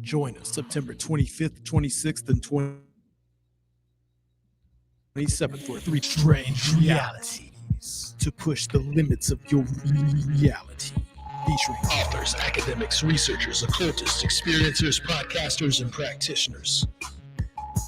Join us September 25th, 26th, and 27th for 3 strange realities to push the limits of your reality. Featuring authors, academics, researchers, occultists, experiencers, podcasters, and practitioners.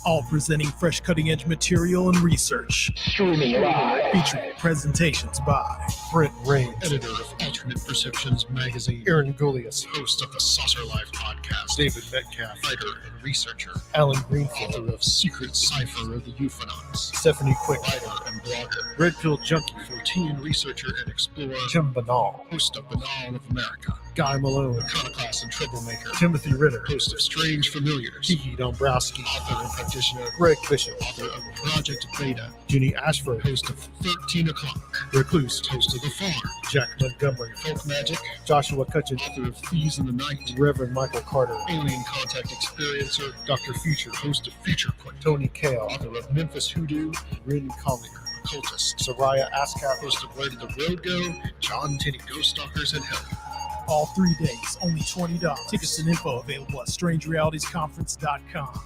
All presenting fresh cutting-edge material and research. Streaming live. Featuring presentations by Brent Rains, editor of Alternate Perceptions magazine, Aaron Gullius, host of the Saucer Life podcast, David Metcalf, writer and researcher, Alan Greenfield, author of Secret Cipher of the Euphonauts, Stephanie Quick, writer and blogger, Red Pill Junkie, 14 researcher and explorer, Tim Banal, host of Banal of America, Guy Malone, iconoclast and troublemaker, Timothy Ritter, host of Strange Familiars, Kiki Dombrowski, author and practitioner, Greg Bishop, author of Project Beta, Ginny Ashford, host of 13 O'Clock, Recluse, host of The Farm, Jack Montgomery, Folk Magic, Joshua Cutchin, author of Thieves in the Night, Reverend Michael Carter, Alien Contact Experiencer, Dr. Future, host of Future Point, Tony Kale, author of Memphis Hoodoo, Rin Collier, occultist, Soraya Ascap, host of Where Did the Road Go, John Titty Ghost Stalkers and Hell. all 3 days, only $20. Tickets and info available at strangerealitiesconference.com.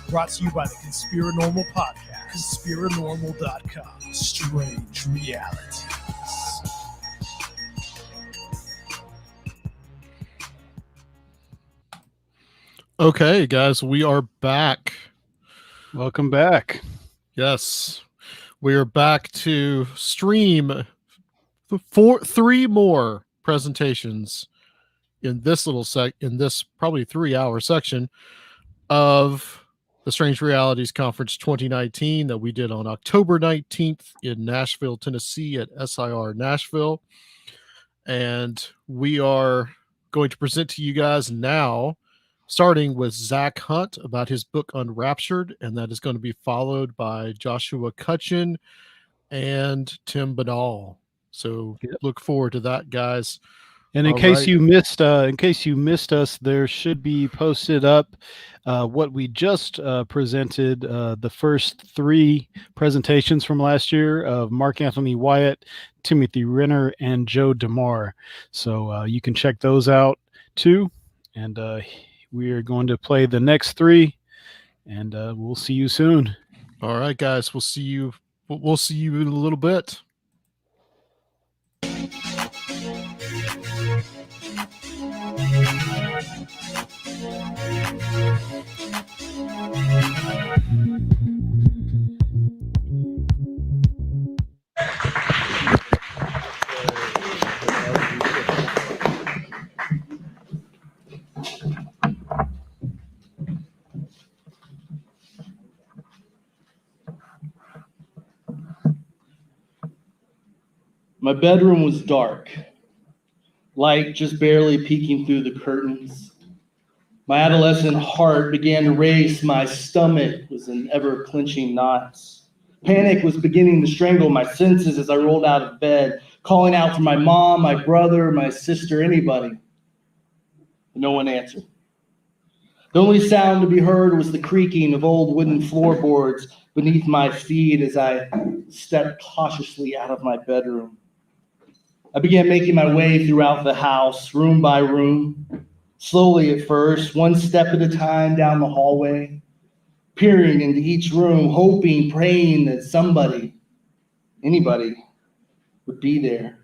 Brought to you by the Conspiranormal Podcast, conspiranormal.com. Strange Realities. Okay, guys, we are back. Welcome back. Yes, we are back to stream 3 more presentations in this little in this probably 3-hour section of the Strange Realities Conference 2019 that we did on October 19th in Nashville, Tennessee at SIR Nashville. And we are going to present to you guys now, starting with Zach Hunt about his book Unraptured, and that is going to be followed by Joshua Cutchin and Tim Banal. So look forward to that, guys. And in case you missed us, there should be posted up what we just presented, the first 3 presentations from last year of Mark Anthony Wyatt, Timothy Renner, and Joe DeMar. So you can check those out too. And we are going to play the next 3, and we'll see you soon. All right, guys, we'll see you in a little bit. My bedroom was dark, light just barely peeking through the curtains. My adolescent heart began to race. My stomach was in ever-clenching knots. Panic was beginning to strangle my senses as I rolled out of bed, calling out for my mom, my brother, my sister, anybody. But no one answered. The only sound to be heard was the creaking of old wooden floorboards beneath my feet as I stepped cautiously out of my bedroom. I began making my way throughout the house, room by room, slowly at first, one step at a time down the hallway, peering into each room, hoping, praying that somebody, anybody, would be there.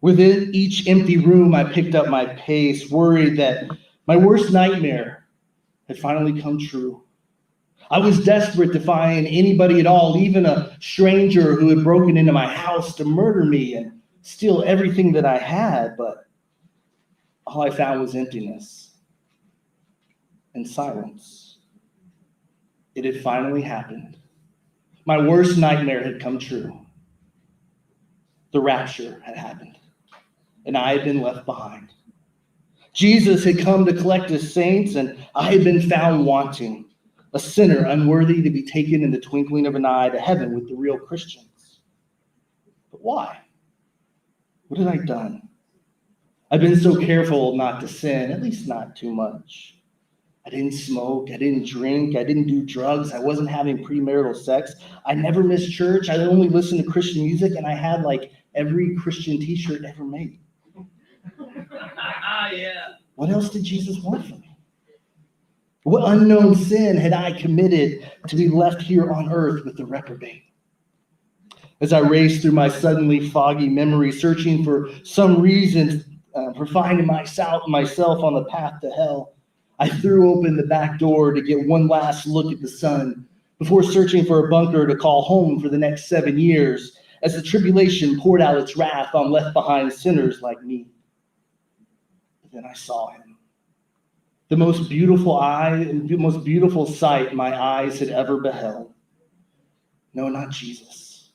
Within each empty room, I picked up my pace, worried that my worst nightmare had finally come true. I was desperate to find anybody at all, even a stranger who had broken into my house to murder me and steal everything that I had, but all I found was emptiness and silence. It had finally happened. My worst nightmare had come true. The rapture had happened, and I had been left behind. Jesus had come to collect his saints, and I had been found wanting, a sinner unworthy to be taken in the twinkling of an eye to heaven with the real Christians. But why? What had I done? I've been so careful not to sin, at least not too much. I didn't smoke, I didn't drink, I didn't do drugs, I wasn't having premarital sex, I never missed church, I only listened to Christian music, and I had like every Christian t-shirt ever made. Yeah. What else did Jesus want from me? What unknown sin had I committed to be left here on earth with the reprobate? As I raced through my suddenly foggy memory, searching for some reason for finding myself on the path to hell, I threw open the back door to get one last look at the sun before searching for a bunker to call home for the next 7 years as the tribulation poured out its wrath on left-behind sinners like me. But then I saw him. The most beautiful sight my eyes had ever beheld. No, not Jesus.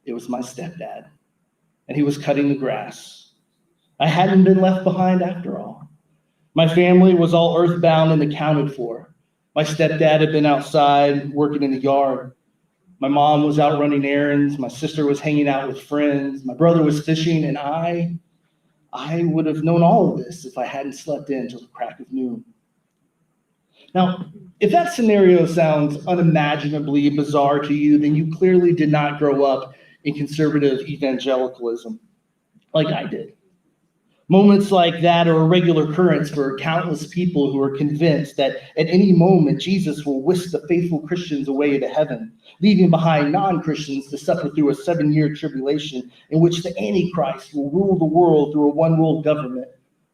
It was my stepdad, and he was cutting the grass. I hadn't been left behind after all. My family was all earthbound and accounted for. My stepdad had been outside working in the yard. My mom was out running errands. My sister was hanging out with friends. My brother was fishing, and I would have known all of this if I hadn't slept in till the crack of noon. Now, if that scenario sounds unimaginably bizarre to you, then you clearly did not grow up in conservative evangelicalism like I did. Moments like that are a regular occurrence for countless people who are convinced that at any moment Jesus will whisk the faithful Christians away to heaven, leaving behind non-Christians to suffer through a 7-year tribulation in which the Antichrist will rule the world through a one-world government,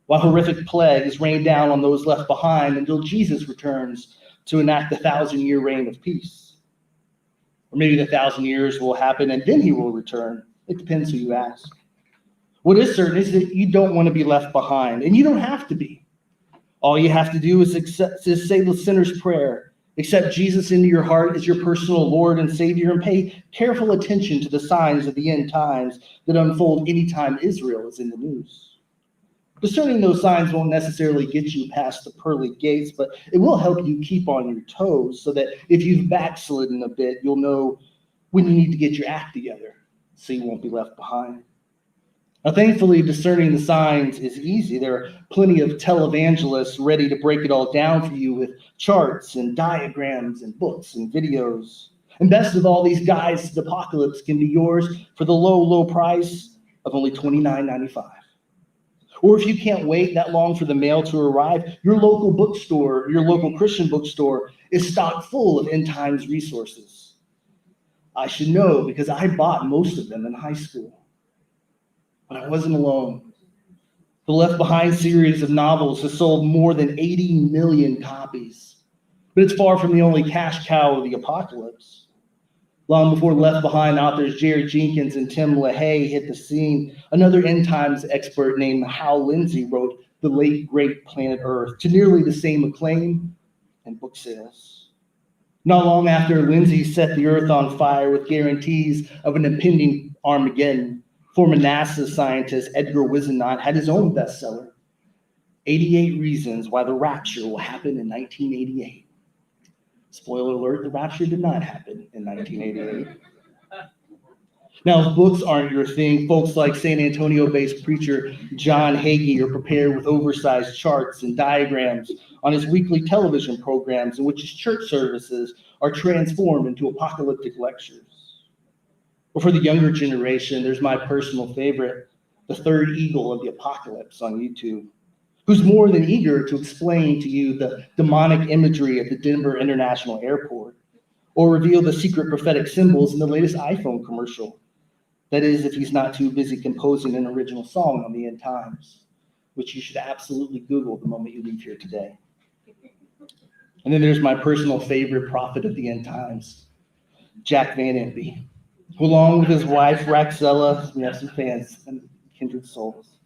while horrific plagues rain down on those left behind until Jesus returns to enact the 1,000-year reign of peace. Or maybe the 1,000 years will happen and then he will return. It depends who you ask. What is certain is that you don't want to be left behind, and you don't have to be. All you have to do is say the sinner's prayer, accept Jesus into your heart as your personal Lord and Savior, and pay careful attention to the signs of the end times that unfold anytime Israel is in the news. Discerning those signs won't necessarily get you past the pearly gates, but it will help you keep on your toes so that if you've backslidden a bit, you'll know when you need to get your act together so you won't be left behind. Now, thankfully, discerning the signs is easy. There are plenty of televangelists ready to break it all down for you with charts and diagrams and books and videos. And best of all, these guides to the apocalypse can be yours for the low, low price of only $29.95. Or if you can't wait that long for the mail to arrive, your local bookstore, your local Christian bookstore, is stocked full of end times resources. I should know because I bought most of them in high school. But I wasn't alone. The Left Behind series of novels has sold more than 80 million copies. But it's far from the only cash cow of the apocalypse. Long before Left Behind authors Jerry Jenkins and Tim LaHaye hit the scene, another end times expert named Hal Lindsey wrote The Late Great Planet Earth to nearly the same acclaim and book sales. Not long after Lindsey set the earth on fire with guarantees of an impending Armageddon, former NASA scientist Edgar Whisenant had his own bestseller, 88 Reasons Why the Rapture Will Happen in 1988. Spoiler alert, the rapture did not happen in 1988. Now, if books aren't your thing, folks like San Antonio-based preacher John Hagee are prepared with oversized charts and diagrams on his weekly television programs in which his church services are transformed into apocalyptic lectures. Or for the younger generation, there's my personal favorite, The Third Eagle of the Apocalypse on YouTube, who's more than eager to explain to you the demonic imagery at the Denver International Airport, or reveal the secret prophetic symbols in the latest iPhone commercial. That is, if he's not too busy composing an original song on the end times, which you should absolutely Google the moment you leave here today. And then there's my personal favorite prophet of the end times, Jack Van Impe, who along with his wife, Raxella, we have some fans and kindred souls.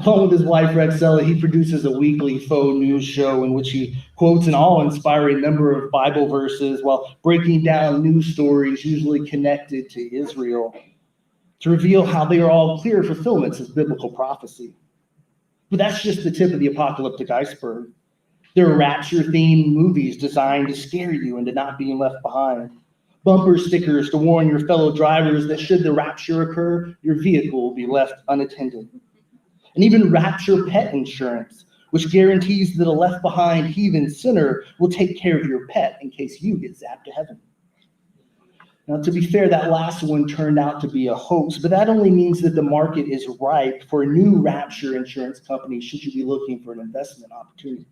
Along with his wife, Raxella, he produces a weekly faux news show in which he quotes an awe-inspiring number of Bible verses while breaking down news stories usually connected to Israel to reveal how they are all clear fulfillments of biblical prophecy. But that's just the tip of the apocalyptic iceberg. There are rapture-themed movies designed to scare you into not being left behind. Bumper stickers to warn your fellow drivers that should the rapture occur, your vehicle will be left unattended. And even rapture pet insurance, which guarantees that a left-behind heathen sinner will take care of your pet in case you get zapped to heaven. Now, to be fair, that last one turned out to be a hoax, but that only means that the market is ripe for a new rapture insurance company should you be looking for an investment opportunity.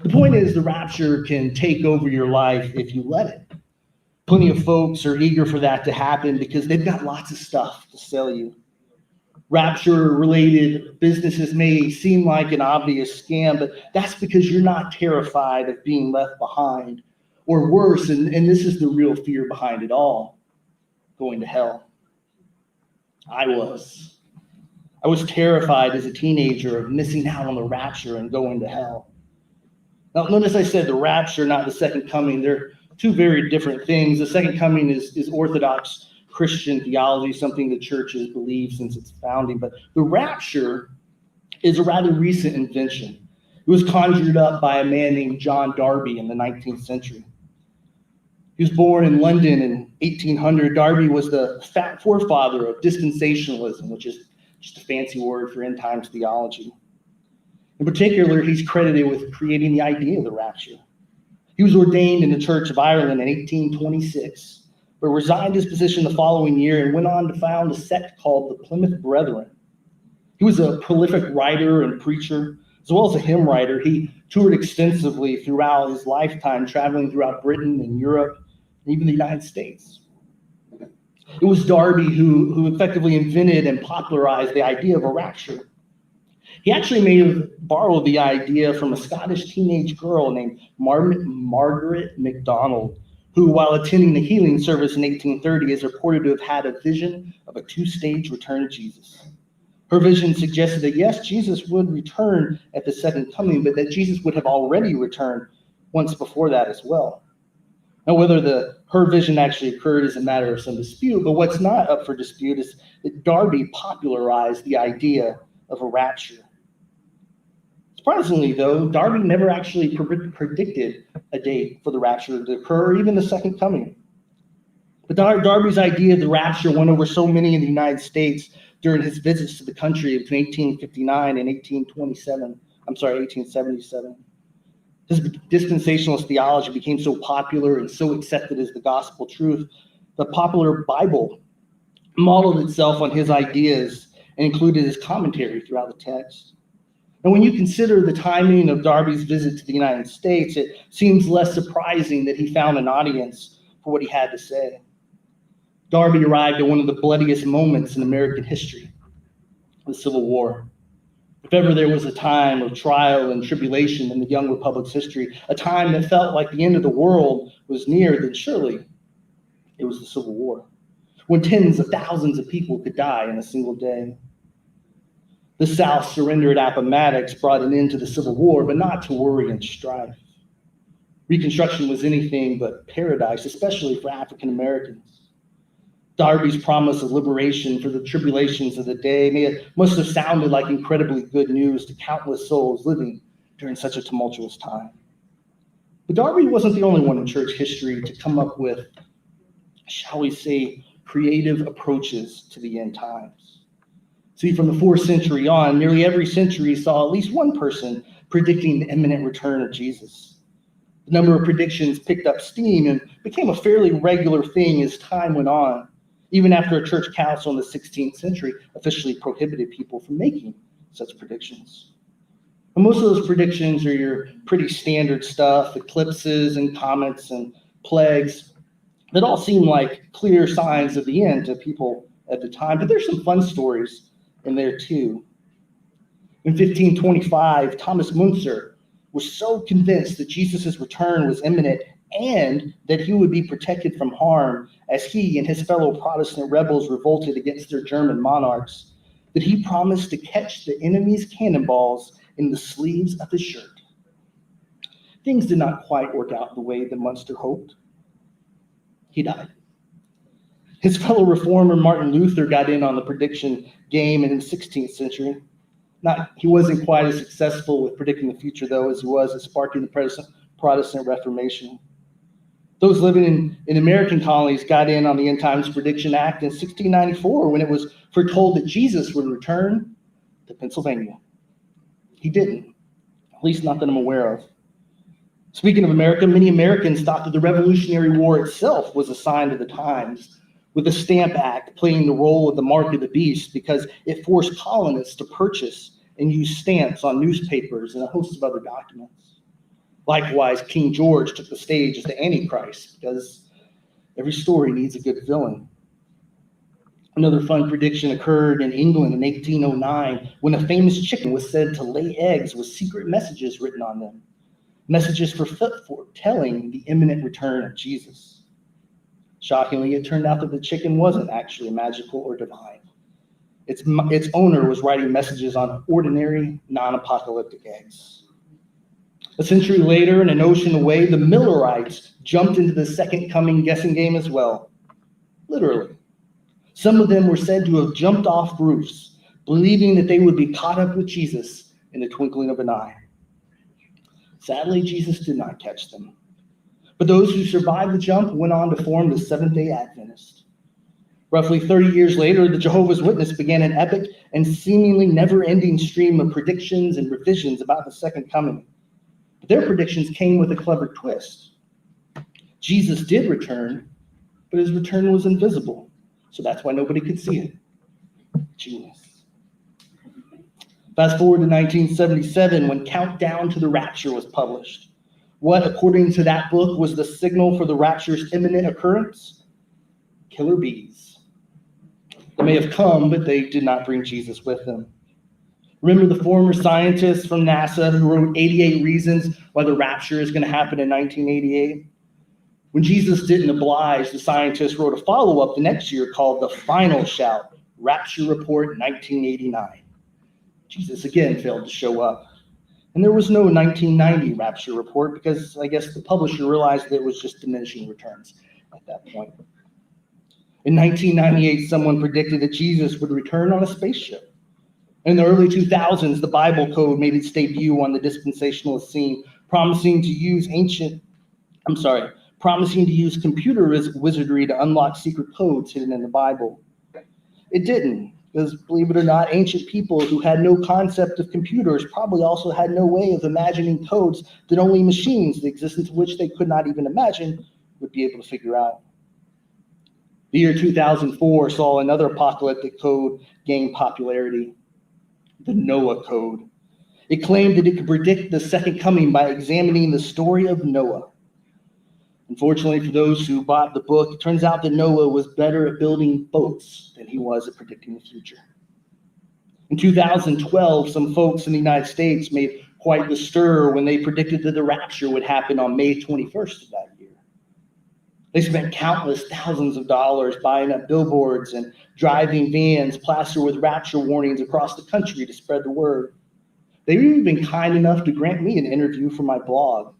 The point is, the rapture can take over your life if you let it. Plenty of folks are eager for that to happen because they've got lots of stuff to sell you. Rapture-related businesses may seem like an obvious scam, but that's because you're not terrified of being left behind. Or worse, and this is the real fear behind it all, going to hell. I was terrified as a teenager of missing out on the rapture and going to hell. Now, notice I said the rapture, not the second coming. They're two very different things. The second coming is Orthodox Christian theology, something the church has believed since its founding. But the rapture is a rather recent invention. It was conjured up by a man named John Darby in the 19th century. He was born in London in 1800. Darby was the forefather of dispensationalism, which is just a fancy word for end times theology. In particular, he's credited with creating the idea of the rapture. He was ordained in the Church of Ireland in 1826, but resigned his position the following year and went on to found a sect called the Plymouth Brethren. He was a prolific writer and preacher, as well as a hymn writer. He toured extensively throughout his lifetime, traveling throughout Britain and Europe, and even the United States. It was Darby who effectively invented and popularized the idea of a rapture. He actually may have borrowed the idea from a Scottish teenage girl named Margaret MacDonald, who, while attending the healing service in 1830, is reported to have had a vision of a two-stage return of Jesus. Her vision suggested that, yes, Jesus would return at the second coming, but that Jesus would have already returned once before that as well. Now, whether her vision actually occurred is a matter of some dispute, but what's not up for dispute is that Darby popularized the idea of a rapture. Surprisingly, though, Darby never actually predicted a date for the rapture to occur, or even the second coming. But Darby's idea of the rapture went over so many in the United States during his visits to the country between 1859 and 1877. His dispensationalist theology became so popular and so accepted as the gospel truth, the popular Bible modeled itself on his ideas and included his commentary throughout the text. And when you consider the timing of Darby's visit to the United States, it seems less surprising that he found an audience for what he had to say. Darby arrived at one of the bloodiest moments in American history, the Civil War. If ever there was a time of trial and tribulation in the young republic's history, a time that felt like the end of the world was near, then surely it was the Civil War, when tens of thousands of people could die in a single day. The South surrender at Appomattox brought an end to the Civil War, but not to worry and strife. Reconstruction was anything but paradise, especially for African Americans. Darby's promise of liberation for the tribulations of the day must have sounded like incredibly good news to countless souls living during such a tumultuous time. But Darby wasn't the only one in church history to come up with, shall we say, creative approaches to the end times. See, from the 4th century on, nearly every century saw at least one person predicting the imminent return of Jesus. The number of predictions picked up steam and became a fairly regular thing as time went on, even after a church council in the 16th century officially prohibited people from making such predictions. And most of those predictions are your pretty standard stuff, eclipses and comets and plagues that all seem like clear signs of the end to people at the time. But there's some fun stories in there too. In 1525, Thomas Müntzer was so convinced that Jesus' return was imminent and that he would be protected from harm as he and his fellow Protestant rebels revolted against their German monarchs, that he promised to catch the enemy's cannonballs in the sleeves of his shirt. Things did not quite work out the way that Müntzer hoped. He died. His fellow reformer Martin Luther got in on the prediction game in the 16th century. He wasn't quite as successful with predicting the future, though, as he was at sparking the Protestant Reformation. Those living in American colonies got in on the End Times Prediction Act in 1694 when it was foretold that Jesus would return to Pennsylvania. He didn't, at least not that I'm aware of. Speaking of America, many Americans thought that the Revolutionary War itself was a sign of the times, with the Stamp Act playing the role of the mark of the beast because it forced colonists to purchase and use stamps on newspapers and a host of other documents. Likewise, King George took the stage as the Antichrist, because every story needs a good villain. Another fun prediction occurred in England in 1809 when a famous chicken was said to lay eggs with secret messages written on them, messages foretelling the imminent return of Jesus. Shockingly, it turned out that the chicken wasn't actually magical or divine. Its owner was writing messages on ordinary, non-apocalyptic eggs. A century later, and an ocean away, the Millerites jumped into the second coming guessing game as well. Literally. Some of them were said to have jumped off roofs, believing that they would be caught up with Jesus in the twinkling of an eye. Sadly, Jesus did not catch them. But those who survived the jump went on to form the Seventh-day Adventists. Roughly 30 years later, the Jehovah's Witnesses began an epic and seemingly never-ending stream of predictions and revisions about the second coming. But their predictions came with a clever twist. Jesus did return, but his return was invisible. So that's why nobody could see it. Genius. Fast forward to 1977 when Countdown to the Rapture was published. What, according to that book, was the signal for the rapture's imminent occurrence? Killer bees. They may have come, but they did not bring Jesus with them. Remember the former scientist from NASA who wrote 88 Reasons Why the Rapture is going to happen in 1988? When Jesus didn't oblige, the scientist wrote a follow-up the next year called The Final Shout, Rapture Report 1989. Jesus again failed to show up. And there was no 1990 Rapture Report because I guess the publisher realized that it was just diminishing returns at that point. In 1998, someone predicted that Jesus would return on a spaceship. In the early 2000s, the Bible code made its debut on the dispensationalist scene, promising to use computer wizardry to unlock secret codes hidden in the Bible. It didn't, because believe it or not, ancient people who had no concept of computers probably also had no way of imagining codes that only machines, the existence of which they could not even imagine, would be able to figure out. The year 2004 saw another apocalyptic code gain popularity, the Noah Code. It claimed that it could predict the second coming by examining the story of Noah. Unfortunately, for those who bought the book, it turns out that Noah was better at building boats than he was at predicting the future. In 2012, some folks in the United States made quite the stir when they predicted that the rapture would happen on May 21st of that year. They spent countless thousands of dollars buying up billboards and driving vans plastered with rapture warnings across the country to spread the word. They were even kind enough to grant me an interview for my blog.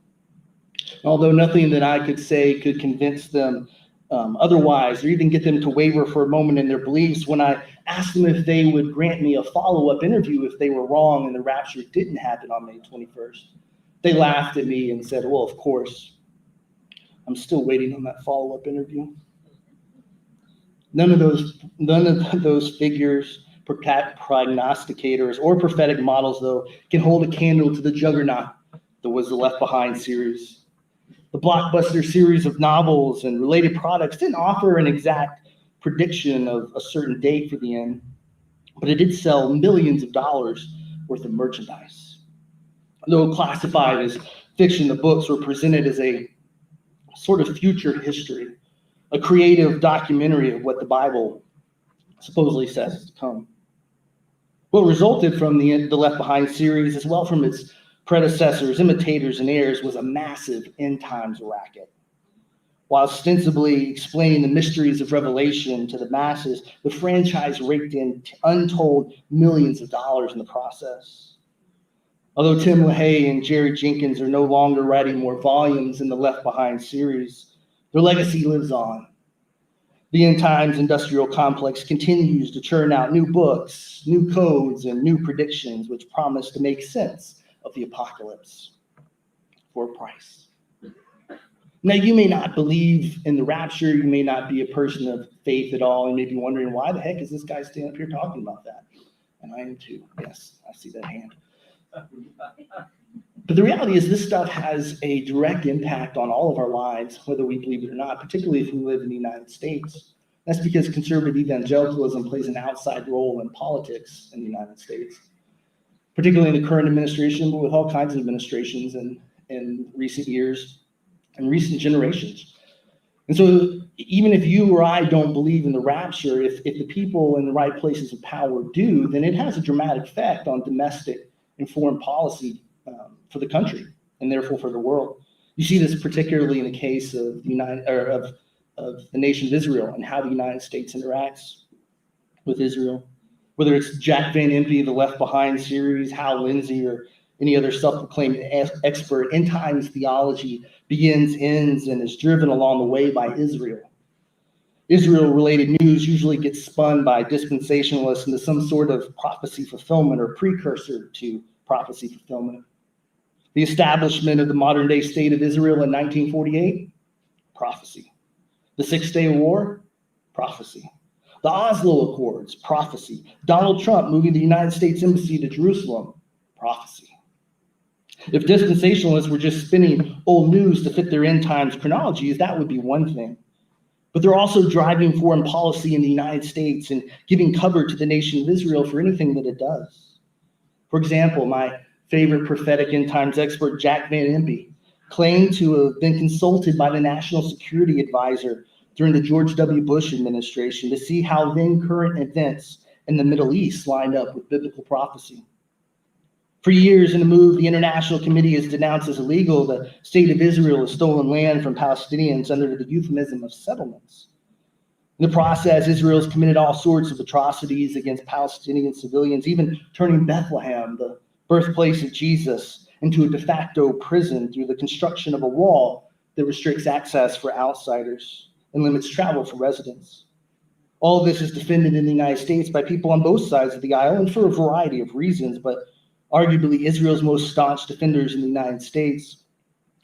Although nothing that I could say could convince them otherwise, or even get them to waver for a moment in their beliefs, when I asked them if they would grant me a follow-up interview if they were wrong and the rapture didn't happen on May 21st, they laughed at me and said, well, of course. I'm still waiting on that follow-up interview. None of those figures, prognosticators, or prophetic models, though, can hold a candle to the juggernaut that was the Left Behind series. The blockbuster series of novels and related products didn't offer an exact prediction of a certain date for the end, but it did sell millions of dollars worth of merchandise. Though classified as fiction, the books were presented as a sort of future history, a creative documentary of what the Bible supposedly says is to come. What resulted from the Left Behind series, as well from its predecessors, imitators, and heirs, was a massive end times racket. While ostensibly explaining the mysteries of Revelation to the masses, the franchise raked in untold millions of dollars in the process. Although Tim LaHaye and Jerry Jenkins are no longer writing more volumes in the Left Behind series, their legacy lives on. The end times industrial complex continues to churn out new books, new codes, and new predictions which promise to make sense of the apocalypse for a price. Now, you may not believe in the rapture. You may not be a person of faith at all. You may be wondering, why the heck is this guy standing up here talking about that? And I am too. Yes, I see that hand. But the reality is this stuff has a direct impact on all of our lives, whether we believe it or not, particularly if we live in the United States. That's because conservative evangelicalism plays an outside role in politics in the United States, particularly in the current administration, but with all kinds of administrations and in recent years and recent generations. And so even if you or I don't believe in the rapture, if the people in the right places of power do, then it has a dramatic effect on domestic and foreign policy for the country and therefore for the world. You see this particularly in the case of the nation of Israel and how the United States interacts with Israel. Whether it's Jack Van Impe, the Left Behind series, Hal Lindsey, or any other self-proclaimed expert, end times theology begins, ends, and is driven along the way by Israel. Israel-related news usually gets spun by dispensationalists into some sort of prophecy fulfillment or precursor to prophecy fulfillment. The establishment of the modern-day state of Israel in 1948, prophecy. The Six-Day War, prophecy. The Oslo Accords, prophecy. Donald Trump moving the United States Embassy to Jerusalem, prophecy. If dispensationalists were just spinning old news to fit their end times chronologies, that would be one thing. But they're also driving foreign policy in the United States and giving cover to the nation of Israel for anything that it does. For example, my favorite prophetic end times expert, Jack Van Impe, claimed to have been consulted by the National Security Advisor during the George W. Bush administration to see how then current events in the Middle East lined up with biblical prophecy. For years, in a move the International Committee has denounced as illegal, the state of Israel has stolen land from Palestinians under the euphemism of settlements. In the process, Israel has committed all sorts of atrocities against Palestinian civilians, even turning Bethlehem, the birthplace of Jesus, into a de facto prison through the construction of a wall that restricts access for outsiders and limits travel for residents. All of this is defended in the United States by people on both sides of the aisle and for a variety of reasons, but arguably Israel's most staunch defenders in the United States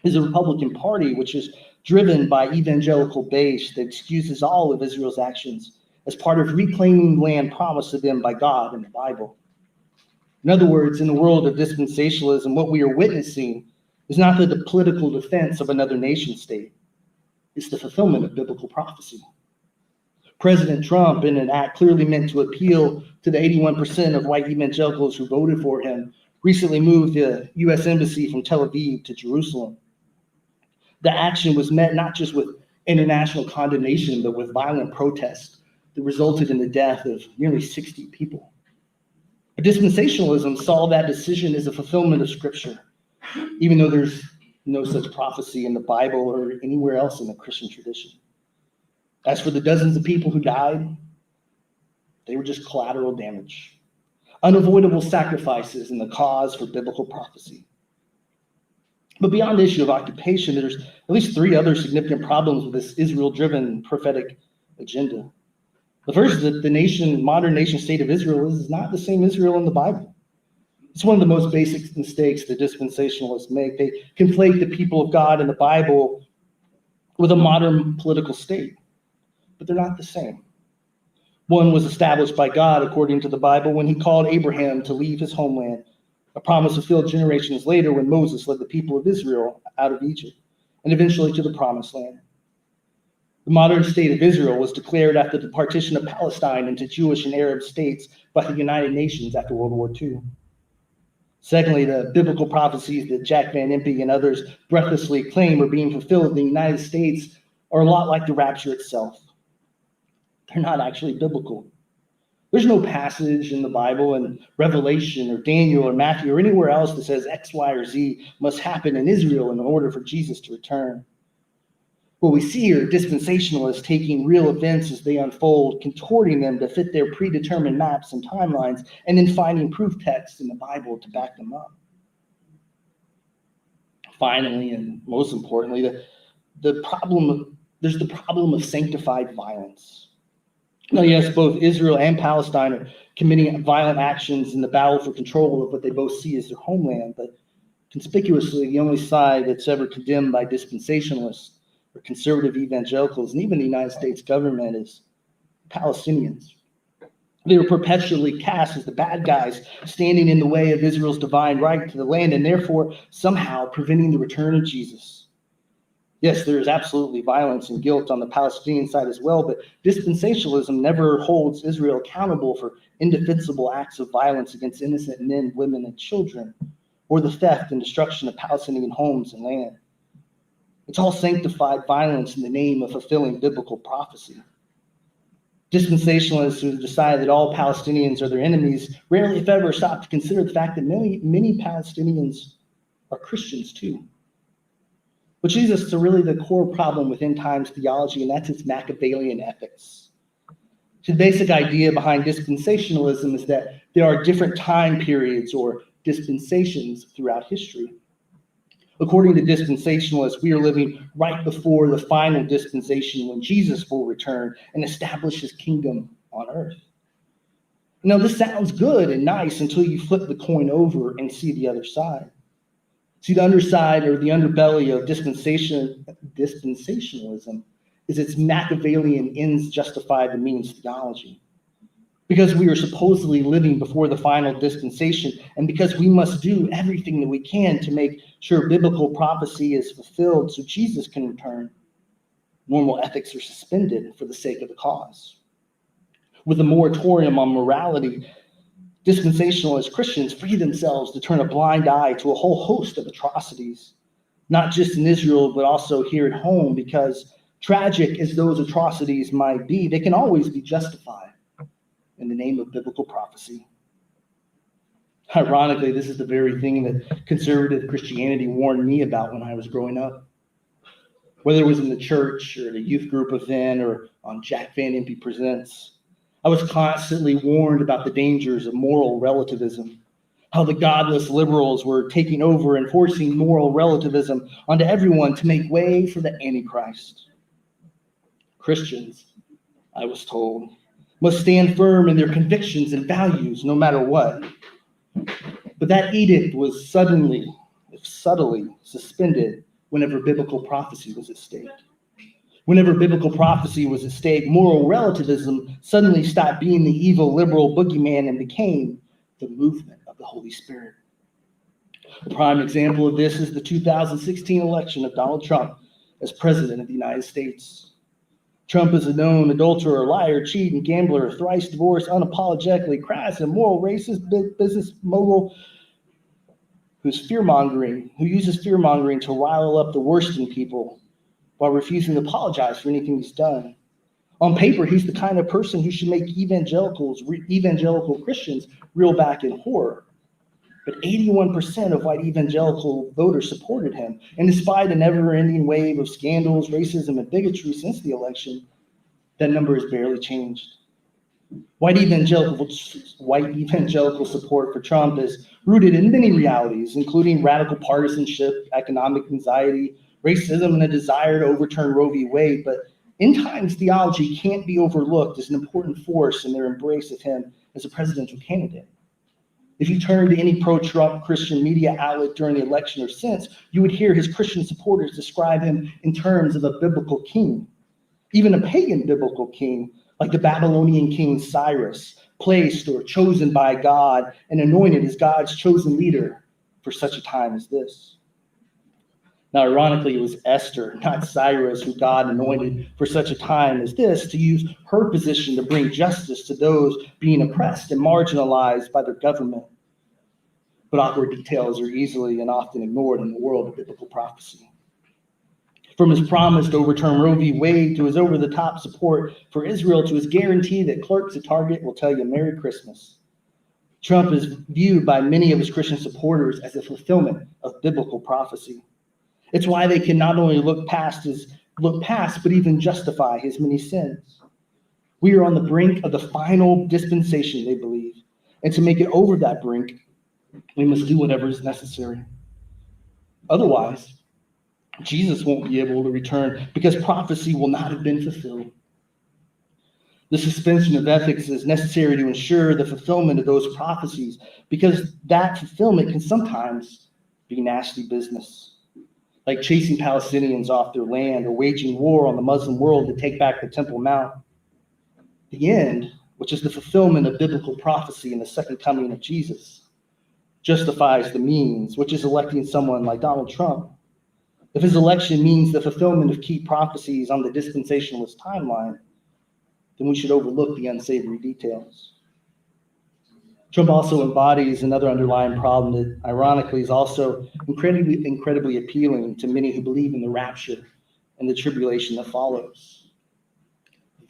is the Republican Party, which is driven by evangelical base that excuses all of Israel's actions as part of reclaiming land promised to them by God in the Bible. In other words, in the world of dispensationalism, what we are witnessing is not the political defense of another nation state. It's the fulfillment of biblical prophecy. President Trump, in an act clearly meant to appeal to the 81% of white evangelicals who voted for him, recently moved the U.S. Embassy from Tel Aviv to Jerusalem. The action was met not just with international condemnation, but with violent protests that resulted in the death of nearly 60 people. Dispensationalism saw that decision as a fulfillment of Scripture, even though there's no such prophecy in the Bible or anywhere else in the Christian tradition. As for the dozens of people who died, they were just collateral damage, unavoidable sacrifices in the cause for biblical prophecy. But beyond the issue of occupation, there's at least three other significant problems with this Israel-driven prophetic agenda. The first is that the modern nation state of Israel is not the same Israel in the Bible. It's one of the most basic mistakes that dispensationalists make. They conflate the people of God in the Bible with a modern political state, but they're not the same. One was established by God, according to the Bible, when he called Abraham to leave his homeland, a promise fulfilled generations later when Moses led the people of Israel out of Egypt and eventually to the promised land. The modern state of Israel was declared after the partition of Palestine into Jewish and Arab states by the United Nations after World War II. Secondly, the biblical prophecies that Jack Van Impe and others breathlessly claim are being fulfilled in the United States are a lot like the rapture itself. They're not actually biblical. There's no passage in the Bible in Revelation or Daniel or Matthew or anywhere else that says X, Y, or Z must happen in Israel in order for Jesus to return. What we see are dispensationalists taking real events as they unfold, contorting them to fit their predetermined maps and timelines, and then finding proof texts in the Bible to back them up. Finally, and most importantly, there's the problem of sanctified violence. Now, yes, both Israel and Palestine are committing violent actions in the battle for control of what they both see as their homeland, but conspicuously, the only side that's ever condemned by dispensationalists or conservative evangelicals, and even the United States government, is Palestinians. They were perpetually cast as the bad guys standing in the way of Israel's divine right to the land and therefore somehow preventing the return of Jesus. Yes, there is absolutely violence and guilt on the Palestinian side as well, but dispensationalism never holds Israel accountable for indefensible acts of violence against innocent men, women, and children, or the theft and destruction of Palestinian homes and land. It's all sanctified violence in the name of fulfilling biblical prophecy. Dispensationalists who decide that all Palestinians are their enemies rarely, if ever, stop to consider the fact that many Palestinians are Christians too. Which leads us to really the core problem with end times theology, and that's its Machiavellian ethics. So the basic idea behind dispensationalism is that there are different time periods or dispensations throughout history. According to dispensationalists, we are living right before the final dispensation when Jesus will return and establish his kingdom on earth. Now, this sounds good and nice until you flip the coin over and see the other side. See, the underside or the underbelly of dispensationalism is its Machiavellian ends justify the means theology. Because we are supposedly living before the final dispensation, and because we must do everything that we can to make sure biblical prophecy is fulfilled so Jesus can return, normal ethics are suspended for the sake of the cause. With a moratorium on morality, dispensationalist Christians free themselves to turn a blind eye to a whole host of atrocities, not just in Israel, but also here at home, because tragic as those atrocities might be, they can always be justified in the name of biblical prophecy. Ironically, this is the very thing that conservative Christianity warned me about when I was growing up. Whether it was in the church or at a youth group event or on Jack Van Impe Presents, I was constantly warned about the dangers of moral relativism, how the godless liberals were taking over and forcing moral relativism onto everyone to make way for the Antichrist. Christians, I was told, must stand firm in their convictions and values no matter what. But that edict was subtly suspended whenever biblical prophecy was at stake. Whenever biblical prophecy was at stake, moral relativism suddenly stopped being the evil liberal boogeyman and became the movement of the Holy Spirit. A prime example of this is the 2016 election of Donald Trump as president of the United States. Trump is a known adulterer, liar, cheat, and gambler, thrice divorced, unapologetically crass, and immoral, racist business mogul who uses fear-mongering to rile up the worst in people while refusing to apologize for anything he's done. On paper, he's the kind of person who should make evangelical Christians reel back in horror. But 81% of white evangelical voters supported him. And despite a never-ending wave of scandals, racism, and bigotry since the election, that number has barely changed. White evangelical support for Trump is rooted in many realities, including radical partisanship, economic anxiety, racism, and a desire to overturn Roe v. Wade. But end times theology can't be overlooked as an important force in their embrace of him as a presidential candidate. If you turn to any pro-Trump Christian media outlet during the election or since, you would hear his Christian supporters describe him in terms of a biblical king, even a pagan biblical king, like the Babylonian king Cyrus, placed or chosen by God and anointed as God's chosen leader for such a time as this. Now, ironically, it was Esther, not Cyrus, who God anointed for such a time as this to use her position to bring justice to those being oppressed and marginalized by their government. But awkward details are easily and often ignored in the world of biblical prophecy. From his promise to overturn Roe v. Wade to his over-the-top support for Israel to his guarantee that clerks at Target will tell you Merry Christmas, Trump is viewed by many of his Christian supporters as a fulfillment of biblical prophecy. It's why they can not only look past, but even justify his many sins. We are on the brink of the final dispensation, they believe. And to make it over that brink, we must do whatever is necessary. Otherwise, Jesus won't be able to return because prophecy will not have been fulfilled. The suspension of ethics is necessary to ensure the fulfillment of those prophecies because that fulfillment can sometimes be nasty business, like chasing Palestinians off their land or waging war on the Muslim world to take back the Temple Mount. The end, which is the fulfillment of biblical prophecy in the second coming of Jesus, justifies the means, which is electing someone like Donald Trump. If his election means the fulfillment of key prophecies on the dispensationalist timeline, then we should overlook the unsavory details. Trump also embodies another underlying problem that, ironically, is also incredibly appealing to many who believe in the rapture and the tribulation that follows.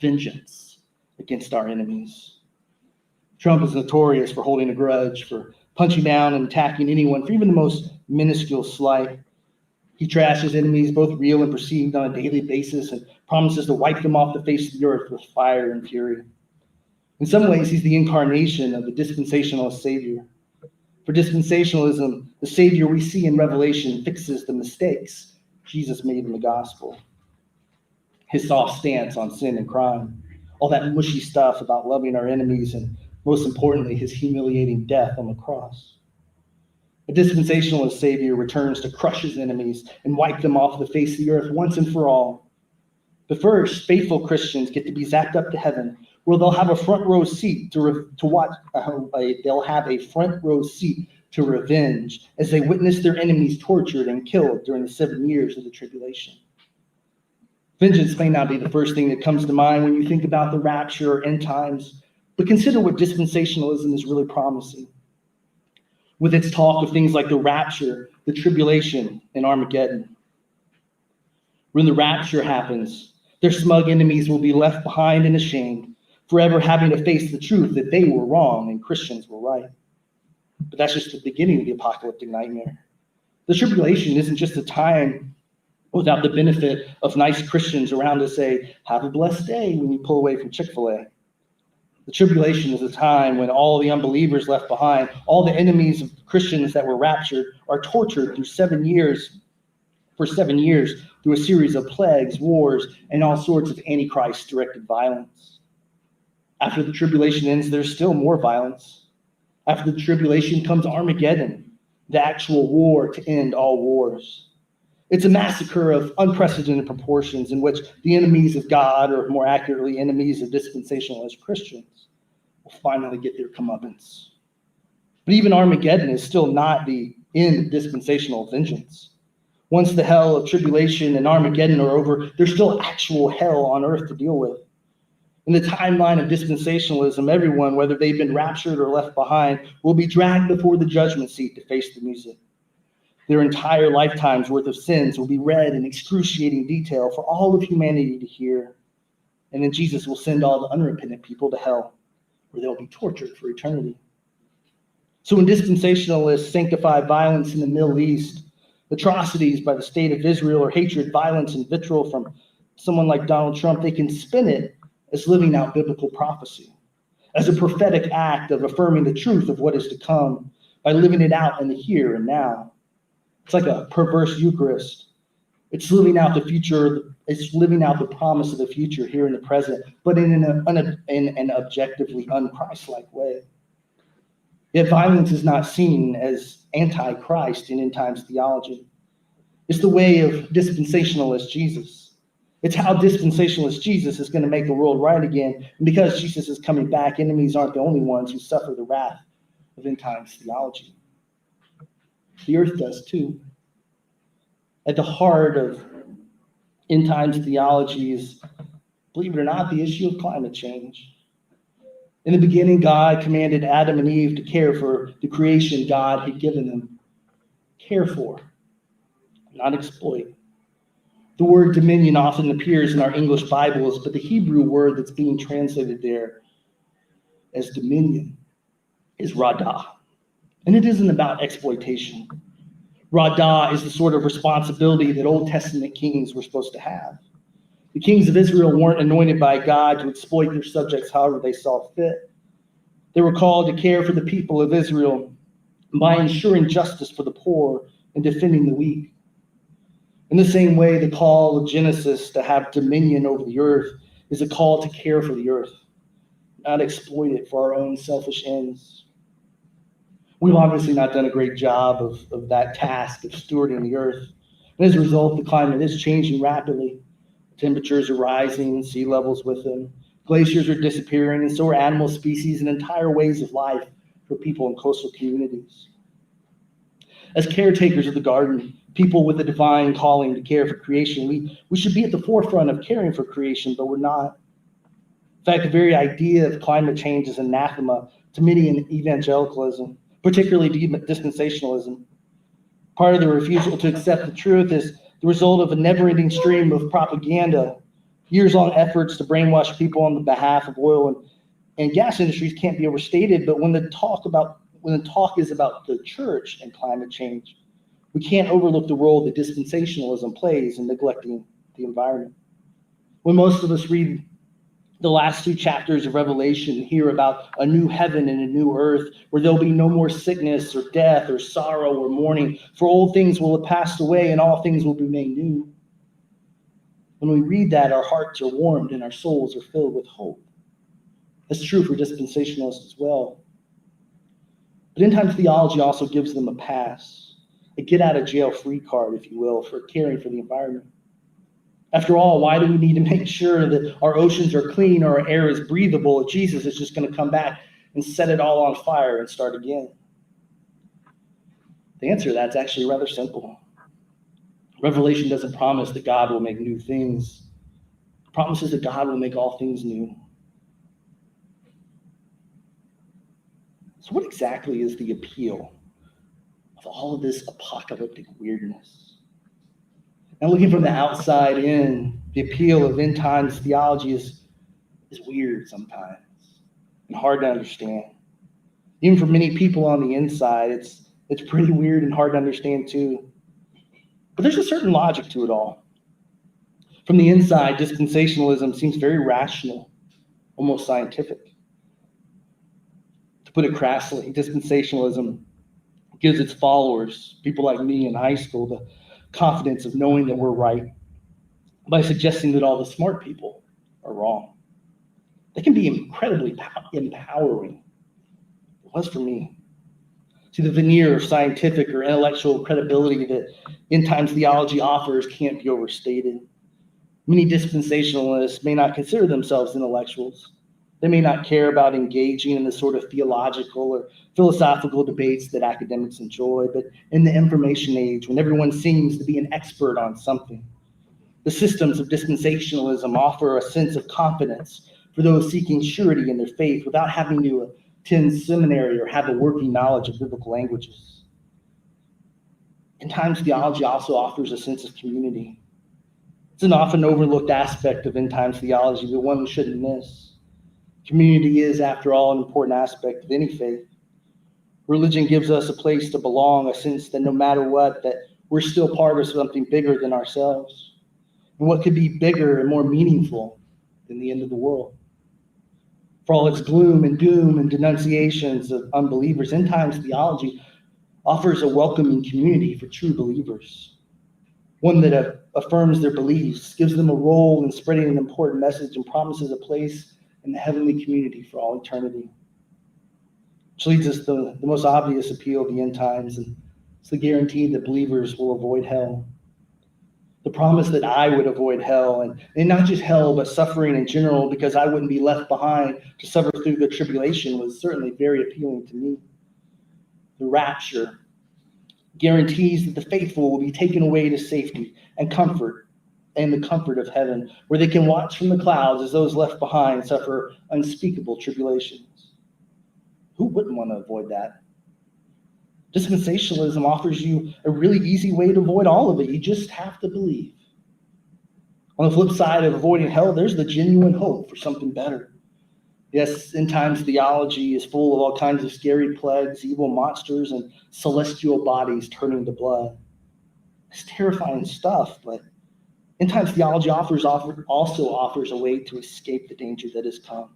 Vengeance against our enemies. Trump is notorious for holding a grudge, for punching down and attacking anyone for even the most minuscule slight. He trashes enemies, both real and perceived, on a daily basis and promises to wipe them off the face of the earth with fire and fury. In some ways, he's the incarnation of the dispensationalist Savior. For dispensationalism, the Savior we see in Revelation fixes the mistakes Jesus made in the gospel. His soft stance on sin and crime, all that mushy stuff about loving our enemies, and most importantly, his humiliating death on the cross. A dispensationalist Savior returns to crush his enemies and wipe them off the face of the earth once and for all. But first, faithful Christians get to be zapped up to heaven, where they'll have a front row seat to watch. They'll have a front row seat to revenge as they witness their enemies tortured and killed during the 7 years of the tribulation. Vengeance may not be the first thing that comes to mind when you think about the rapture or end times, but consider what dispensationalism is really promising. With its talk of things like the rapture, the tribulation, and Armageddon. When the rapture happens, their smug enemies will be left behind and ashamed, forever having to face the truth that they were wrong and Christians were right. But that's just the beginning of the apocalyptic nightmare. The tribulation isn't just a time without the benefit of nice Christians around to say, have a blessed day when you pull away from Chick-fil-A. The tribulation is a time when all the unbelievers left behind, all the enemies of Christians that were raptured, are tortured for 7 years through a series of plagues, wars, and all sorts of Antichrist-directed violence. After the tribulation ends, there's still more violence. After the tribulation comes Armageddon, the actual war to end all wars. It's a massacre of unprecedented proportions in which the enemies of God, or more accurately, enemies of dispensationalist Christians, will finally get their comeuppance. But even Armageddon is still not the end of dispensational vengeance. Once the hell of tribulation and Armageddon are over, there's still actual hell on earth to deal with. In the timeline of dispensationalism, everyone, whether they've been raptured or left behind, will be dragged before the judgment seat to face the music. Their entire lifetime's worth of sins will be read in excruciating detail for all of humanity to hear. And then Jesus will send all the unrepentant people to hell, where they'll be tortured for eternity. So when dispensationalists sanctify violence in the Middle East, atrocities by the state of Israel, or hatred, violence, and vitriol from someone like Donald Trump, they can spin it as living out biblical prophecy, as a prophetic act of affirming the truth of what is to come by living it out in the here and now. It's like a perverse Eucharist. It's living out the future. It's living out the promise of the future here in the present, but in an objectively un-Christ-like way. Yet violence is not seen as anti-Christ in end times theology. It's the way of dispensationalist Jesus. It's how dispensationalist Jesus is going to make the world right again. And because Jesus is coming back, enemies aren't the only ones who suffer the wrath of end times theology. The earth does too. At the heart of end times theology is, believe it or not, the issue of climate change. In the beginning, God commanded Adam and Eve to care for the creation God had given them. Care for, not exploit. The word dominion often appears in our English Bibles, but the Hebrew word that's being translated there as dominion is radah. And it isn't about exploitation. Radah is the sort of responsibility that Old Testament kings were supposed to have. The kings of Israel weren't anointed by God to exploit their subjects however they saw fit. They were called to care for the people of Israel by ensuring justice for the poor and defending the weak. In the same way, the call of Genesis to have dominion over the earth is a call to care for the earth, not exploit it for our own selfish ends. We've obviously not done a great job of that task of stewarding the earth. And as a result, the climate is changing rapidly. Temperatures are rising, sea levels with them. Glaciers are disappearing, and so are animal species and entire ways of life for people in coastal communities. As caretakers of the garden, people with a divine calling to care for creation, we should be at the forefront of caring for creation, but we're not. In fact, the very idea of climate change is anathema to many in evangelicalism, particularly dispensationalism. Part of the refusal to accept the truth is the result of a never-ending stream of propaganda, years-long efforts to brainwash people on the behalf of oil and gas industries can't be overstated. But when the talk is about the church and climate change, we can't overlook the role that dispensationalism plays in neglecting the environment. When most of us read the last 2 chapters of Revelation, hear about a new heaven and a new earth where there'll be no more sickness or death or sorrow or mourning, for old things will have passed away and all things will be made new. When we read that, our hearts are warmed and our souls are filled with hope. That's true for dispensationalists as well. But end times theology also gives them a pass, a get-out-of-jail-free card, if you will, for caring for the environment. After all, why do we need to make sure that our oceans are clean or our air is breathable if Jesus is just going to come back and set it all on fire and start again? The answer to that's actually rather simple. Revelation doesn't promise that God will make new things. It promises that God will make all things new. So what exactly is the appeal of all of this apocalyptic weirdness? Now, looking from the outside in, the appeal of end times theology is weird sometimes and hard to understand. Even for many people on the inside, it's pretty weird and hard to understand too. But there's a certain logic to it all. From the inside, dispensationalism seems very rational, almost scientific. To put it crassly, dispensationalism gives its followers, people like me in high school, the confidence of knowing that we're right by suggesting that all the smart people are wrong. They can be incredibly empowering. It was for me. See, the veneer of scientific or intellectual credibility that end times theology offers can't be overstated. Many dispensationalists may not consider themselves intellectuals. They may not care about engaging in the sort of theological or philosophical debates that academics enjoy, but in the information age, when everyone seems to be an expert on something, the systems of dispensationalism offer a sense of confidence for those seeking surety in their faith without having to attend seminary or have a working knowledge of biblical languages. End times theology also offers a sense of community. It's an often overlooked aspect of end times theology, but one we shouldn't miss. Community is, after all, an important aspect of any faith. Religion gives us a place to belong, a sense that no matter what, that we're still part of something bigger than ourselves. And what could be bigger and more meaningful than the end of the world? For all its gloom and doom and denunciations of unbelievers, end times theology offers a welcoming community for true believers. One that affirms their beliefs, gives them a role in spreading an important message, and promises a place in the heavenly community for all eternity. Which leads us to the most obvious appeal of the end times, and it's the guarantee that believers will avoid hell. The promise that I would avoid hell, and not just hell, but suffering in general, because I wouldn't be left behind to suffer through the tribulation, was certainly very appealing to me. The rapture guarantees that the faithful will be taken away to safety and comfort, and the comfort of heaven, where they can watch from the clouds as those left behind suffer unspeakable tribulations. Who wouldn't want to avoid that? Dispensationalism offers you a really easy way to avoid all of it. You just have to believe. On the flip side of avoiding hell, there's the genuine hope for something better. Yes, end times theology is full of all kinds of scary plagues, evil monsters, and celestial bodies turning to blood. It's terrifying stuff, but end times theology also offers a way to escape the danger that has come.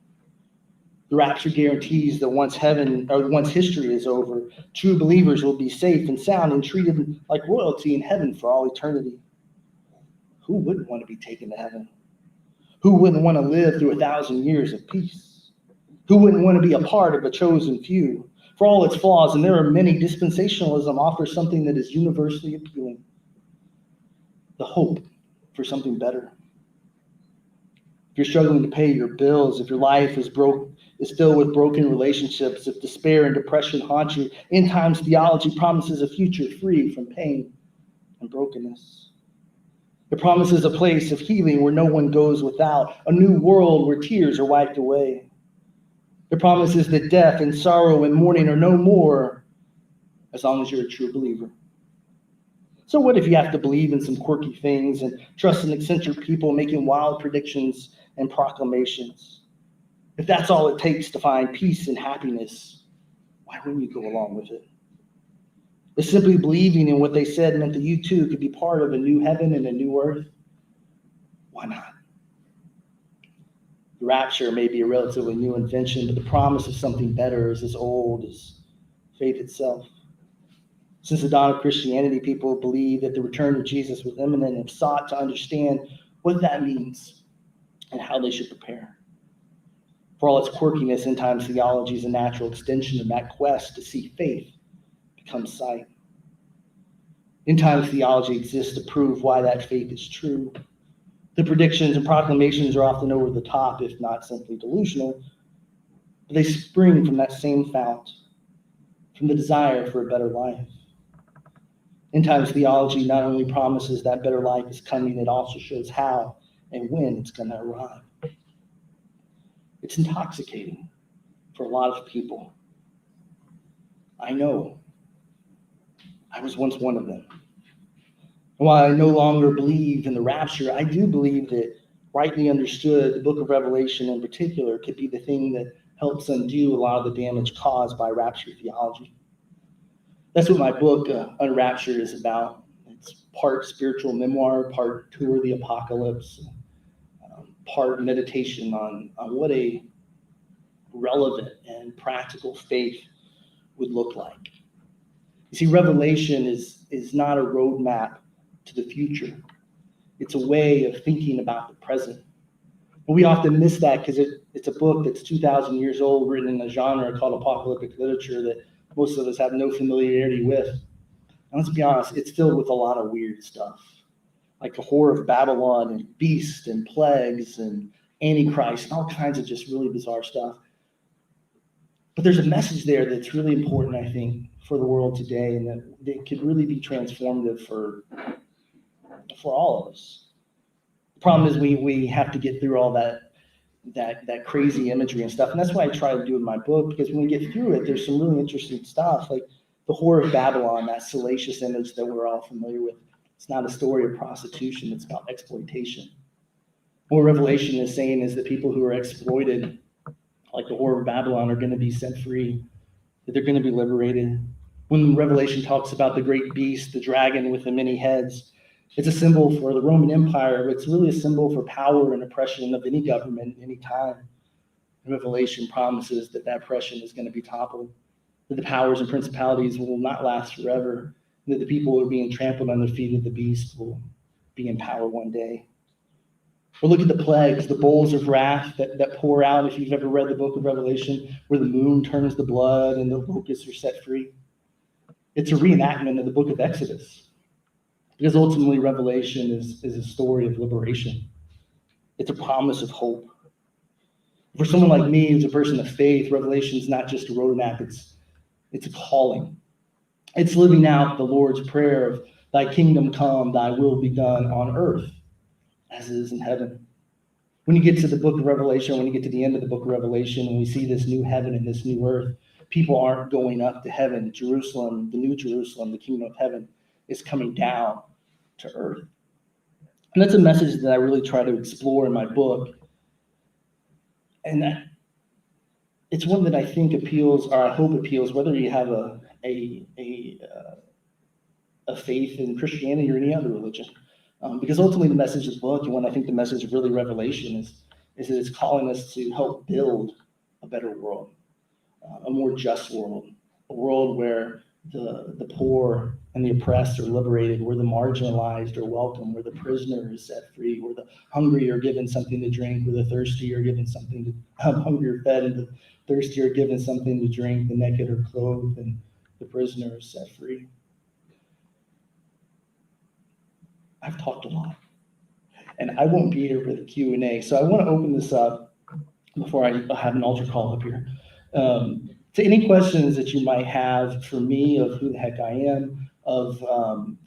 The rapture guarantees that once history is over, true believers will be safe and sound and treated like royalty in heaven for all eternity. Who wouldn't want to be taken to heaven? Who wouldn't want to live through 1,000 years of peace? Who wouldn't want to be a part of a chosen few? For all its flaws, and there are many, dispensationalism offers something that is universally appealing: the hope for something better. If you're struggling to pay your bills, if your life is filled with broken relationships, if despair and depression haunt you, end times theology promises a future free from pain and brokenness. It promises a place of healing where no one goes without, a new world where tears are wiped away. The promise is that death and sorrow and mourning are no more as long as you're a true believer. So what if you have to believe in some quirky things and trust in eccentric people making wild predictions and proclamations? If that's all it takes to find peace and happiness, why wouldn't you go along with it? If simply believing in what they said meant that you too could be part of a new heaven and a new earth, why not? The rapture may be a relatively new invention, but the promise of something better is as old as faith itself. Since the dawn of Christianity, people believed that the return of Jesus was imminent and have sought to understand what that means and how they should prepare. For all its quirkiness, end times theology is a natural extension of that quest to see faith become sight. End times theology exists to prove why that faith is true. The predictions and proclamations are often over the top, if not simply delusional, but they spring from that same fount, from the desire for a better life. End times theology not only promises that better life is coming, it also shows how and when it's going to arrive. It's intoxicating for a lot of people. I know. I was once one of them. And while I no longer believe in the rapture, I do believe that, rightly understood, the book of Revelation in particular could be the thing that helps undo a lot of the damage caused by rapture theology. That's what my book, Unraptured, is about. It's part spiritual memoir, part tour of the apocalypse, part meditation on what a relevant and practical faith would look like. You see, Revelation is not a roadmap to the future. It's a way of thinking about the present. But we often miss that because it's a book that's 2,000 years old, written in a genre called apocalyptic literature that most of us have no familiarity with. And let's be honest, it's filled with a lot of weird stuff, like the Whore of Babylon and beast and plagues and Antichrist and all kinds of just really bizarre stuff. But there's a message there that's really important, I think, for the world today, and that could really be transformative for all of us. The problem is we have to get through all that crazy imagery and stuff, and that's why I try to do in my book, because when we get through it, there's some really interesting stuff, like the Whore of Babylon, that salacious image that we're all familiar with. It's not a story of prostitution, it's about exploitation. What Revelation is saying is that people who are exploited, like the Whore of Babylon, are going to be set free, that they're going to be liberated. When Revelation talks about the great beast, the dragon with the many heads, it's a symbol for the Roman Empire, but it's really a symbol for power and oppression of any government, any time. Revelation promises that oppression is going to be toppled, that the powers and principalities will not last forever, and that the people who are being trampled under the feet of the beast will be in power one day. Or look at the plagues, the bowls of wrath that pour out, if you've ever read the book of Revelation, where the moon turns to blood and the locusts are set free. It's a reenactment of the book of Exodus, because ultimately Revelation is a story of liberation. It's a promise of hope. For someone like me, who's a person of faith, Revelation is not just a roadmap, it's a calling. It's living out the Lord's prayer of thy kingdom come, thy will be done on earth as it is in heaven. When you get to the book of Revelation, when you get to the end of the book of Revelation, and we see this new heaven and this new earth, people aren't going up to heaven. Jerusalem, the new Jerusalem, the kingdom of heaven, is coming down to earth. And that's a message that I really try to explore in my book. And it's one that I think appeals, or I hope appeals, whether you have a faith in Christianity or any other religion. Because ultimately the message of the book, and what I think the message of really Revelation is that it's calling us to help build a better world, a more just world, a world where the poor and the oppressed are liberated, where the marginalized are welcome, where the prisoner is set free, where the hungry are given something to drink, where the thirsty are given something to, hungry are fed, and the thirsty are given something to drink, the naked are clothed, and the prisoner is set free. I've talked a lot, and I won't be here for the Q&A, so I want to open this up before I have an altar call up here. To any questions that you might have for me of who the heck I am, of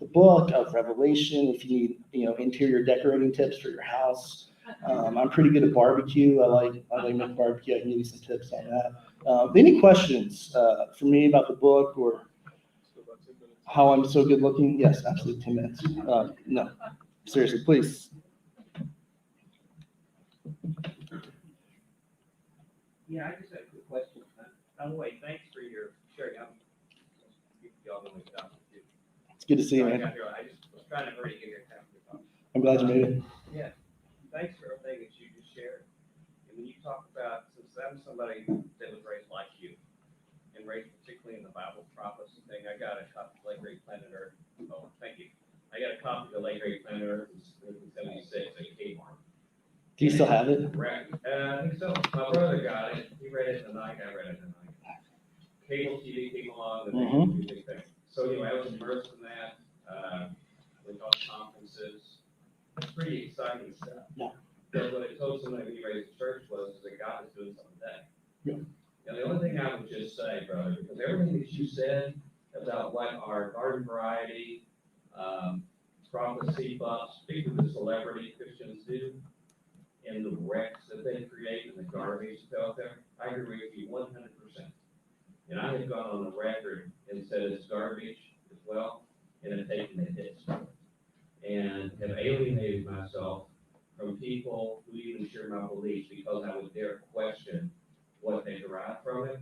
the book, of Revelation, if you need interior decorating tips for your house, I'm pretty good at barbecue. I like making barbecue. I can give you some tips on that. Any questions for me about the book or how I'm so good looking? Yes, absolutely. 10 minutes. No, seriously, please. Yeah, I just have a quick question. By the way, thanks for your sharing. Y'all know me talking to. It's good to see you, I man. got here. I just was trying to hurry to get your time to talk. I'm glad you made it. Yeah, thanks for everything that you just shared. And when you talk about, since I'm somebody that was raised like you, and raised particularly in the Bible prophecy thing, I got a copy of Late Great Planet Earth. Oh, thank you. I got a copy of the Late Great Planet Earth in 1976 at Kmart. Do you still have it? Right. I think so. My brother got it. He read it in the night. I read it in the night. Cable TV came along, and they did a big thing. So anyway, I was immersed in that. We taught conferences. It's pretty exciting stuff. Yeah. But what I told somebody when he raised the church was that God is doing something today. Yeah. Now, the only thing I would just say, brother, because everything that you said about what our garden variety, prophecy buffs, particularly the celebrity Christians do, and the wrecks that they create and the garbage that's out there, I agree with you 100%. And I have gone on the record and said it's garbage as well, and have taken the hits from it. And have alienated myself from people who even share my beliefs because I would dare question what they derive from it.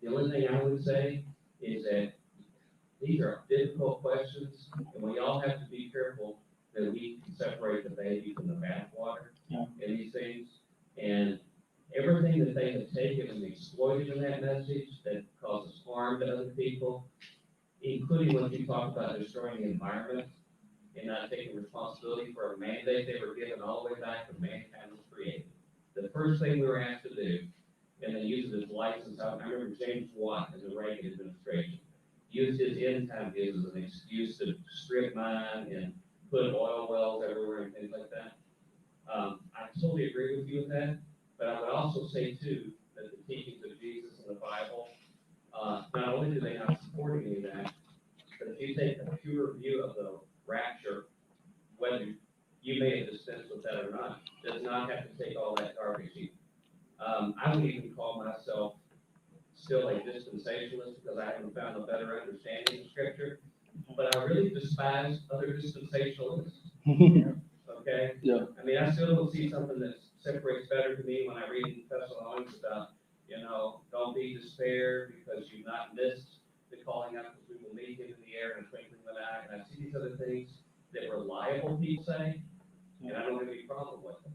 The only thing I would say is that these are difficult questions, and we all have to be careful that we can separate the baby from the bathwater in these things. And everything that they have taken and exploited in that message that causes harm to other people, including what you talked about destroying the environment and not taking responsibility for a mandate they were given all the way back when mankind was created. The first thing we were asked to do, and they used it as license. I remember James Watt in the Reagan administration used his end time gigs as an excuse to strip mine and put oil wells everywhere and things like that. I totally agree with you with that, but I would also say too that the teachings of Jesus in the Bible, not only do they not support any of that, but if you take a pure view of the rapture, whether you may have dispensed with that or not, does not have to take all that garbage either. I would even call myself still a dispensationalist because I haven't found a better understanding of Scripture, but I really despise other dispensationalists. Okay? Yeah. I mean, I still don't see something that separates better to me when I read in Thessalonians about, don't be despaired because you've not missed the calling out because we will meet him in the air in a twinkling of an eye. And I see these other things that reliable people say, and I don't have any problem with them.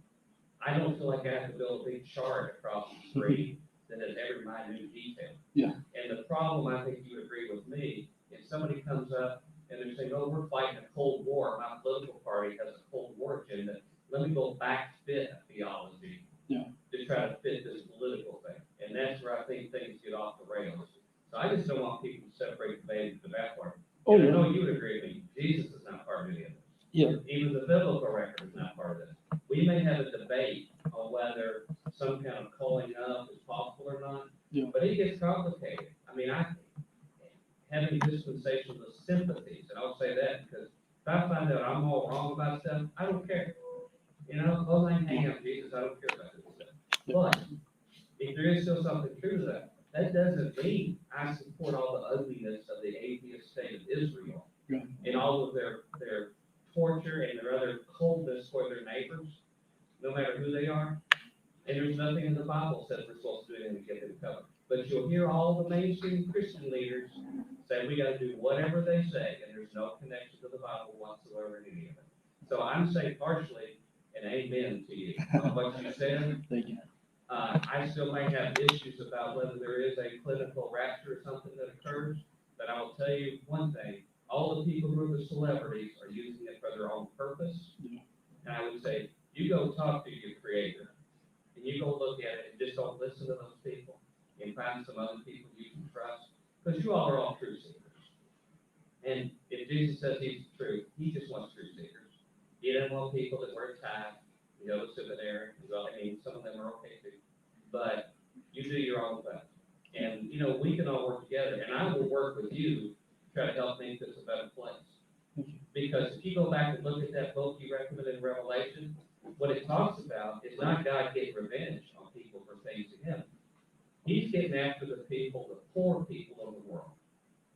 I don't feel like I have to build a big chart across the screen that has every minute detail. Yeah. And the problem, I think you would agree with me, if somebody comes up and they're saying, oh, we're fighting a Cold War, my political party has a Cold War agenda, let me go back fit theology to try to fit this political thing. And that's where I think things get off the rails. So I just don't want people to separate the baby from the bathwater. Oh, and I yeah. know you would agree with me, Jesus is not part of any of this. Yeah. Even the biblical record is not part of this. We may have a debate on whether some kind of calling up is possible or not, but it gets complicated. I mean, I having dispensational sympathies, and I'll say that because if I find out I'm all wrong about stuff, I don't care. As long as I can hang out with Jesus, I don't care about this stuff. But if there is still something true to that, that doesn't mean I support all the ugliness of the atheist state of Israel and all of their torture and their other coldness for their neighbors, no matter who they are. And there's nothing in the Bible says we're supposed to do anything to get them covered. But you'll hear all the mainstream Christian leaders say we got to do whatever they say, and there's no connection to the Bible whatsoever in any of it. So I'm saying partially an amen to you on what you said. Thank you. I still may have issues about whether there is a clinical rapture or something that occurs, but I will tell you one thing. All the people who are the celebrities are using it for their own purpose. And I would say, you go talk to your creator, and you go look at it, and just don't listen to those people, and find some other people you can trust, because you all are all truth seekers. And if Jesus says he's the truth, he just wants truth seekers. He doesn't want people that wear a tie, the seminary, some of them are okay too, but you do your own thing. And, we can all work together, and I will work with you to try to help make this a better place. Because if you go back and look at that book you recommended in Revelation, what it talks about is not God getting revenge on people for things to him. He's getting after the people, the poor people of the world,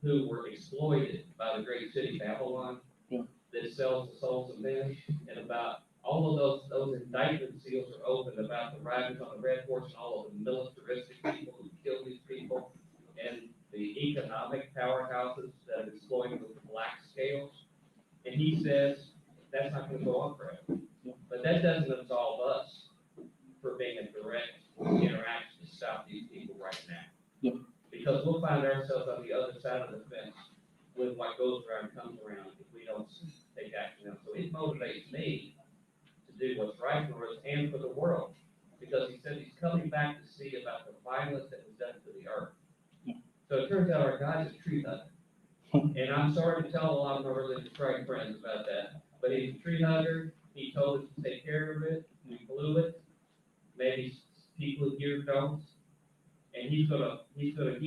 who were exploited by the great city Babylon, that sells the souls of men, and about all of those indictment seals are opened about the riders on the red horse and all of the militaristic people who killed these people, and the economic powerhouses that have exploited with the black scales. And he says that's not going to go on forever. But that doesn't absolve us for being a direct interaction to stop these people right now. Because we'll find ourselves on the other side of the fence when what goes around comes around if we don't take action now. So it motivates me to do what's right for us and for the world. Because he said he's coming back to see about the violence that was done to the earth. So it turns out our God's a tree hugger. And I'm sorry to tell a lot of my religious right friends about that. But he's a tree hugger. He told us to take care of it. We blew it. Maybe people here don't. And he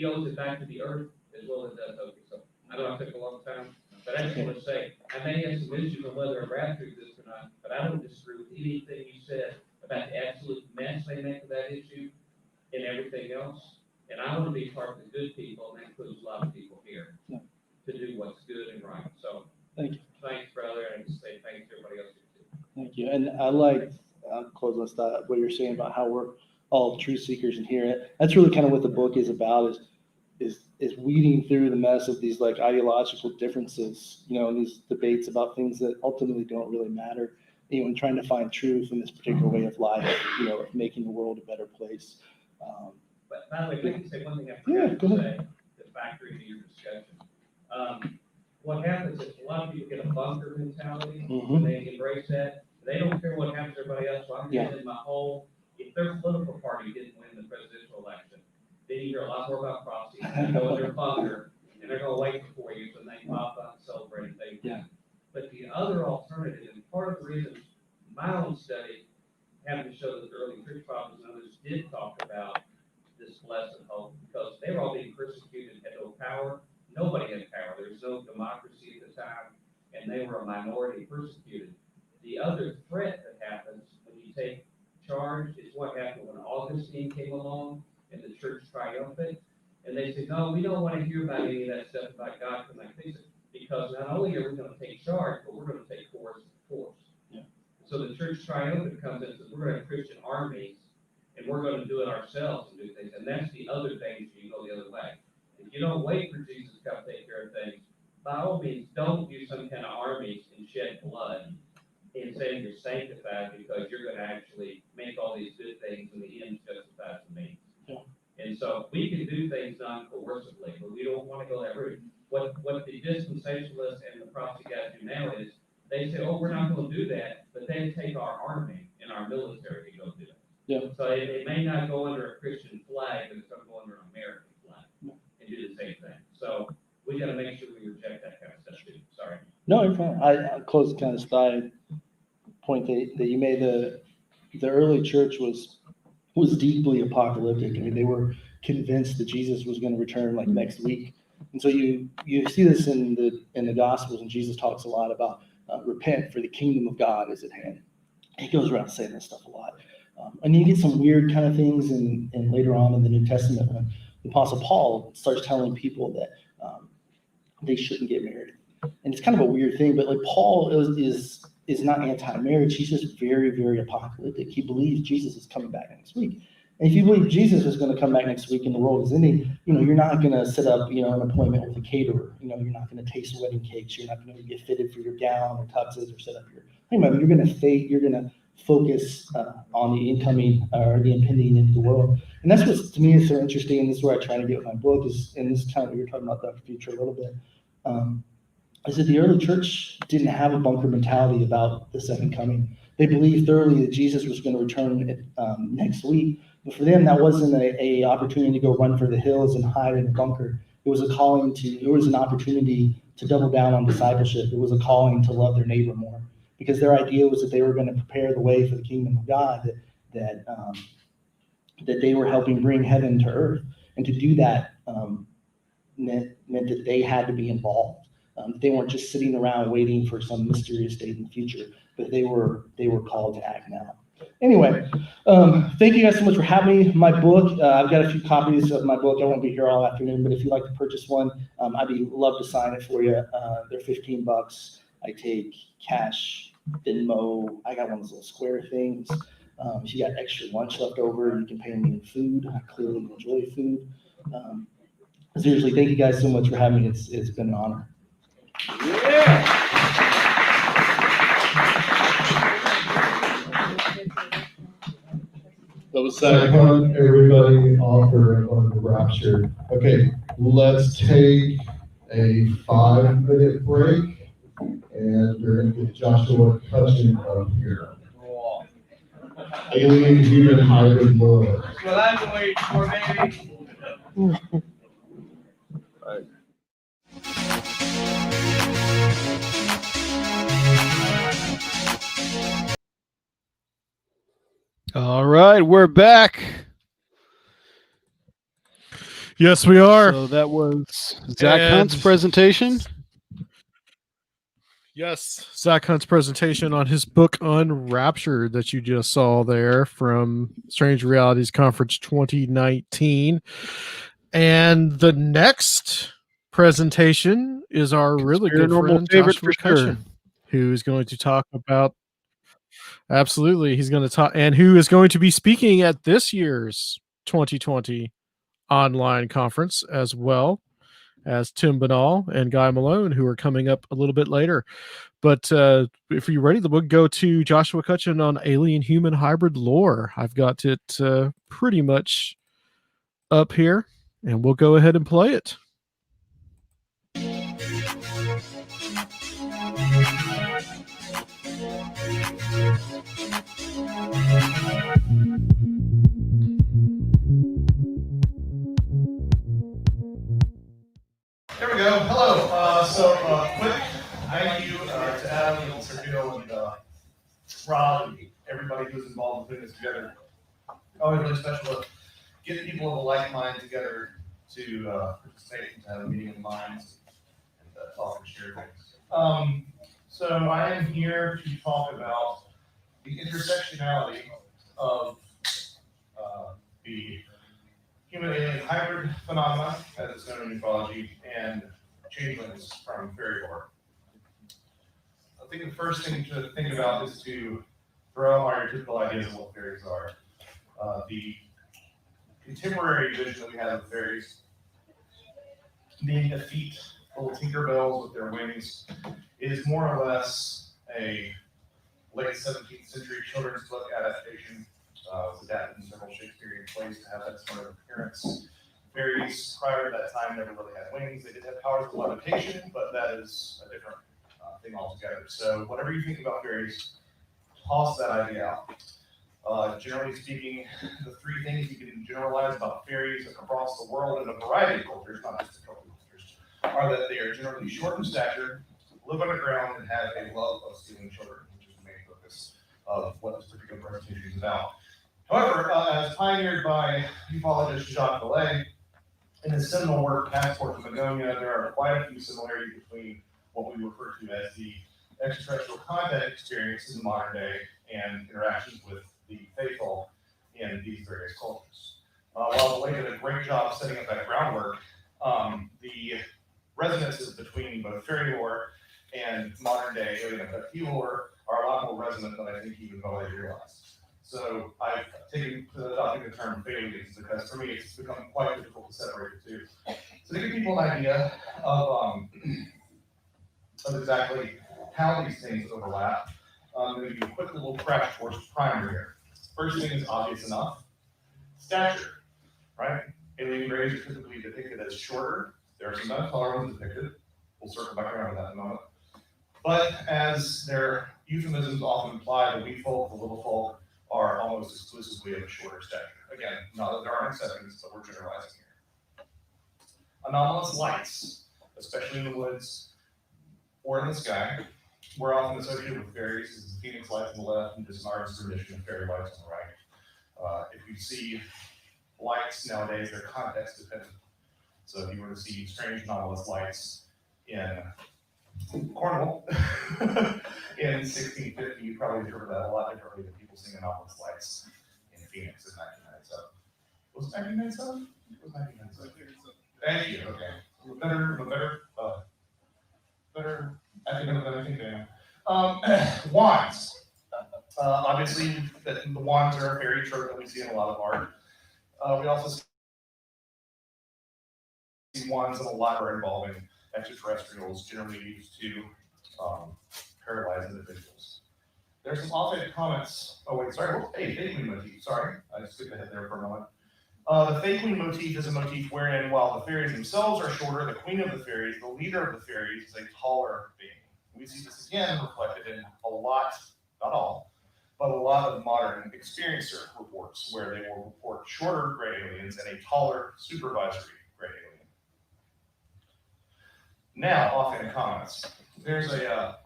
owes it back to the earth as well as us. Okay, so I know I took a long time, but I just want to say, I may have some issues on whether a rapture exists or not, but I don't disagree with anything you said about the absolute mess they make of that issue and everything else. And I want to be part of the good people, and that includes a lot of people here, to do what's good and right. So, Thank you. thanks, brother, and just say thanks to everybody else here too. Thank you. And I like, I'll close with that, what you're saying about how we're all truth seekers in here. That's really kind of what the book is about, is weeding through the mess of these like ideological differences, and these debates about things that ultimately don't really matter, and trying to find truth in this particular way of life, of making the world a better place. But by the way, let me say one thing I forgot to say, to factor into your discussion. What happens is a lot of people get a bunker mentality when they embrace that. They don't care what happens to everybody else. So I'm getting in my whole, if their political party didn't win the presidential election, then you hear a lot more about prophecy. They go in their bunker and they're going to wait for 4 years and they pop up and celebrate things. But the other alternative, and part of the reason my own study, having to show that the early church fathers and others did talk about this blessed hope, because they were all being persecuted, had no power. Nobody had power. There was no democracy at the time, and they were a minority persecuted. The other threat that happens when you take charge is what happened when Augustine came along and the church triumphant, and they said, no, we don't want to hear about any of that stuff about God coming back, because not only are we going to take charge, but we're going to take force. So the church triumphant comes in and says, we're going to have Christian armies, and we're going to do it ourselves and do things. And that's the other danger. You go the other way. If you don't wait for Jesus to come take care of things, by all means, don't do some kind of armies and shed blood and say you're sanctified because you're going to actually make all these good things and the end justifies the means. And so we can do things non-coercively, but we don't want to go that route. What the dispensationalists and the prophecy guys do now is they say, oh, we're not going to do that, but they take our army and our military to go do it. So it may not go under a Christian flag, but it's going to go under an American flag and do the same thing. So we got to make sure we reject that kind of stuff too. Sorry. No, you're fine. I close kind of side point that you made. The early church was deeply apocalyptic. I mean, they were convinced that Jesus was going to return like next week. And so you see this in the Gospels, and Jesus talks a lot about repent, for the kingdom of God is at hand. He goes around saying this stuff a lot. And you get some weird kind of things in later on in the New Testament when the Apostle Paul starts telling people that they shouldn't get married. And it's kind of a weird thing, but like Paul is not anti-marriage. He's just very, very apocalyptic. He believes Jesus is coming back next week. And if you believe Jesus is going to come back next week and the world is ending, you're not going to set up, an appointment with a caterer. You're not going to taste wedding cakes. You're not going to get fitted for your gown or tuxes or set up your. You're going to focus on the incoming or the impending end of the world. And that's what to me is so interesting. And this is where I try to get with my book and this is kind of what you're talking about the future a little bit. Is that the early church didn't have a bunker mentality about the second coming. They believed thoroughly that Jesus was going to return next week. But for them, that wasn't a opportunity to go run for the hills and hide in a bunker. It was an opportunity to double down on discipleship. It was a calling to love their neighbor more, because their idea was that they were going to prepare the way for the kingdom of God, that they were helping bring heaven to earth. And to do that meant that they had to be involved. They weren't just sitting around waiting for some mysterious date in the future, but they were called to act now. Anyway, thank you guys so much for having me. My book, I've got a few copies of my book. I won't be here all afternoon, but if you'd like to purchase one, I'd love to sign it for you. They're $15. I take cash, Venmo. I got one of those little square things. If you got extra lunch left over, you can pay me in food. I clearly enjoy food. Seriously, thank you guys so much for having me. It's been an honor. That was second. Everybody offer on the rapture. Okay, let's take a 5-minute break, and we're gonna get Joshua Cutchin up here. Alien human hybrid lore. Well, I've been waiting for, baby. All right, we're back. Yes, we are. So that was Zach Hunt's And- presentation. Yes, Zach Hunt's presentation on his book Unraptured that you just saw there from Strange Realities Conference 2019. And the next presentation is our really good Paranormal friend favorite Joshua for sure. Cutchin, who is going to talk about he's going to talk, and who is going to be speaking at this year's 2020 online conference, as well as Tim Banal and Guy Malone, who are coming up a little bit later. But if you're ready, we'll go to Joshua Cutchin on alien human hybrid lore. I've got it pretty much up here, and we'll go ahead and play it. There we go. Hello. Quick thank you to Adam and Sergio and Rob and everybody who's involved in putting this together. Always really special to get people of a like mind together to participate and to have a meeting of minds and talk and share things. So I am here to talk about the intersectionality of the human-alien hybrid phenomenon, as it's known in ufology, and changelings from fairy lore. I think the first thing to think about is to throw out our typical ideas of what fairies are. The contemporary vision that we have of fairies being effete little Tinkerbells with their wings is more or less a late 17th century children's book adaptation. Was adapted in several Shakespearean plays to have that sort of appearance. Fairies, prior to that time, never really had wings. They did have powers of levitation, but that is a different thing altogether. So whatever you think about fairies, toss that idea out. Generally speaking, the three things you can generalize about fairies across the world in a variety of cultures, not just a couple of cultures, are that they are generally short in stature, live underground, and have a love of stealing children, which is the main focus of what this particular presentation is about. However, as pioneered by ufologist Jacques Vallée in his seminal work, Passport to Montgomery, there are quite a few similarities between what we refer to as the extraterrestrial contact experiences in modern day and interactions with the faithful in these various cultures. While Vallée did a great job setting up that groundwork, the resonances between both fairy lore and modern day alien abductee lore are a lot more resonant than I think even Vallée realized. So I've taken to adopting the term failures because for me it's become quite difficult to separate the two. So to give people an idea of exactly how these things overlap, I'm going to give you a quick little crash course primer here. First thing is obvious enough: stature, right? Alien rays are typically depicted as shorter. There are some taller ones depicted. We'll circle back around to that in a moment. But as their euphemisms often imply, the wee folk, the little folk, are almost exclusively of a shorter stature. Again, not that there aren't exceptions, but we're generalizing here. Anomalous lights, especially in the woods or in the sky, were often associated with fairies as the phoenix lights on the left and Dismard's tradition of fairy lights on the right. If you see lights nowadays, they're context dependent. So if you were to see strange anomalous lights in Cornwall in 1650. You probably interpret that a lot differently than people singing Almond Lights in Phoenix in 1997. Was it 1997? It was 1997. Thank you. Okay. Better academic than I think I am. Wands. Obviously, the wands are a fairy trope that we see in a lot of art. We also see wands in a lot are involving extraterrestrials, generally used to paralyze individuals. There's some offhand comments. Oh wait, sorry. Hey, fake queen motif. Sorry, I just skipped ahead there for a moment. The fake queen motif is a motif wherein, while the fairies themselves are shorter, the queen of the fairies, the leader of the fairies, is a taller being. We see this again reflected in a lot, not all, but a lot of modern experiencer reports where they will report shorter gray aliens and a taller supervisory gray alien. Now, offhand comments. There's a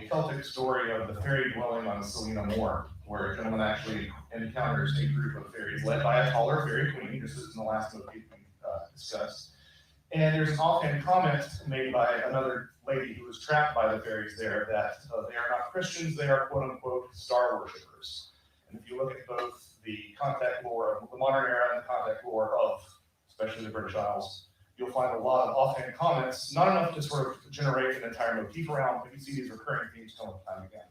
Celtic story of the fairy dwelling on Selena Moor, where a gentleman actually encounters a group of fairies led by a taller fairy queen, just as in the last motif we discussed. And there's an offhand comment made by another lady who was trapped by the fairies there that they are not Christians, they are quote unquote star worshippers. And if you look at both the contact lore of the modern era and the contact lore of especially the British Isles, you'll find a lot of offhand comments, not enough to sort of generate an entire motif around, but you see these recurring themes come up time and again.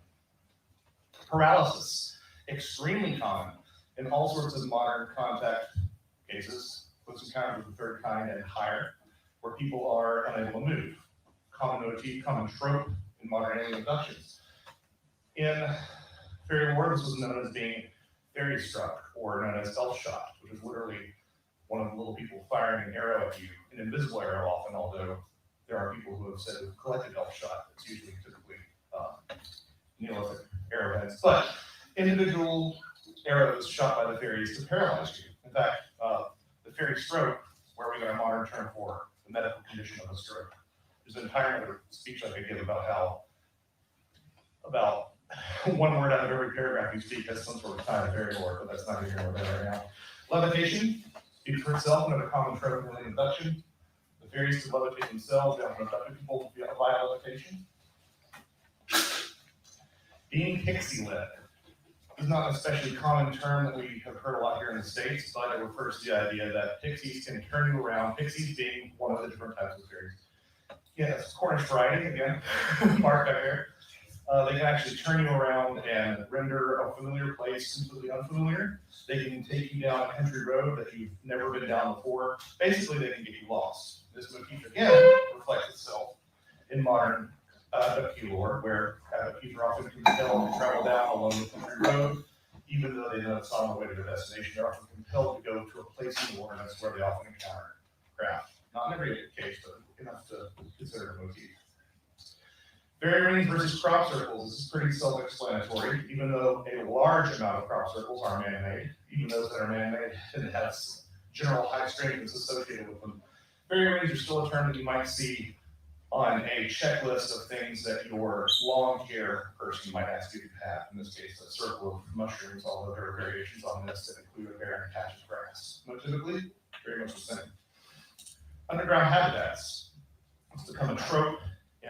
Paralysis, extremely common in all sorts of modern contact cases, close encounters with the third kind and higher, where people are unable to move. Common motif, common trope in modern alien abductions. In fairy lore, this was known as being fairy struck, or known as elf shot, which is literally one of the little people firing an arrow at you, an invisible arrow often, although there are people who have said who've collected elf shot. It's usually typically Neolithic arrowheads, but individual arrows shot by the fairies to paralyze you. In fact, the fairy stroke, where we got a modern term for the medical condition of a stroke. There's an entire speech I could give about one word out of every paragraph you speak has some sort of tie to fairy lore, but that's not here nor there right now. Levitation speaks for itself, another common trope in alien abduction. The fairies could levitate themselves, they often abducted people via levitation. Being pixie-led is not an especially common term that we have heard a lot here in the States, but it refers to the idea that pixies can turn you around, pixies being one of the different types of fairies. Yes, Cornish variety, again, Mark back there. They can actually turn you around and render a familiar place completely unfamiliar. They can take you down a country road that you've never been down before. Basically, they can get you lost. This motif, again, reflects itself in modern abductee lore, where abductees are often compelled to travel down along the country road, even though they know it's on the way to their destination. They're often compelled to go to a place in the wilderness where they often encounter craft. Not in every case, but enough to consider a motif. Fairy rings versus crop circles. This is pretty self-explanatory, even though a large amount of crop circles are man-made. Even those that are man-made tend to have general high strength that's associated with them. Fairy rings are still a term that you might see on a checklist of things that your lawn care person might ask you to have. In this case, a circle of mushrooms, although there are variations on this that include a bear and patch of grass. But typically, very much the same. Underground habitats. It's become a trope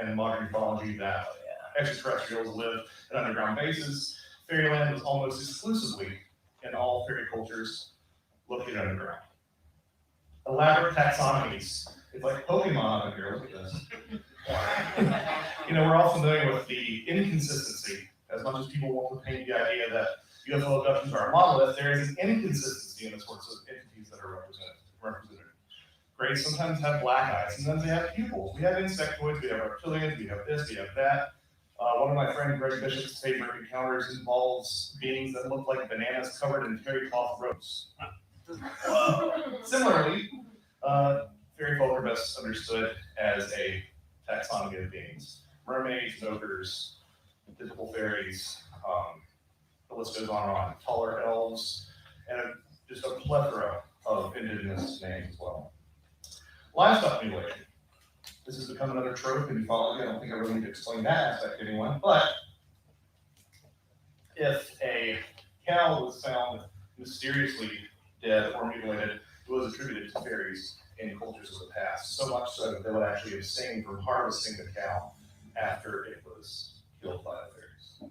in modern mythology that extraterrestrials live at underground bases. Fairyland is almost exclusively, in all fairy cultures, located underground. Elaborate taxonomies. It's like Pokemon up here, look at this. We're all familiar with the inconsistency. As much as people want to paint the idea that UFO abductions are a monolith, there is an inconsistency in the sorts of entities that are represented. Greys sometimes have black eyes, sometimes they have pupils. We have insectoids, we have reptilians, we have this, we have that. One of my friend Greg Bishop's favorite encounters involves beings that look like bananas covered in terry cloth robes. Similarly, fairy folk are best understood as a taxonomy of beings. Mermaids, ogres, mythical fairies, the list goes on and on. Taller elves, and just a plethora of indigenous names as well. Livestock mutilation. This has become another trope in mythology. I don't think I really need to explain that aspect to anyone, but if a cow was found mysteriously dead or mutilated, it was attributed to fairies. in cultures of the past, so much so that they would actually abstain from harvesting the cow after it was killed by the fairies.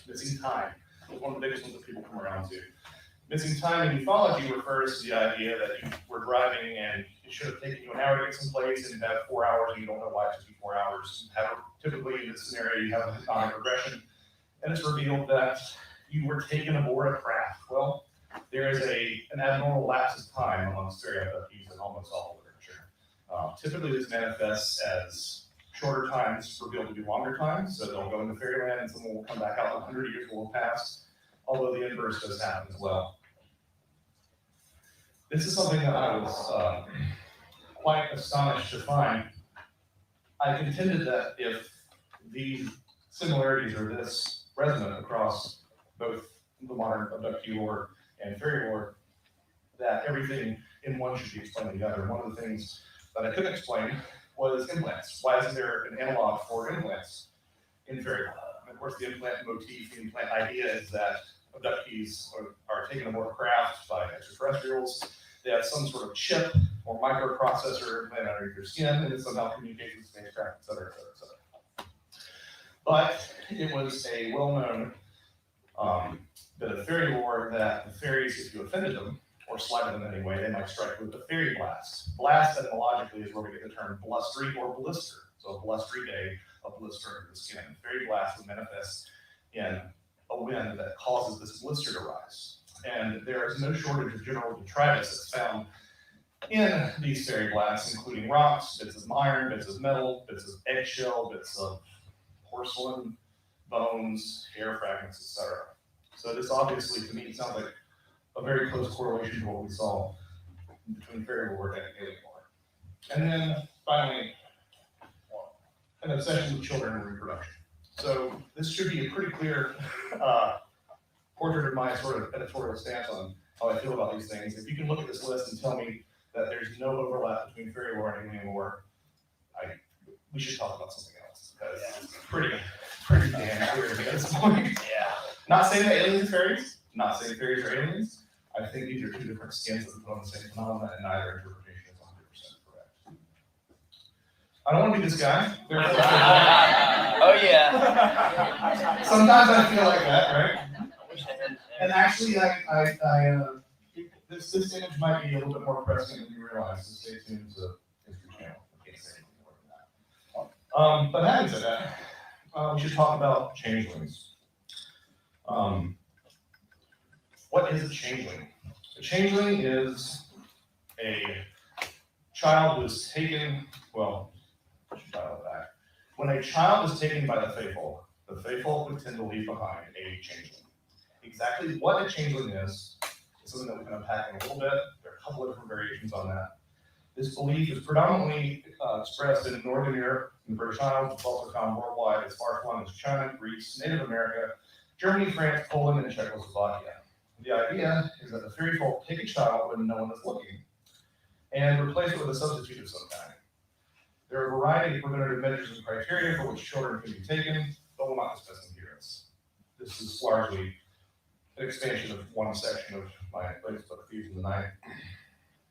Missing time is one of the biggest ones that people come around to. Missing time in ufology refers to the idea that you were driving and it should have taken you an hour to get someplace, and you have 4 hours and you don't know why it took you 4 hours. Typically in this scenario, you have a hypnotic regression, and it's revealed that you were taken aboard a craft. Well, there is an abnormal lapse of time amongst fairy abductees in almost all literature. Typically, this manifests as shorter times revealed to be longer times, so they'll go into fairyland and someone will come back out, 100 years will have passed, although the inverse does happen as well. This is something that I was quite astonished to find. I contended that if these similarities are this resonant across both the modern abductee lore and fairy lore, that everything in one should be explained together. One of the things that I couldn't explain was implants. Why isn't there an analog for implants in fairy lore? And of course, the implant motif, the implant idea is that abductees are taken aboard a craft by extraterrestrials. They have some sort of chip or microprocessor implanted underneath their skin, and it somehow communicates with spacecraft, et cetera, et cetera, et cetera. But it was a well-known bit of fairy lore that the fairies, if you offended them or slighted them in any way, they might strike with a fairy blast. Blast, etymologically, is where we get the term blustery or blister. So a blustery day, a blister under the skin. Fairy blast would manifest in a wind that causes this blister to rise. And there is no shortage of general detritus that's found in these fairy blasts, including rocks, bits of iron, bits of metal, bits of eggshell, bits of porcelain, bones, hair fragments, etc. So this obviously, to me, sounds like a very close correlation to what we saw between fairy lore and alien lore. And then finally, an obsession with children and reproduction. So this should be a pretty clear portrait of my sort of editorial stance on how I feel about these things. If you can look at this list and tell me that there's no overlap between fairy lore and alien lore, we should talk about something else, because it's pretty damn clear at this point. Yeah. Not saying that aliens are fairies, not saying fairies are aliens. I think these are two different skins that put on the same phenomenon, and neither interpretation is 100% correct. I don't want to be this guy. Oh yeah. Sometimes I feel like that, right? And actually, this image might be a little bit more prescient than you realize. So stay tuned to the History Channel. I can't say anything more than that. But having said that, we should talk about changelings. What is a changeling? A changeling is a child who is taken, well, I should dial it back. When a child is taken by the faithful would tend to leave behind a changeling. Exactly what a changeling is something that we can unpack in a little bit. There are a couple of different variations on that. This belief is predominantly expressed in Northern Europe, in the British Isles. It's also found worldwide as far flung as China, Greece, Native America, Germany, France, Poland, and Czechoslovakia. The idea is that the fairy folk take a child when no one is looking and replace it with a substitute of some kind. There are a variety of preventative measures and criteria for which children can be taken, but we'll not discuss them here. This is largely an expansion of one section of my latest book, Thieves in the Night.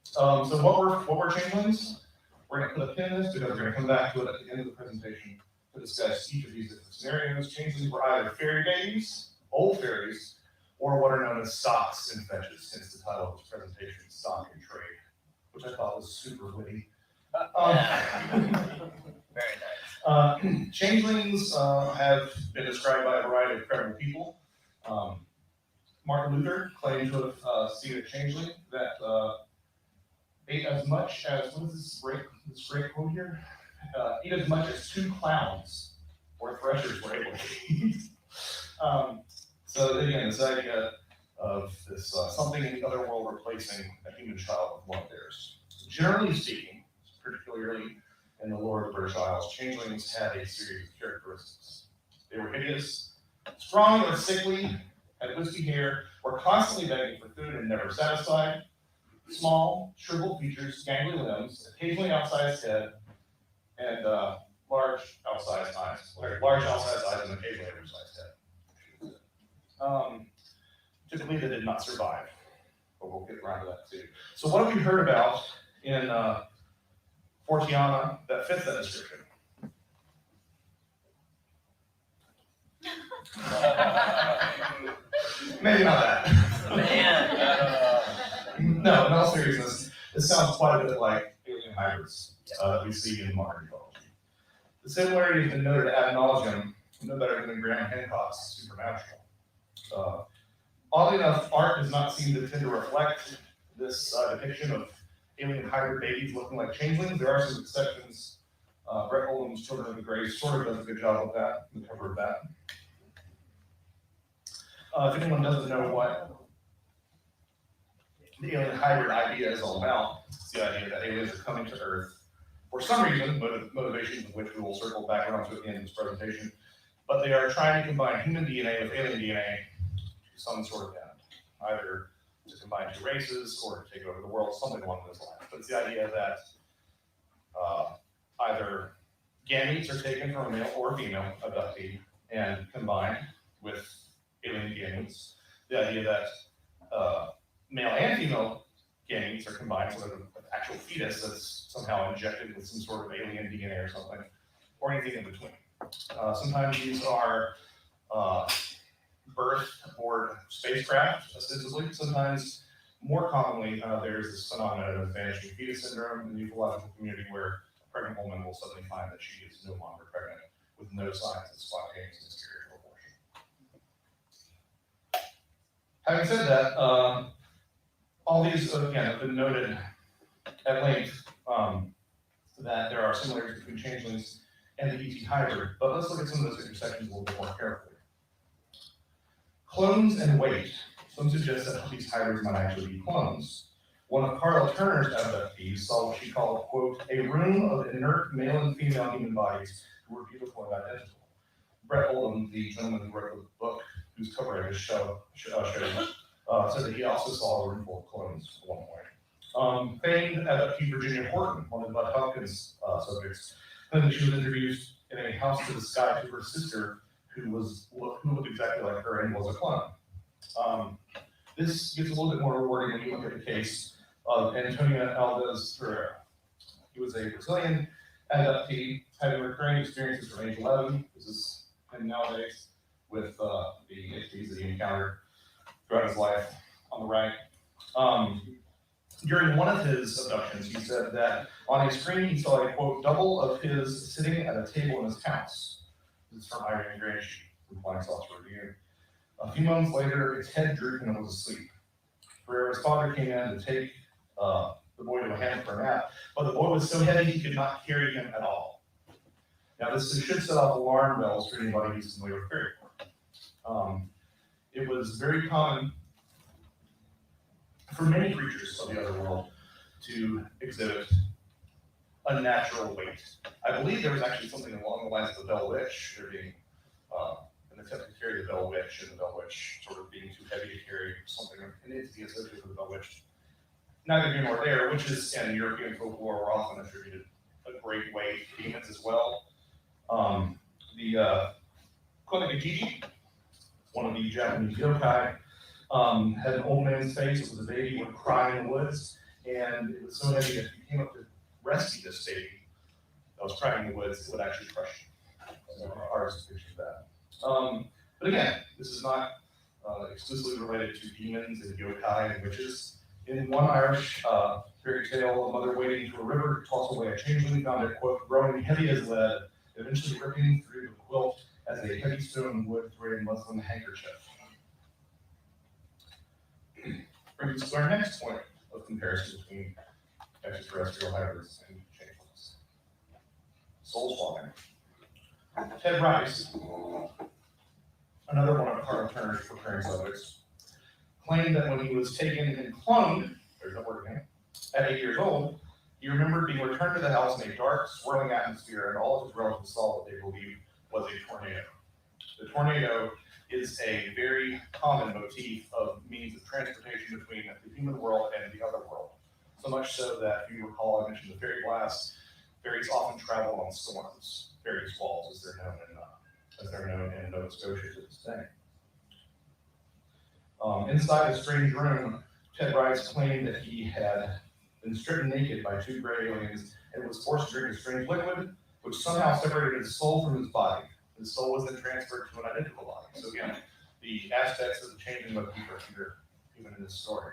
So what were changelings? We're going to put a pin in this because we're going to come back to it at the end of the presentation to discuss each of these different scenarios. Changelings were either fairy babies, old fairies, or what are known as stocks and fetches, hence the title of this presentation, Stock and Trade, which I thought was super witty. Very nice. Changelings have been described by a variety of credible people. Martin Luther claimed to have seen a changeling that ate as much as, what is this great quote here? Eat as much as 2 clowns or threshers were able to eat. So again, this idea of this something in the other world replacing a human child with one of theirs. Generally speaking, particularly in the lore of the British Isles, changelings had a series of characteristics. They were hideous, strong or sickly, had wispy hair, were constantly begging for food and never satisfied, small, shriveled features, gangly limbs, occasionally outsized head, and large outsized eyes. Large outsized eyes and occasionally oversized head. Typically, they did not survive, but we'll get around to that too. So what have we heard about in Fortiana that fits that description? Maybe not that. No, in all seriousness, this sounds quite a bit like alien hybrids that we see in modern ecology. The similarity has been noted ad nauseum, no better than Graham Hancock's Supernatural. Oddly enough, art does not seem to tend to reflect this depiction of alien hybrid babies looking like changelings. There are some exceptions. Brett Oldham's Children of the Grey sort of does a good job of that, the cover of that. If anyone doesn't know what the alien hybrid idea is all about, it's the idea that aliens are coming to Earth for some reason, motivations of which we will circle back around to at the end of this presentation, but they are trying to combine human DNA with alien DNA to some sort of end, either to combine two races or to take over the world, something along those lines. But it's the idea that either gametes are taken from a male or female abductee and combined with alien gametes. The idea that male and female gametes are combined with an actual fetus that's somehow injected with some sort of alien DNA or something, or anything in between. Sometimes these are birthed aboard spacecraft, ostensibly. Sometimes, more commonly, there's this phenomenon of vanishing fetus syndrome in the ufological community where a pregnant woman will suddenly find that she is no longer pregnant with no signs of spontaneous miscarriage or abortion. Having said that, all these, again, have been noted at length that there are similarities between changelings and the ET hybrid, but let's look at some of those intersections a little bit more carefully. Clones and weight. Some suggest that these hybrids might actually be clones. One of Carla Turner's abductees saw what she called, quote, a room of inert male and female human bodies who were beautiful and identical. Brett Oldham, the gentleman who wrote the book, whose cover I just showed, said that he also saw a room full of clones at one point. Famed abductee Virginia Horton, one of Bud Hopkins' subjects, claimed that she was introduced in a house to the sky to her sister, who looked exactly like her and was a clone. This gets a little bit more rewarding when you look at the case of Antonia Alves Ferreira. He was a Brazilian abductee, having recurring experiences from age 11. This is him nowadays with the entities that he encountered throughout his life on the right. During one of his abductions, he said that on a screen he saw a, quote, double of his sitting at a table in his house. This is from Irene Grange, from Flying Saucer Review. A few moments later, its head drooped and it was asleep. Ferreira's father came in to take the boy to a hammock for a nap, but the boy was so heavy he could not carry him at all. Now, this should set off alarm bells for anybody who's familiar with fairy lore. It was very common for many creatures of the other world to exhibit unnatural weight. I believe there was actually something along the lines of the Bell Witch, there being an attempt to carry the Bell Witch, and the Bell Witch sort of being too heavy to carry, something, an entity associated with the Bell Witch. Neither here nor there, witches and European folklore were often attributed a great weight to demons as well. The Konigajiji, one of the Japanese yokai, had an old man's face. It was a baby would cry in the woods, and it was so heavy that if you came up to rescue this baby that was crying in the woods, it would actually crush you. So ours pictures that. But again, this is not exclusively related to demons and yokai and witches. In one Irish fairy tale, a mother wading to a river to toss away a changeling found it, quote, growing heavy as lead, eventually ripping through the quilt as a heavy stone would through a muslin handkerchief. Brings us to our next point of comparison between extraterrestrial hybrids and changelings. Soul swapping. Ted Rice, another one of Carla Turner's recurring subjects, claimed that when he was taken and cloned, there's that word again, at 8 years old, he remembered being returned to the house in a dark, swirling atmosphere, and all of his relatives saw what they believed was a tornado. The tornado is a very common motif of means of transportation between the human world and the other world. So much so that, if you recall, I mentioned the fairy blast. Fairies often travel on storms, fairy squalls, as they're known in Nova Scotia to this day. Inside a strange room, Ted Rice claimed that then stripped naked by two gray aliens, and was forced to drink a strange liquid, which somehow separated his soul from his body. His soul was then transferred to an identical body. So again, the aspects of the changing motif are here, even in this story.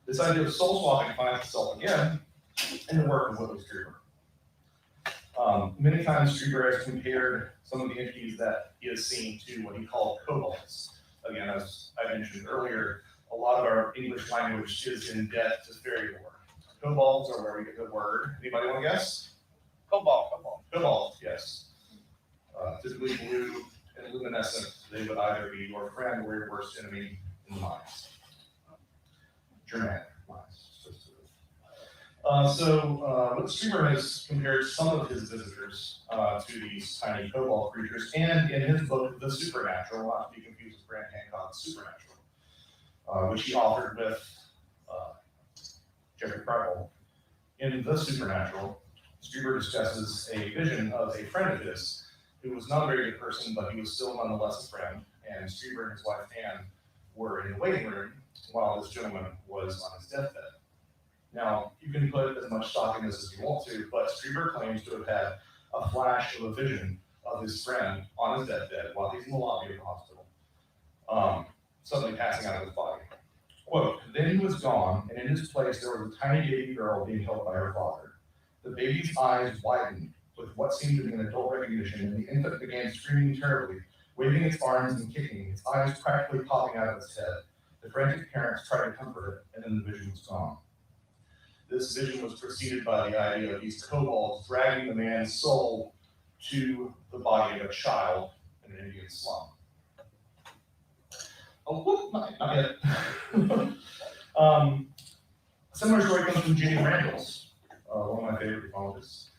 This idea of soul swapping finds itself again in the work of Whitley Strieber. Many times Strieber has compared some of the entities that he has seen to what he called kobolds. Again, as I mentioned earlier, a lot of our English language is in debt to fairy lore. Kobolds are where we get the word. Anybody want to guess? Cobalt. Cobalt, yes. Typically blue and luminescent, they would either be your friend or your worst enemy in the mines. Germanic mines. What Strieber has compared some of his visitors to these tiny cobalt creatures, and in his book, The Supernatural, not to be confused with Grant Hancock's Supernatural, which he authored with Jeffrey Kripal. In The Supernatural, Strieber discusses a vision of a friend of his who was not a very good person, but he was still nonetheless a friend, and Strieber and his wife Anne were in the waiting room while this gentleman was on his deathbed. Now, you can put as much stock in this as you want to, but Strieber claims to have had a flash of a vision of his friend on his deathbed while he's in the lobby of the hospital, suddenly passing out of his body. Quote, "Then he was gone, and in his place there was a tiny baby girl being held by her father. The baby's eyes widened with what seemed to be an adult recognition, and the infant began screaming terribly, waving its arms and kicking, its eyes practically popping out of its head. The frantic parents tried to comfort it, and then the vision was gone. This vision was preceded by the idea of these kobolds dragging the man's soul to the body of a child in an Indian slum." Oh, whoop, not yet. A similar story comes from Jenny Randalls, one of my favorite ufologists,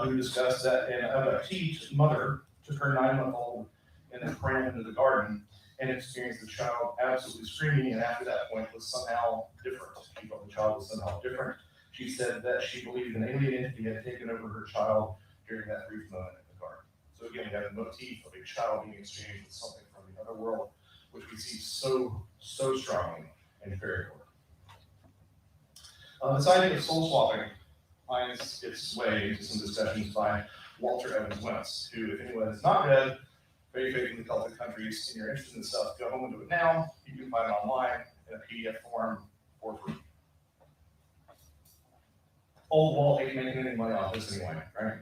who discussed that an abductee's mother took her 9-month-old and then ran into the garden and experienced the child absolutely screaming, and after that point was somehow different. She felt the child was somehow different. She said that she believed an alien entity had taken over her child during that brief moment in the garden. So again, we have the motif of a child being exchanged with something from the other world, which we see so strongly in fairy lore. This idea of soul swapping finds its way into some discussions by Walter Evans Wentz, who, if anyone has not read Very Faith in the Celtic Countries, and you're interested in this stuff, go home and do it now. You can find it online in a PDF form for free. Old Walt ain't making any money off this anyway, right?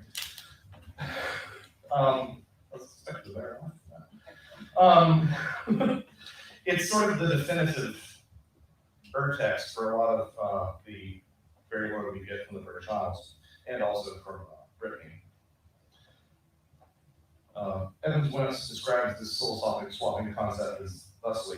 It's sort of the definitive urtext for a lot of the fairy lore we get from the British Isles and also from Brittany. Evans Wentz describes this soul swapping concept as thusly: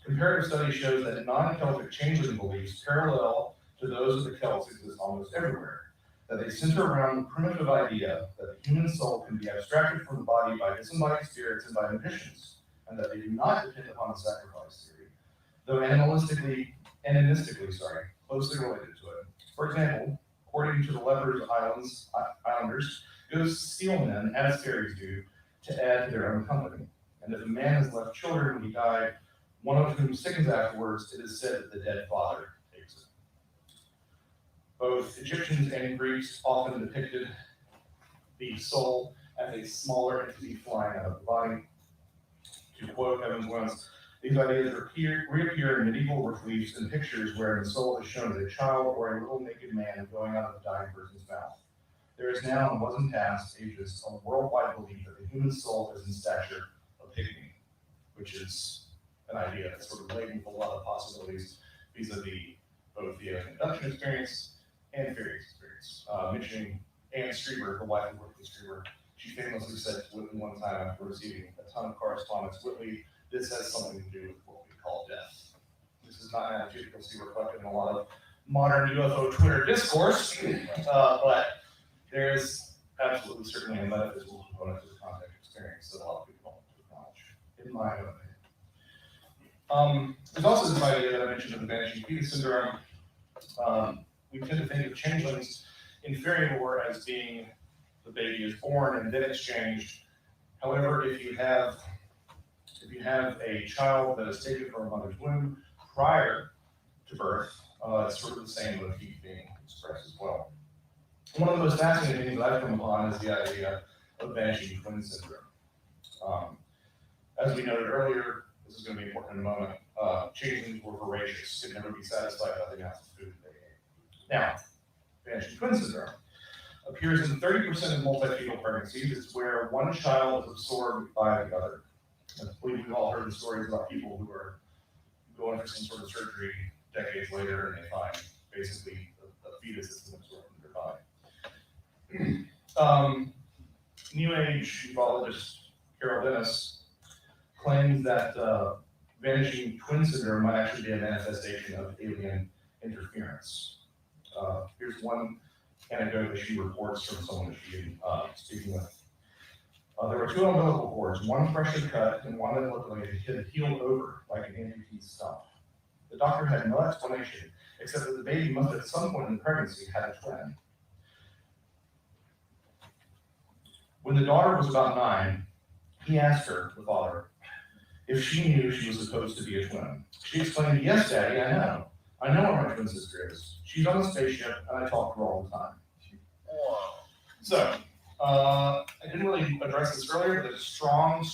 comparative study shows that non-Celtic changeling beliefs parallel to those of the Celts exist almost everywhere, that they center around the primitive idea that the human soul can be abstracted from the body by disembodied spirits and by magicians, and that they do not depend upon the sacrifice theory, though animistically, closely related to it. For example, according to the Lepers Islanders, ghosts steal men, as fairies do, to add to their own company. And if a man has left children when he died, one of whom sickens afterwards, it is said that the dead father takes it. Both Egyptians and Greeks often depicted the soul as a smaller entity flying out of the body. To quote Evans Wentz, these ideas reappear in medieval reliefs and pictures where the soul is shown as a child or a little naked man going out of the dying person's mouth. There is now, and was in past ages, a worldwide belief that the human soul is in stature a pygmy, which is an idea that's sort of laden with a lot of possibilities vis-a-vis both the abduction experience and fairy experience. Mentioning Anne Strieber, the wife of Whitley Strieber, she famously said to Whitley one time after receiving a ton of correspondence, "Whitley, this has something to do with what we call death." This is not an attitude you'll see reflected in a lot of modern UFO Twitter discourse, but there's absolutely certainly a metaphysical component to the contact experience that a lot of people don't acknowledge, in my opinion. There's also this idea that I mentioned of the vanishing fetus syndrome. We tend to think of changelings in fairy lore as being the baby is born and then exchanged. However, if you have a child that is taken from a mother's womb prior to birth, it's sort of the same motif being expressed as well. One of the most fascinating things that I've come upon is the idea of vanishing twin syndrome. As we noted earlier, this is going to be important in a moment, changelings were voracious, could never be satisfied by the amounts of food they ate. Now, vanishing twin syndrome appears in 30% of multi-fetal pregnancies. It's where one child is absorbed by the other. I believe we've all heard the stories about people who are going for some sort of surgery decades later and they find basically a fetus that's been absorbed in their body. New Age ufologist Carol Dennis claims that vanishing twin syndrome might actually be a manifestation of alien interference. Here's one anecdote that she reports from someone that she had speaking with. There were two umbilical cords, one freshly cut and one that looked like it had healed over like an amputee's stump. The doctor had no explanation except that the baby must at some point in the pregnancy had a twin. When the daughter was about 9, he asked her, the father, if she knew she was supposed to be a twin. She explained, yes, Daddy, I know. I know where my twin sister is. She's on the spaceship, and I talk to her all the time. So, I didn't really address this earlier, but there's a strong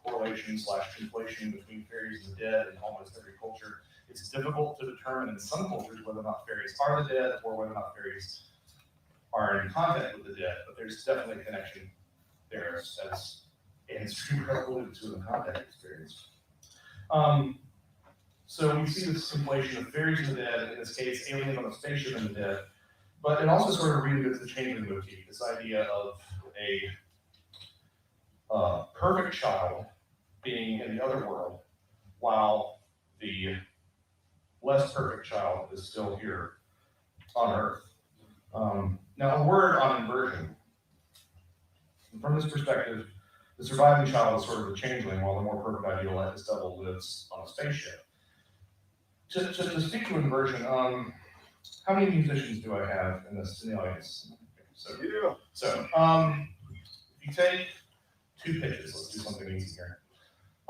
correlation / conflation between fairies and the dead in almost every culture. It's difficult to determine in some cultures whether or not fairies are the dead or whether or not fairies are in contact with the dead, but there's definitely a connection there as and Screwdriver alluded to in the contact experience. So we see this conflation of fairies and the dead, in this case, aliens on a spaceship and the dead, but it also sort of revisits the changeling motif, this idea of a perfect child being in the other world, while the less perfect child is still here on Earth. Now, a word on inversion. From this perspective, the surviving child is sort of a changeling, while the more perfect idealized devil lives on a spaceship. To speak to inversion, how many musicians do I have in the audience? So, if you take 2 pitches, let's do something easy here.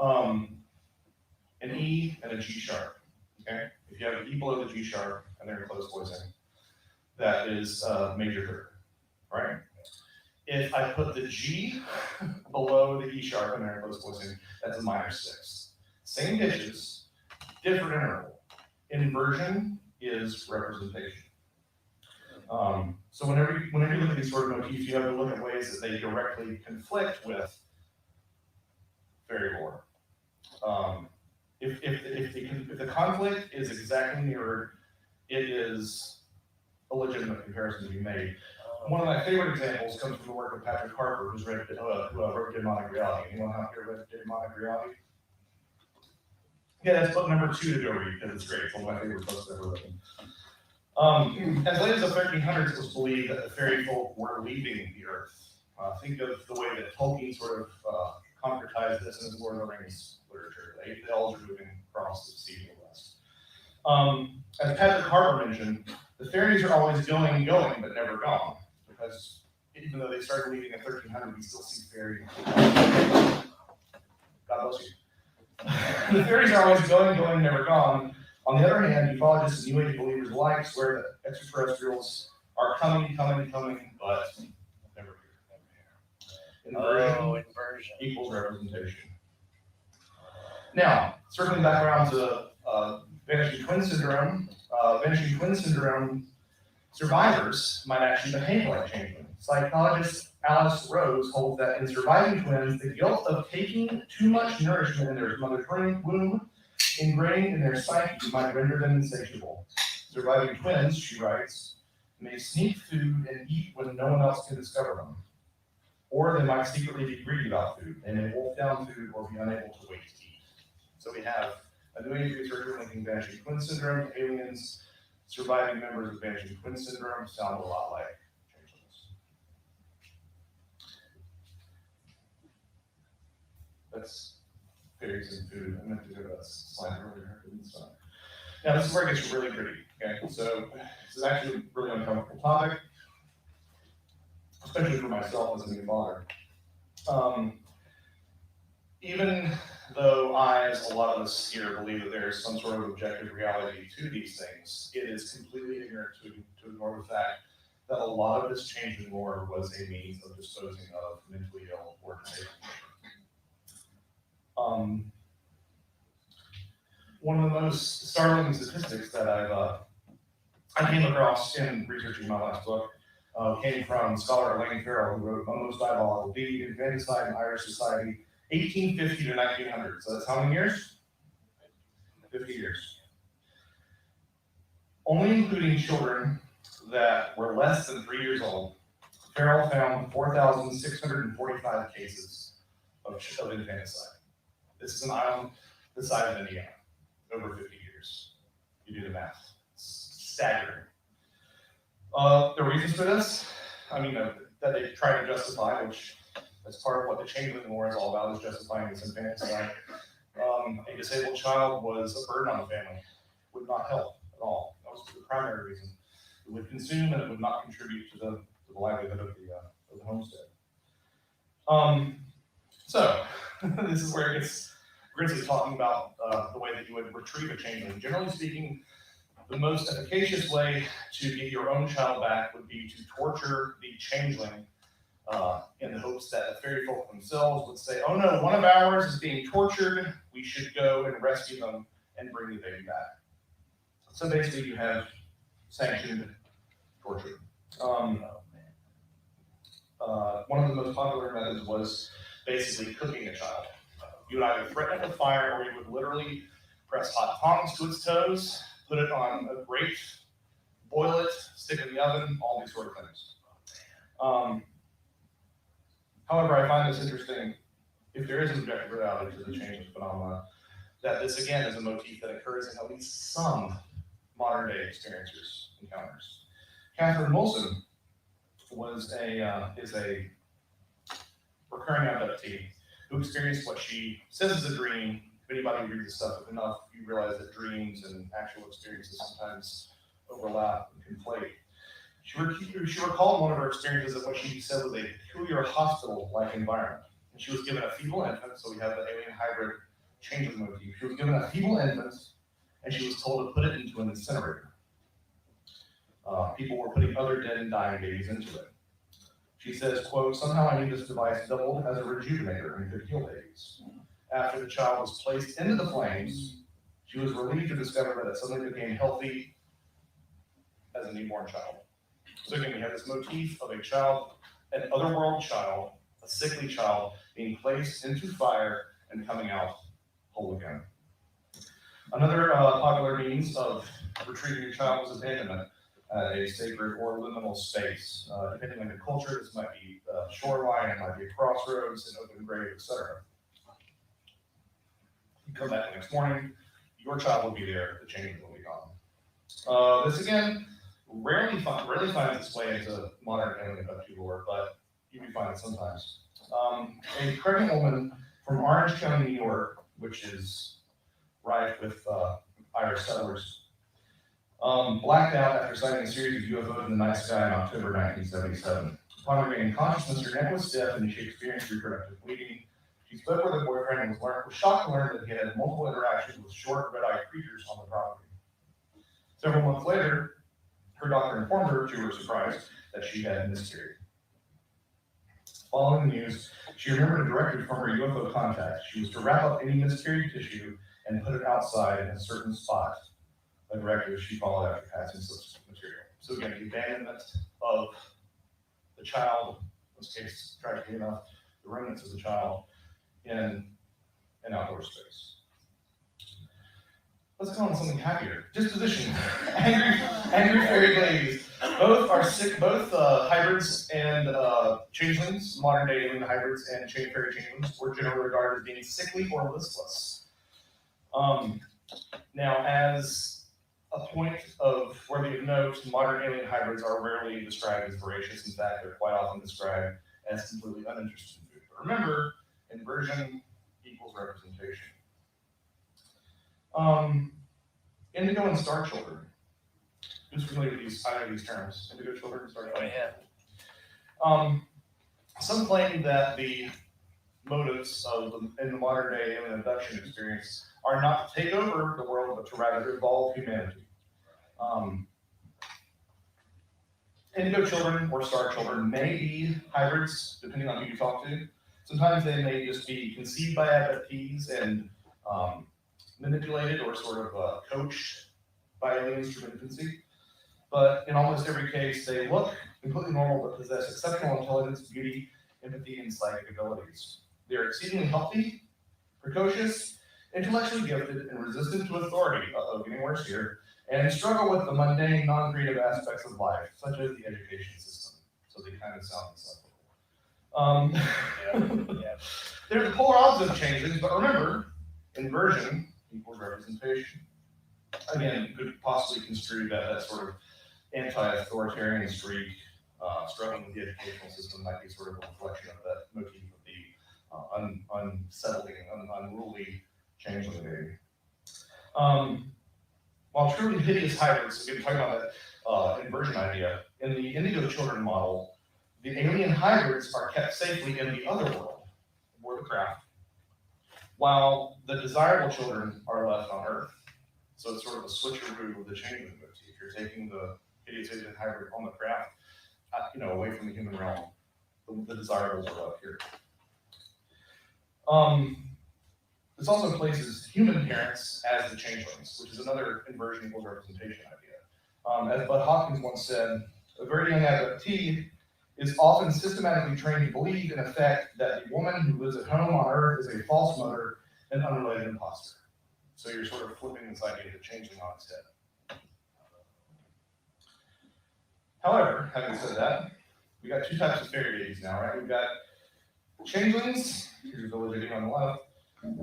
An E and a G sharp. Okay, if you have an E below the G sharp and they're in close voicing, that is major third, right? If I put the G below the E sharp and they're in close voicing, that's a minor 6. Same pitches, different interval. Inversion is representation. So whenever you look at these sort of motifs, you have to look at ways that they directly conflict with fairy lore. If the conflict is exactly mirrored, it is a legitimate comparison to be made. One of my favorite examples comes from the work of Patrick Harper, who wrote Demonic Reality. Anyone out here read Demonic Reality? Yeah, that's book number 2 to go read because it's great. It's one of my favorite books I've ever written. As late as the 1300s, it was believed that the fairy folk were leaving the earth. Think of the way that Tolkien sort of concretized this in his Lord of the Rings literature. The elves are moving across the sea to the west. As Patrick Harper mentioned, the fairies are always going, but never gone. Because even though they started leaving in 1300, we still see fairies. God bless you. The fairies are always going, never gone. On the other hand, ufologists and New Age believers alike swear that extraterrestrials are coming, but never here. Inversion equals representation. Now, circling back around to vanishing twin syndrome, survivors might actually behave like changelings. Psychologist Alice Rose holds that in surviving twins, the guilt of taking too much nourishment in their mother's womb ingrained in their psyche might render them insatiable. Surviving twins, she writes, may sneak food and eat when no one else can discover them. Or they might secretly be greedy about food. They may wolf down food or be unable to wait to eat. So we have a New Age researcher linking vanishing twin syndrome to aliens. Surviving members of vanishing twin syndrome sound a lot like changelings. That's fairies and food. I meant to go to that slide earlier. Now this is where it gets really pretty. Okay, so this is actually a really uncomfortable topic, especially for myself as a new father. Even though I, as a lot of us here, believe that there is some sort of objective reality to these things, it is completely ignorant to ignore the fact that a lot of this change in lore was a means of disposing of mentally ill or disabled children. One of the most startling statistics that I came across in researching my last book came from scholar Elaine Farrell, who wrote Most Diabolical Deed, Infanticide in Irish Society, 1850 to 1900. So that's how many years? 50 years. Only including children that were less than 3 years old, Farrell found 4,645 cases of infanticide. This is an island the size of Indiana, over 50 years. You do the math. It's staggering. The reasons for this, I mean, that they try to justify, which is part of what the changeling lore is all about, is justifying this infanticide. A disabled child was a burden on the family, would not help at all. That was the primary reason. It would consume and it would not contribute to the livelihood of the homestead. So this is where it gets Grizzly talking about the way that you would retrieve a changeling. Generally speaking, the most efficacious way to get your own child back would be to torture the changeling in the hopes that the fairy folk themselves would say, oh no, one of ours is being tortured, we should go and rescue them and bring the baby back. So basically you have sanctioned torture. One of the most popular methods was basically cooking a child. You would either threaten it with fire or you would literally press hot tongs to its toes, put it on a grate, boil it, stick it in the oven, all these sort of things. However, I find this interesting, if there is an objective reality to the change phenomena, that this again is a motif that occurs in at least some modern day encounters. Catherine Molson is a recurring abductee who experienced what she says is a dream. If anybody reads this stuff enough, you realize that dreams and actual experiences sometimes overlap and conflate. She recalled one of her experiences of what she said was a peculiar hospital-like environment. And she was given a feeble infant, so we have the alien hybrid changeling motif. She was given a feeble infant, and she was told to put it into an incinerator. People were putting other dead and dying babies into it. She says, quote, somehow I knew this device doubled as a rejuvenator and could heal babies. After the child was placed into the flames, she was relieved to discover that it suddenly became healthy as a newborn child. So again, we have this motif of a child, an otherworld child, a sickly child, being placed into fire and coming out whole again. Another popular means of retrieving your child was abandonment at a sacred or liminal space. Depending on your culture, this might be a shoreline, it might be a crossroads, an open grave, etc. You come back the next morning, your child will be there, the change will be gone. This again, rarely finds its way into modern alien abductee lore, but you do find it sometimes. A pregnant woman from Orange County, New York, which is rife with Irish settlers, blacked out after sighting a series of UFOs in the night sky in October 1977. Upon regaining consciousness, her neck was stiff and she experienced reproductive bleeding. She spoke with her boyfriend and was shocked to learn that he had multiple interactions with short, red-eyed creatures on the property. Several months later, her doctor informed her, to her surprise, that she had miscarried. Following the news, she remembered a directive from her UFO contact. She was to wrap up any miscarried tissue and put it outside in a certain spot. A directive she followed after passing such material. So again, the abandonment of the child, in this case, tragically enough, the remnants of the child in an outdoor space. Let's go on to something happier. Disposition. angry fairy glaze. Both are sick. Both hybrids and changelings, modern day alien hybrids and fairy changelings, were generally regarded as being sickly or listless. Now, as a point of worthy of note, modern alien hybrids are rarely described as voracious. In fact, they're quite often described as completely uninterested in food. But remember, inversion equals representation. Indigo and star children. Who's familiar with either of these terms? Indigo children, star children. Yeah. Some claim that the motives in the modern day alien abduction experience are not to take over the world, but to rather evolve humanity. Indigo children or star children may be hybrids, depending on who you talk to. Sometimes they may just be conceived by abductees and manipulated or sort of coached by aliens from infancy. But in almost every case, they look completely normal but possess exceptional intelligence, beauty, empathy, and psychic abilities. They are exceedingly healthy, precocious, intellectually gifted, and resistant to authority, getting worse here, and struggle with the mundane, non-creative aspects of life, such as the education system. So they kind of sound insufferable. They're the polar opposite of changelings, but remember, inversion equals representation. Again, you could possibly construe that sort of anti-authoritarian streak, struggling with the educational system might be sort of a reflection of that motif of the unsettling, unruly changeling baby. While truly hideous hybrids, again, talking about that inversion idea, in the indigo children model, the alien hybrids are kept safely in the other world, aboard the craft, while the desirable children are left on Earth. So it's sort of a switcheroo of the changeling motif. You're taking the hideous alien hybrid on the craft, away from the human realm. The desirables are left here. This also places human parents as the changelings, which is another inversion equals representation idea. As Bud Hopkins once said, a very young abductee is often systematically trained to believe, in effect, that the woman who lives at home on Earth is a false mother and unrelated imposter. So you're sort of flipping this idea of the changeling on its head. However, having said that, we got two types of fairy babies now, right? We've got changelings, here's the living on the left,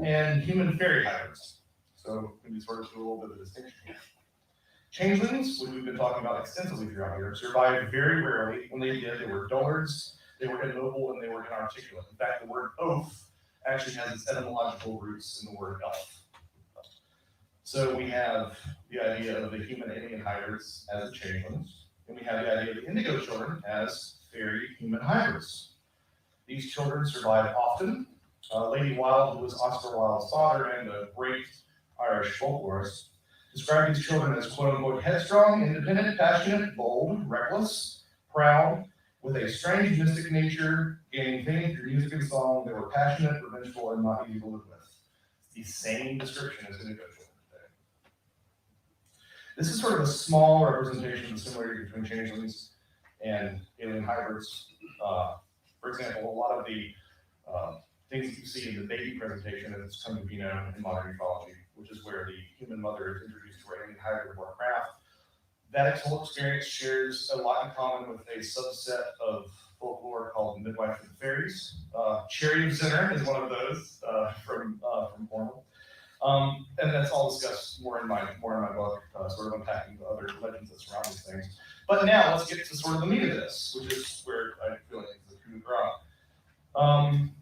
and human fairy hybrids. So we sort of do a little bit of a distinction here. Changelings, which we've been talking about extensively throughout here, survived very rarely. When they did, they were dullards, they were immobile, and they were inarticulate. In fact, the word oaf actually has its etymological roots in the word elf. So we have the idea of the human alien hybrids as the changelings, and we have the idea of the indigo children as fairy human hybrids. These children survived often. Lady Wilde, who was Oscar Wilde's father and a great Irish folklorist, described these children as quote-unquote headstrong, independent, passionate, bold, reckless, proud, with a strange mystic nature, gaining fame through music and song. They were passionate, revengeful, and not easy to live with. It's the same description as indigo children today. This is sort of a small representation of the similarity between changelings and alien hybrids. For example, a lot of the things that you see in the baby presentation that's come to be known in modern ufology, which is where the human mother is introduced to her alien hybrid or craft. That whole experience shares a lot in common with a subset of folklore called the Midwife of the Fairies. Cherry of Zinner is one of those from Cornwall. And that's all discussed more in my book, sort of unpacking the other legends that surround these things. But now let's get to sort of the meat of this, which is where I feel like it's the coup de grace.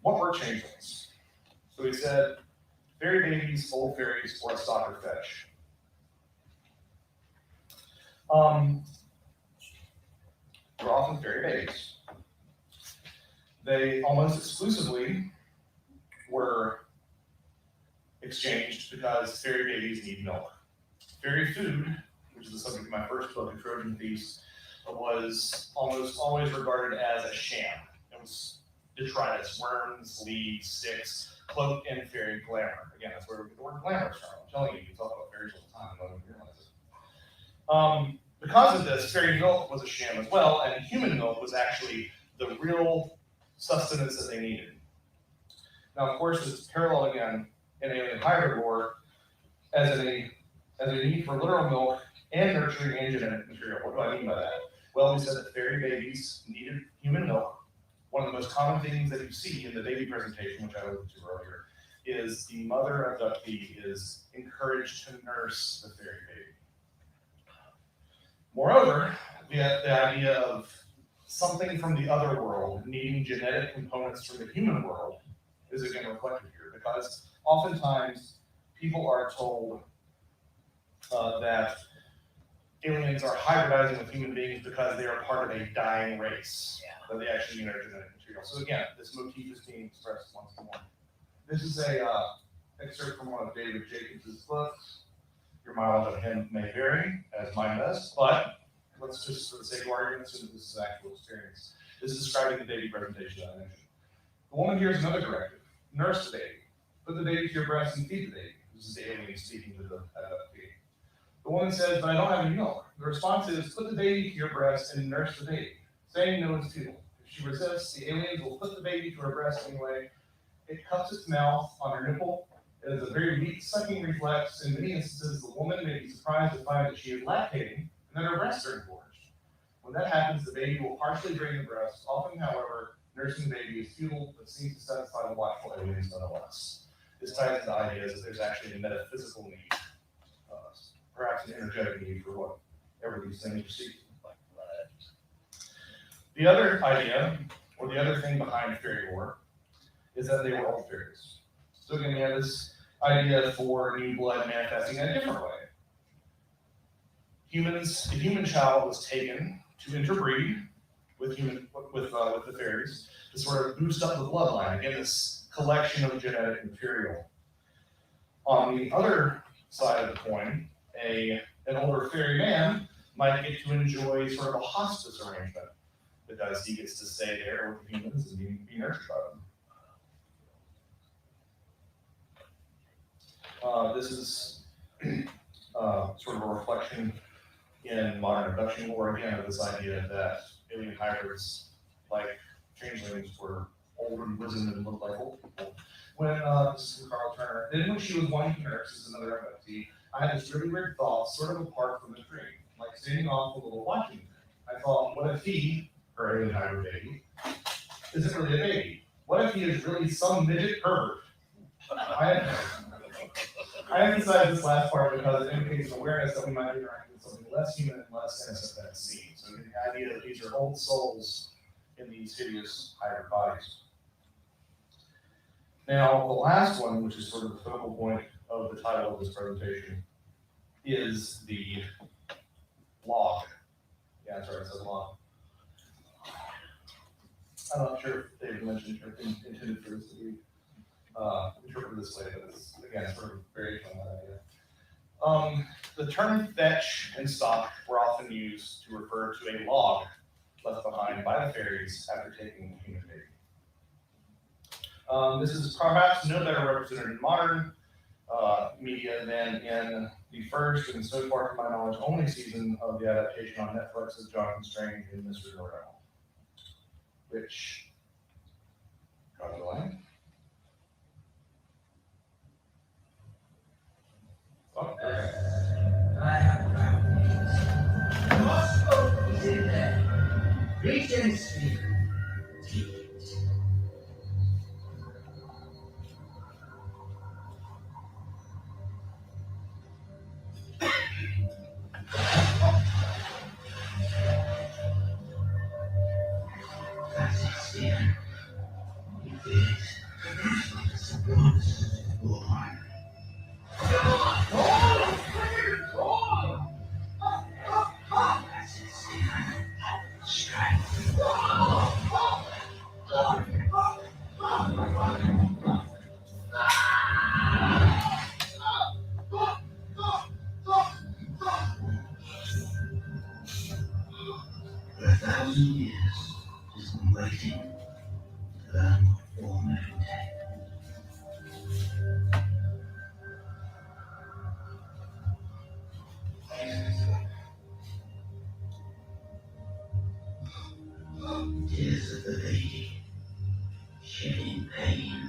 What were changelings? So we said fairy babies, old fairies, or a stalker fetish. They're often fairy babies. They almost exclusively were exchanged because fairy babies need milk. Fairy food, which is the subject of my first book, The Trojan Feast, was almost always regarded as a sham. It was detritus, worms, leaves, sticks, cloaked in fairy glamour. Again, that's where we get the word glamour from. I'm telling you, you talk about fairies all the time, and I don't even realize it. Because of this, fairy milk was a sham as well, and human milk was actually the real sustenance that they needed. Now, of course, this is parallel again in alien hybrid lore as a need for literal milk and nurturing and genetic material. What do I mean by that? Well, we said that fairy babies needed human milk. One of the most common things that you see in the baby presentation, which I alluded to earlier, is the mother abductee is encouraged to nurse the fairy baby. Moreover, the idea of something from the other world needing genetic components from the human world is again reflected here, because oftentimes people are told that aliens are hybridizing with human beings because they are part of a dying race, that they actually need our genetic material. So again, this motif is being expressed once more. This is a excerpt from one of David Jacobs' books. Your mileage of him may vary, as mine does, but let's just, for the sake of argument, assume that this is actual experience. This is describing the baby presentation that I mentioned. The woman hears another directive: nurse the baby, put the baby to your breast and feed the baby. This is the alien speaking to the baby. The woman says, but I don't have any milk. The response is, put the baby to your breast and nurse the baby. Saying no is futile. If she resists, the aliens will put the baby to her breast anyway. It cups its mouth on her nipple. It is a very weak sucking reflex. In many instances, the woman may be surprised to find that she is lactating and that her breasts are engorged. When that happens, the baby will partially drain the breast. Often, however, nursing the baby is futile, but seems to satisfy the watchful aliens nonetheless. This ties to the idea that there's actually a metaphysical need, perhaps an energetic need for whatever these things are seeking. The other idea, or the other thing behind fairy lore, is that they were old fairies. So again, we have this idea for new blood manifesting in a different way. A human child was taken to interbreed with the fairies to sort of boost up the bloodline. Again, this collection of genetic material. On the other side of the coin, an older fairy man might get to enjoy sort of a hospice arrangement because he gets to stay there with humans and be nurtured by them. This is sort of a reflection in modern abduction lore, again, of this idea that alien hybrids, like changelings, were old and wizened and looked like old people. When this is from Carl Turner, then when she was wanting to nurse, this is another abductee, I had this really weird thought, sort of apart from the dream, like standing off a little watching. I thought, what if he, her alien hybrid baby, isn't really a baby? What if he is really some midget pervert? I emphasize this last part because it indicates an awareness that we might be interacting with something less human and less innocent than it seems. So the idea that these are old souls in these hideous hybrid bodies. Now, the last one, which is sort of the focal point of the title of this presentation, is the log. Yeah, that's right, it says log. I'm not sure if David mentioned or intended for this to be interpreted this way, but it's, again, sort of a variation on that idea. The term fetch and stock were often used to refer to a log left behind by the fairies after taking the human baby. This is perhaps no better represented in modern media than in the first, and so far to my knowledge, only season of the adaptation on Netflix of Jonathan Strange in Mystery Realm, which, God willing, I have found these. Your scope is in there. Reach and see. Take it. That's it, Stephen. You did it. It's a bonus. Born. That's it, Stephen. Strike. For 1,000 years, just been waiting to learn what form it will take. Tears of the lady, shedding pain.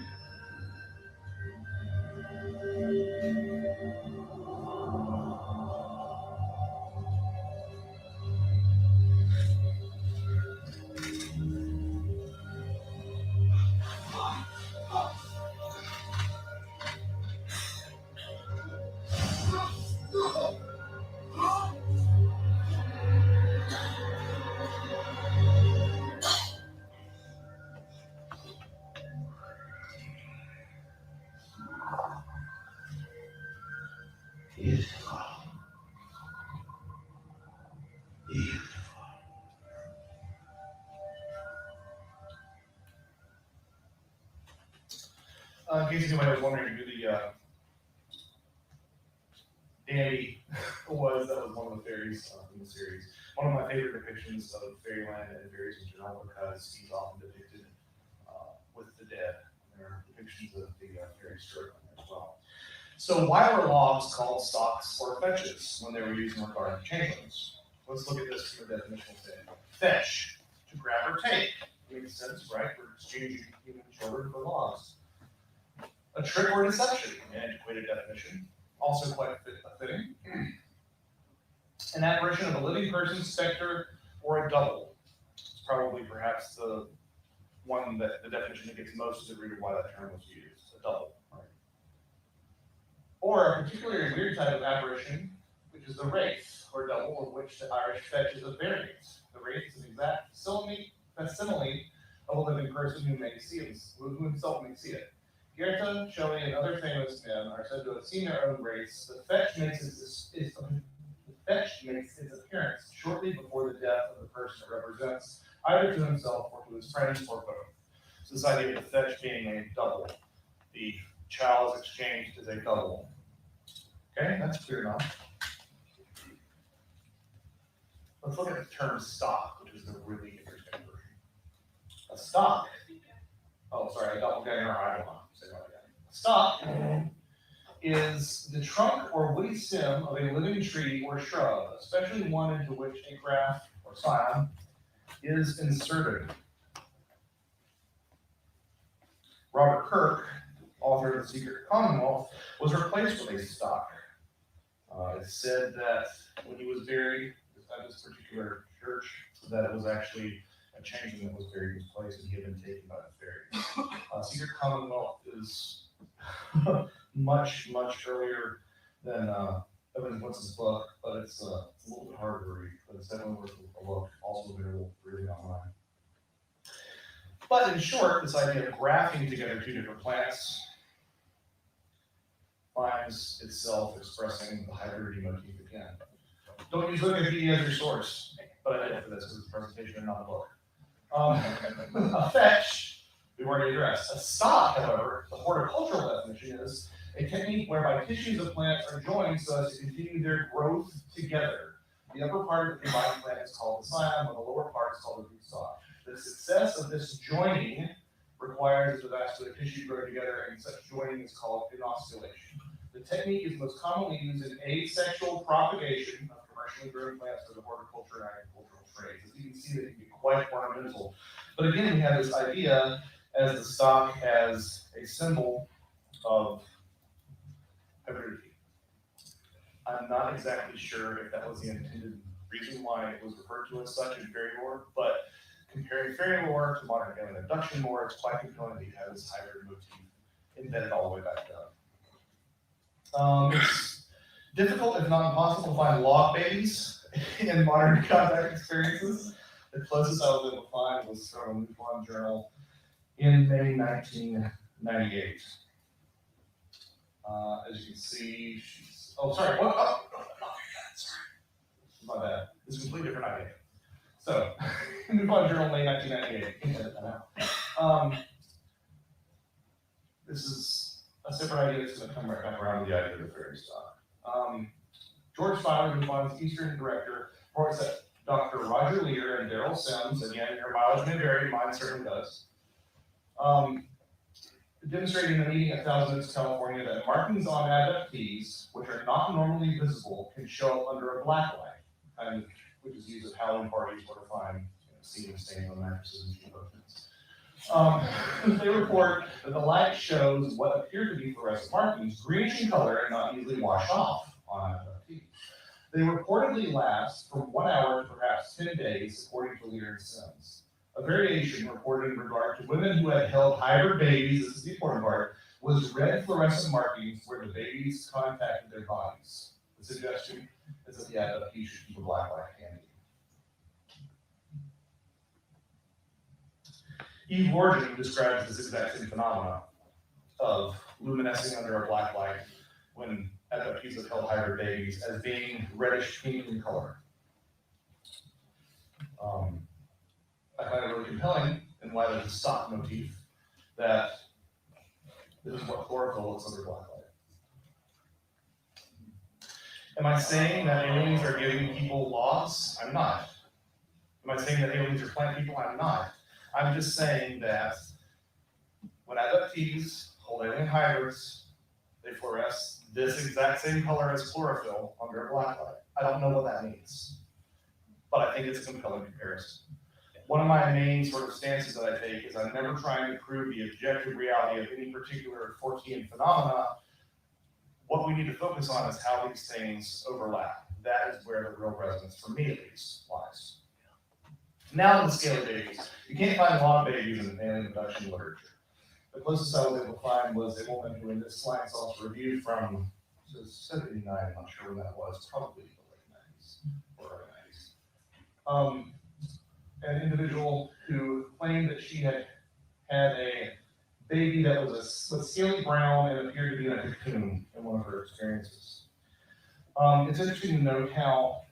Beautiful. In case anybody was wondering who the dandy was, that was one of the fairies in the series. One of my favorite depictions of fairyland and fairies in general, because he's often depicted with the dead. There are depictions of the fairy struggling as well. So why were logs called stocks or fetches when they were used in regard to changelings? Let's look at this from a definitional standpoint. Fetch, to grab or take. Makes sense, right? We're exchanging human children for logs. A trick or deception, an antiquated definition, also quite fitting. An apparition of a living person, specter, or a double. It's probably perhaps the one that the definition that gets most of the reader why that term was used, a double. Right? Or a particularly weird type of apparition, which is the wraith, or double, of which the Irish fetch is a variant. The wraith is an exact facsimile of a living person who himself may see it. Goethe, Shelley, and other famous men are said to have seen their own wraiths. The fetch makes its appearance shortly before the death of the person it represents, either to himself or to his friends or both. So this idea of the fetch being a double. The chow is exchanged as a double. Okay, that's clear enough. Let's look at the term stock, which is a really interesting version. A stock. Oh, sorry, a doppelganger. I don't know. Say that again. A stock is the trunk or woody stem of a living tree or shrub, especially one into which a graft or scion is inserted. Robert Kirk, author of The Secret Commonwealth, was replaced with a stock. It's said that when he was buried at this particular church, that it was actually a changeling that was buried in his place and he had been taken by the fairies. Secret Commonwealth is much, much earlier than Evan Woods' book, but it's a little bit harder to read, but it's definitely worth a look, also available freely online. But in short, this idea of grafting together two different plants finds itself expressing the hybridity motif again. Don't use Wikipedia as your source, but I did for this presentation and not the book. A fetch, we've already addressed. A stock, however, the horticultural definition is a technique whereby tissues of plants are joined so as to continue their growth together. The upper part of the combined plant is called the scion, while the lower part is called the rootstock. The success of this joining requires that the vascular tissue grow together, and such joining is called inoculation. The technique is most commonly used in asexual propagation of commercially grown plants for the horticulture and agricultural trades. As you can see, they can be quite ornamental. But again, we have this idea as the stock as a symbol of hybridity. I'm not exactly sure if that was the intended reason why it was referred to as such in fairy lore, but comparing fairy lore to modern alien abduction lore, it's quite compelling to have this hybrid motif embedded all the way back up. It's difficult, if not impossible, to find log babies in modern contact experiences. The closest I was able to find was from a MONTGOMERY journal in May 1998. As you can see, she's. Oh, sorry. What? Oh, sorry. My bad. It's a completely different idea. So, MONTGOMERY journal, May 1998. This is a separate idea that's going to come right back around to the idea of the fairy stock. George Fowler, MONTGOMERY's Eastern director, reports that Dr. Roger Lear and Daryl Sims, again, your mileage may vary, mine certainly does, demonstrating in a meeting at Thousand Oaks, California, that markings on abductees, which are not normally visible, can show up under a black light, which is used at Halloween parties or to find semen stains on mattresses and sheet cushions. They report that the light shows what appear to be fluorescent markings, greenish in color and not easily wash off on abductees. They reportedly last from 1 hour to perhaps 10 days, according to Lear and Sims. A variation reported in regard to women who had held hybrid babies, this is the important part, was red fluorescent markings where the babies contacted their bodies. The suggestion is that the abductee should keep a black light handy. Eve Lorgen describes this exact same phenomena of luminescing under a black light when abductees have held hybrid babies as being reddish pink in color. I find it really compelling in light of the stock motif that This is what chlorophyll looks under black light. Am I saying that aliens are giving people laws? I'm not. Am I saying that aliens are plant people? I'm not. I'm just saying that when abductees hold alien hybrids, they fluoresce this exact same color as chlorophyll under a black light. I don't know what that means, but I think it's a compelling comparison. One of my main sort of stances that I take is I'm never trying to prove the objective reality of any particular Fortean phenomena. What we need to focus on is how these things overlap. That is where the real resonance, for me at least, lies. Now to the scale of babies. You can't find a lot of babies in alien abduction literature. The closest I was able to find was a woman who in this flying saucer review from 79, I'm not sure when that was, probably the late 90s or early 90s. An individual who claimed that she had a baby that was scaly brown and appeared to be in a cocoon in one of her experiences. It's interesting to note how,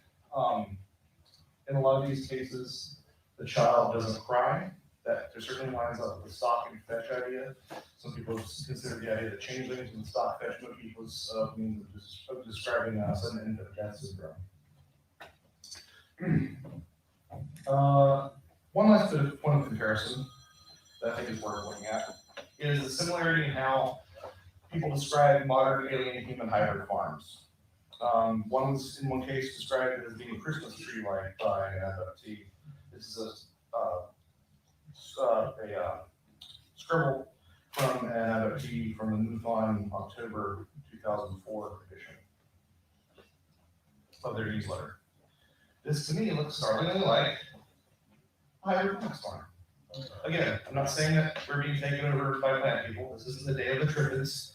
in a lot of these cases, the child doesn't cry. That there certainly lines up with the stock and fetch idea. Some people consider the idea that changelings and stock fetch motif was means of describing sudden end of death syndrome. One last bit of point of comparison that I think is worth looking at is the similarity in how people describe modern alien human hybrid farms. One was in one case described as being Christmas tree-like by an abductee. This is a scribble from an abductee from the MUFON October 2004 edition of their newsletter. This to me looks startlingly like a hybrid fox farm. Again, I'm not saying that we're being taken over by plant people. This isn't the day of the Triffids,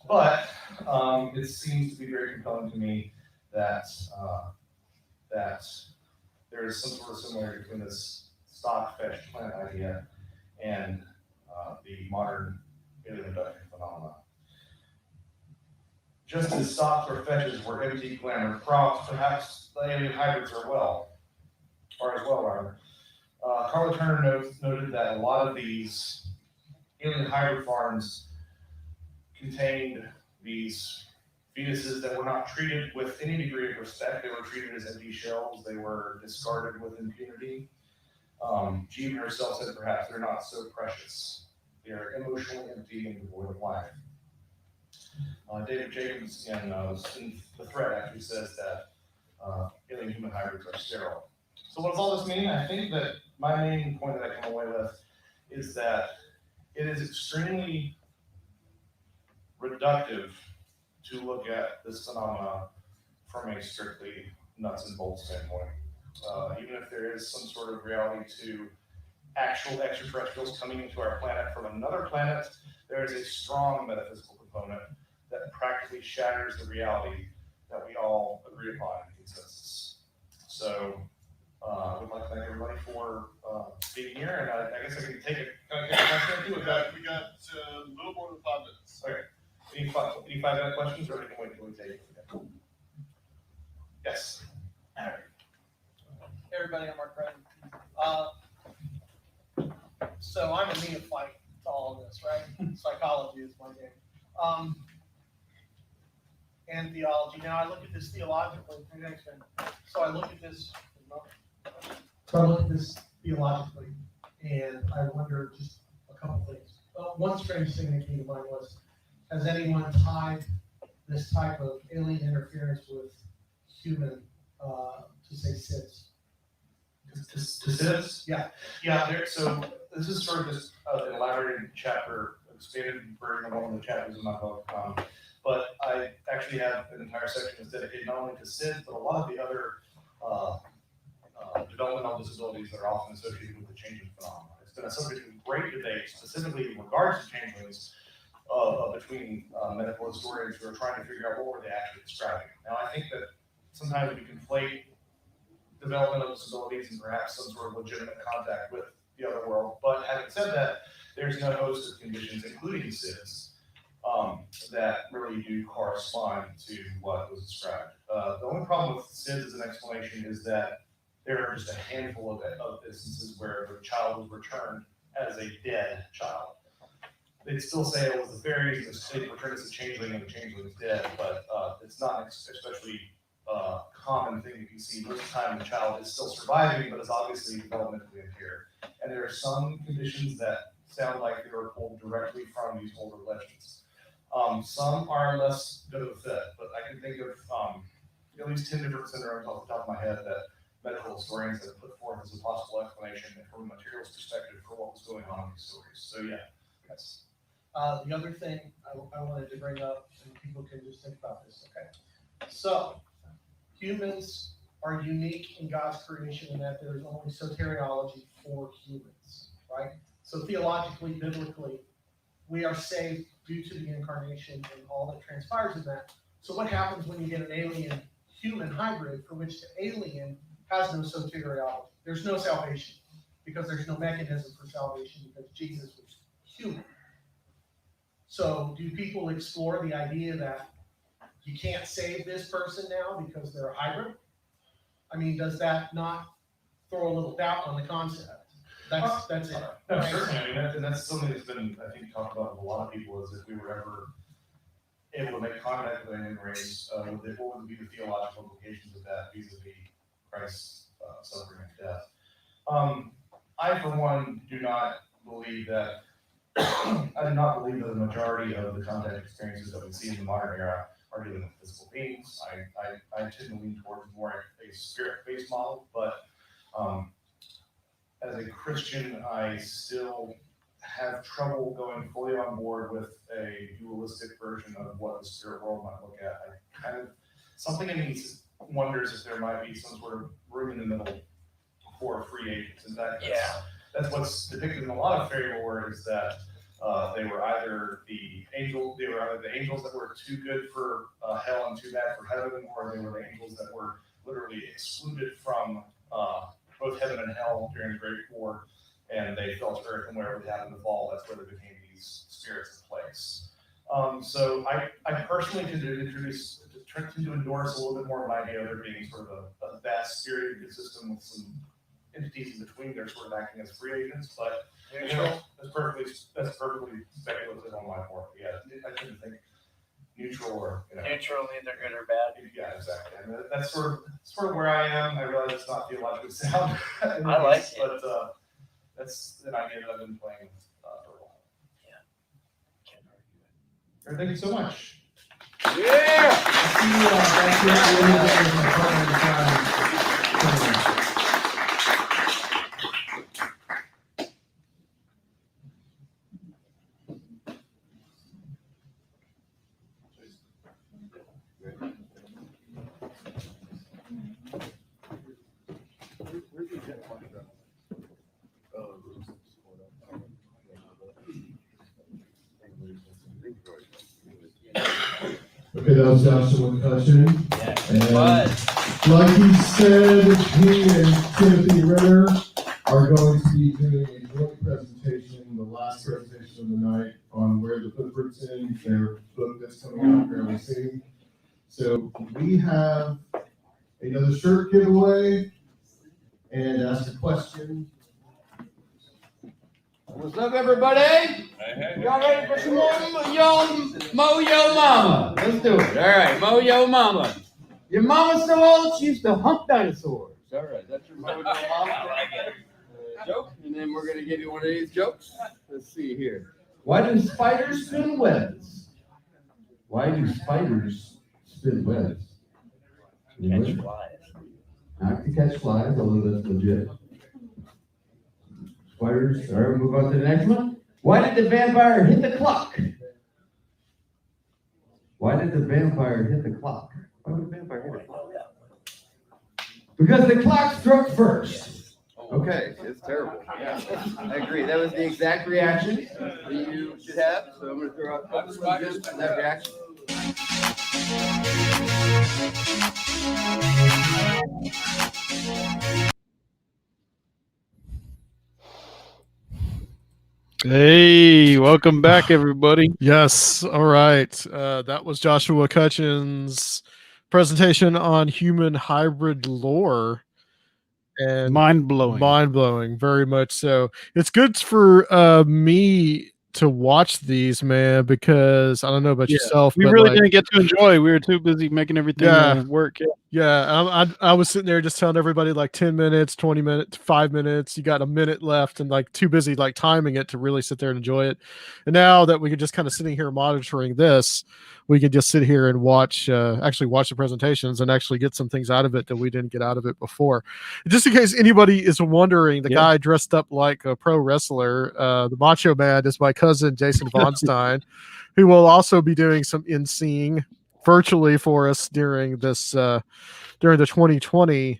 but it seems to be very compelling to me that that there is some sort of similarity between this stock fetch plant idea and the modern alien abduction phenomena. Just as stocks or fetches were empty glamour props, perhaps the alien hybrids are as well, rather. Carla Turner noted that a lot of these alien hybrid farms contained these fetuses that were not treated with any degree of respect. They were treated as empty shells. They were discarded with impunity. She even herself said perhaps they're not so precious. They're emotionally empty and devoid of life. David Jacobs in The Threat actually says that alien human hybrids are sterile. So what does all this mean? I think that my main point that I come away with is that it is extremely reductive to look at this phenomena from a strictly nuts and bolts standpoint. Even if there is some sort of reality to actual extraterrestrials coming into our planet from another planet, there is a strong metaphysical component that practically shatters the reality that we all agree upon in consensus. So I would like to thank everybody for being here, and I guess I can take it. Can I take a question or two? We got a little more than 5 minutes. Okay. Any 5-minute questions, or we can wait until we take it? Okay. Yes. Hey everybody, I'm Mark Brennan. So I'm a neophyte to all of this, right? Psychology is my game. And theology. Now I look at this theologically. So I look at this. Theologically, and I wonder just a couple things. One strange thing that came to mind was, has anyone tied this type of alien interference with human, to say SIDS? To SIDS? Yeah. Yeah, so this is sort of just an elaborated chapter, expanded version of one of the chapters in my book. But I actually have an entire section that's dedicated not only to SIDS, but a lot of the other developmental disabilities that are often associated with the changing phenomenon. It's been a subject of great debate, specifically in regards to changelings, between medical historians who are trying to figure out what were they actually describing. Now, I think that sometimes we conflate developmental disabilities and perhaps some sort of legitimate contact with the other world. But having said that, there's no host of conditions, including SIDS, that really do correspond to what was described. The only problem with SIDS as an explanation is that there are just a handful of instances where the child was returned as a dead child. they'd still say it was the fairies, they portrayed as a changeling, and the changeling's dead, but it's not an especially common thing you can see. Most of the time, the child is still surviving, but is obviously developmentally impaired. And there are some conditions that sound like they were pulled directly from these older legends. Some are less good of a fit, but I can think of at least 10 different syndromes off the top of my head that medical historians have put forth as a possible explanation from a materials perspective for what was going on in these stories. So yeah, yes. The other thing I wanted to bring up, and people can just think about this, okay? So, humans are unique in God's creation in that there is only soteriology for humans, right? So theologically, biblically, we are saved due to the incarnation and all that transpires in that. So what happens when you get an alien-human hybrid for which the alien has no soteriology? There's no salvation because there's no mechanism for salvation because Jesus was human. So do people explore the idea that you can't save this person now because they're a hybrid? I mean, does that not throw a little doubt on the concept? That's it. No, right? Certainly. I mean, that's something that's been, I think, talked about with a lot of people is if we were ever able to make contact with an alien race, what would be the theological implications of that vis-a-vis Christ's suffering and death? I, for one, do not believe that, I do not believe that the majority of the contact experiences that we see in the modern era are dealing with physical beings. I tend to lean towards more a spirit-based model, but as a Christian, I still have trouble going fully on board with a dualistic version of what the spirit world might look at. I kind of, something in me wonders if there might be some sort of room in the middle for free agents. In fact, that's what's depicted in a lot of fairy lore is that they were either the angels that were too good for hell and too bad for heaven, or they were the angels that were literally excluded from both heaven and hell during the Great War, and they fell to earth, and wherever they happened to fall, that's where they became these spirits of place. So I personally tend to endorse a little bit more of an idea of there being sort of a vast spirited system with some entities in between. They're sort of acting as free agents, but you know, that's perfectly speculative on my part. Yeah, I shouldn't think neutral or neutral, neither good or bad. Yeah, exactly. And that's sort of where I am. I realize it's not theologically sound. I like it, but that's an idea that I've been playing with for a while. Yeah, can't argue it. Thank you so much. Yeah. Okay, that was Joshua McCutcheon. Yeah, like he said, he and Timothy Ritter are going to be doing a joint presentation, the last presentation of the night, on Where the Footprints End, their book that's coming out fairly soon. So we have another shirt giveaway and ask a question. What's up, everybody? Y'all ready for some more Mo Yo Mama? Let's do it. All right, Mo Yo Mama. Your mama's so old, she used to hump dinosaurs. All right, that's your Mo Yo Mama joke. And then we're going to give you one of these jokes. Let's see here. Why do spiders spin webs? Why do spiders spin webs? Catch flies. Not to catch flies, although that's legit. Spiders. All right, move on to the next one. Why did the vampire hit the clock? Why did the vampire hit the clock? Why would the vampire hit the clock? Because the clock struck first. Okay, it's terrible. Yeah, I agree. That was the exact reaction that you should have. So I'm going to throw out a couple spiders for that reaction. Hey, welcome back, everybody. Yes. All right. That was Joshua McCutcheon's presentation on human hybrid lore. And mind blowing, very much so. It's good for me to watch these, man, because I don't know about yourself, we but really like, didn't get to enjoy. We were too busy making everything work. I was sitting there just telling everybody like 10 minutes, 20 minutes, 5 minutes. You got a minute left, and like too busy like timing it to really sit there and enjoy it. And now that we could just kind of sitting here monitoring this, we could just sit here and actually watch the presentations and actually get some things out of it that we didn't get out of it before. Just in case anybody is wondering, the guy dressed up like a pro wrestler, the Macho Man, is my cousin Jason Von Stein, who will also be doing some in-seeing virtually for us during this during the 2020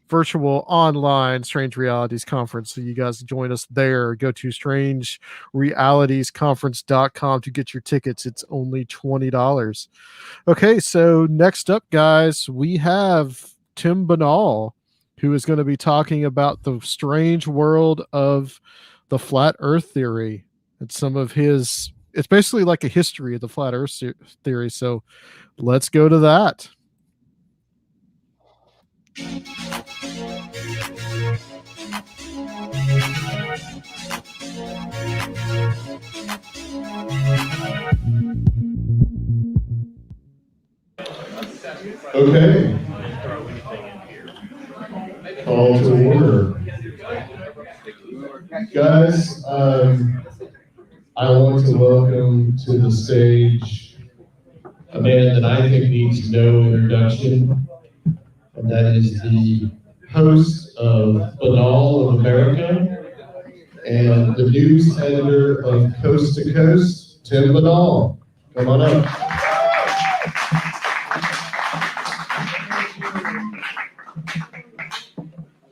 virtual online Strange Realities Conference. So you guys join us there. Go to strangerealitiesconference.com to get your tickets. It's only $20. Okay, so next up, guys, we have Tim Banal, who is going to be talking about the strange world of the flat earth theory and some of his, it's basically like a history of the flat earth theory. So let's go to that. Okay. Call to order. Guys, I want to welcome to the stage a man that I think needs no introduction, and that is the host of Banal of America and the news editor of Coast to Coast, Tim Banal. Come on up.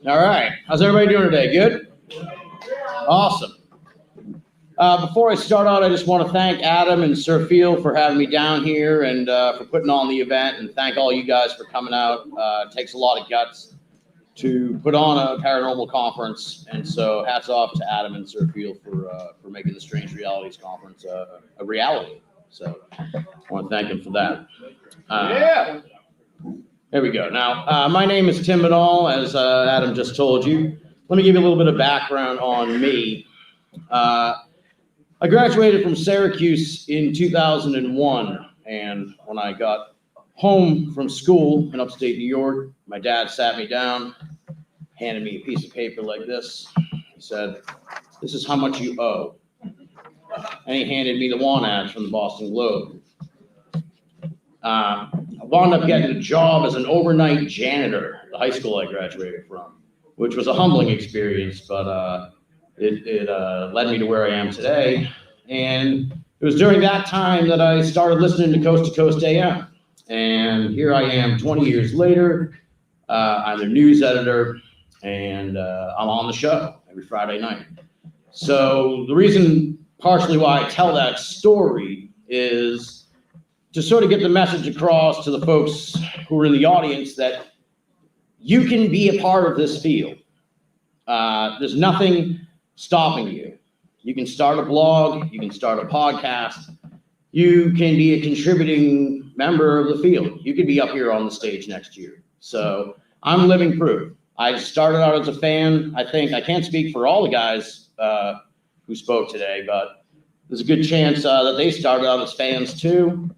All right. How's everybody doing today? Good? Awesome. Before I start out, I just want to thank Adam and Sir Field for having me down here and for putting on the event, and thank all you guys for coming out. It takes a lot of guts to put on a paranormal conference, and so hats off to Adam and Sir Field for making the Strange Realities Conference a reality. So I want to thank him for that. There we go. Now, my name is Tim Banal, as Adam just told you. Let me give you a little bit of background on me. I graduated from Syracuse in 2001, and when I got home from school in upstate New York, my dad sat me down, handed me a piece of paper like this. He said, "This is how much you owe." And he handed me the want ads from the Boston Globe. I wound up getting a job as an overnight janitor at the high school I graduated from, which was a humbling experience, but it led me to where I am today. And it was during that time that I started listening to Coast AM. And here I am 20 years later. I'm their news editor, and I'm on the show every Friday night. So the reason partially why I tell that story is to sort of get the message across to the folks who are in the audience that you can be a part of this field. There's nothing stopping you. You can start a blog, you can start a podcast, you can be a contributing member of the field. You could be up here on the stage next year. So I'm living proof. I started out as a fan. I think I can't speak for all the guys who spoke today, but there's a good chance that they started out as fans too.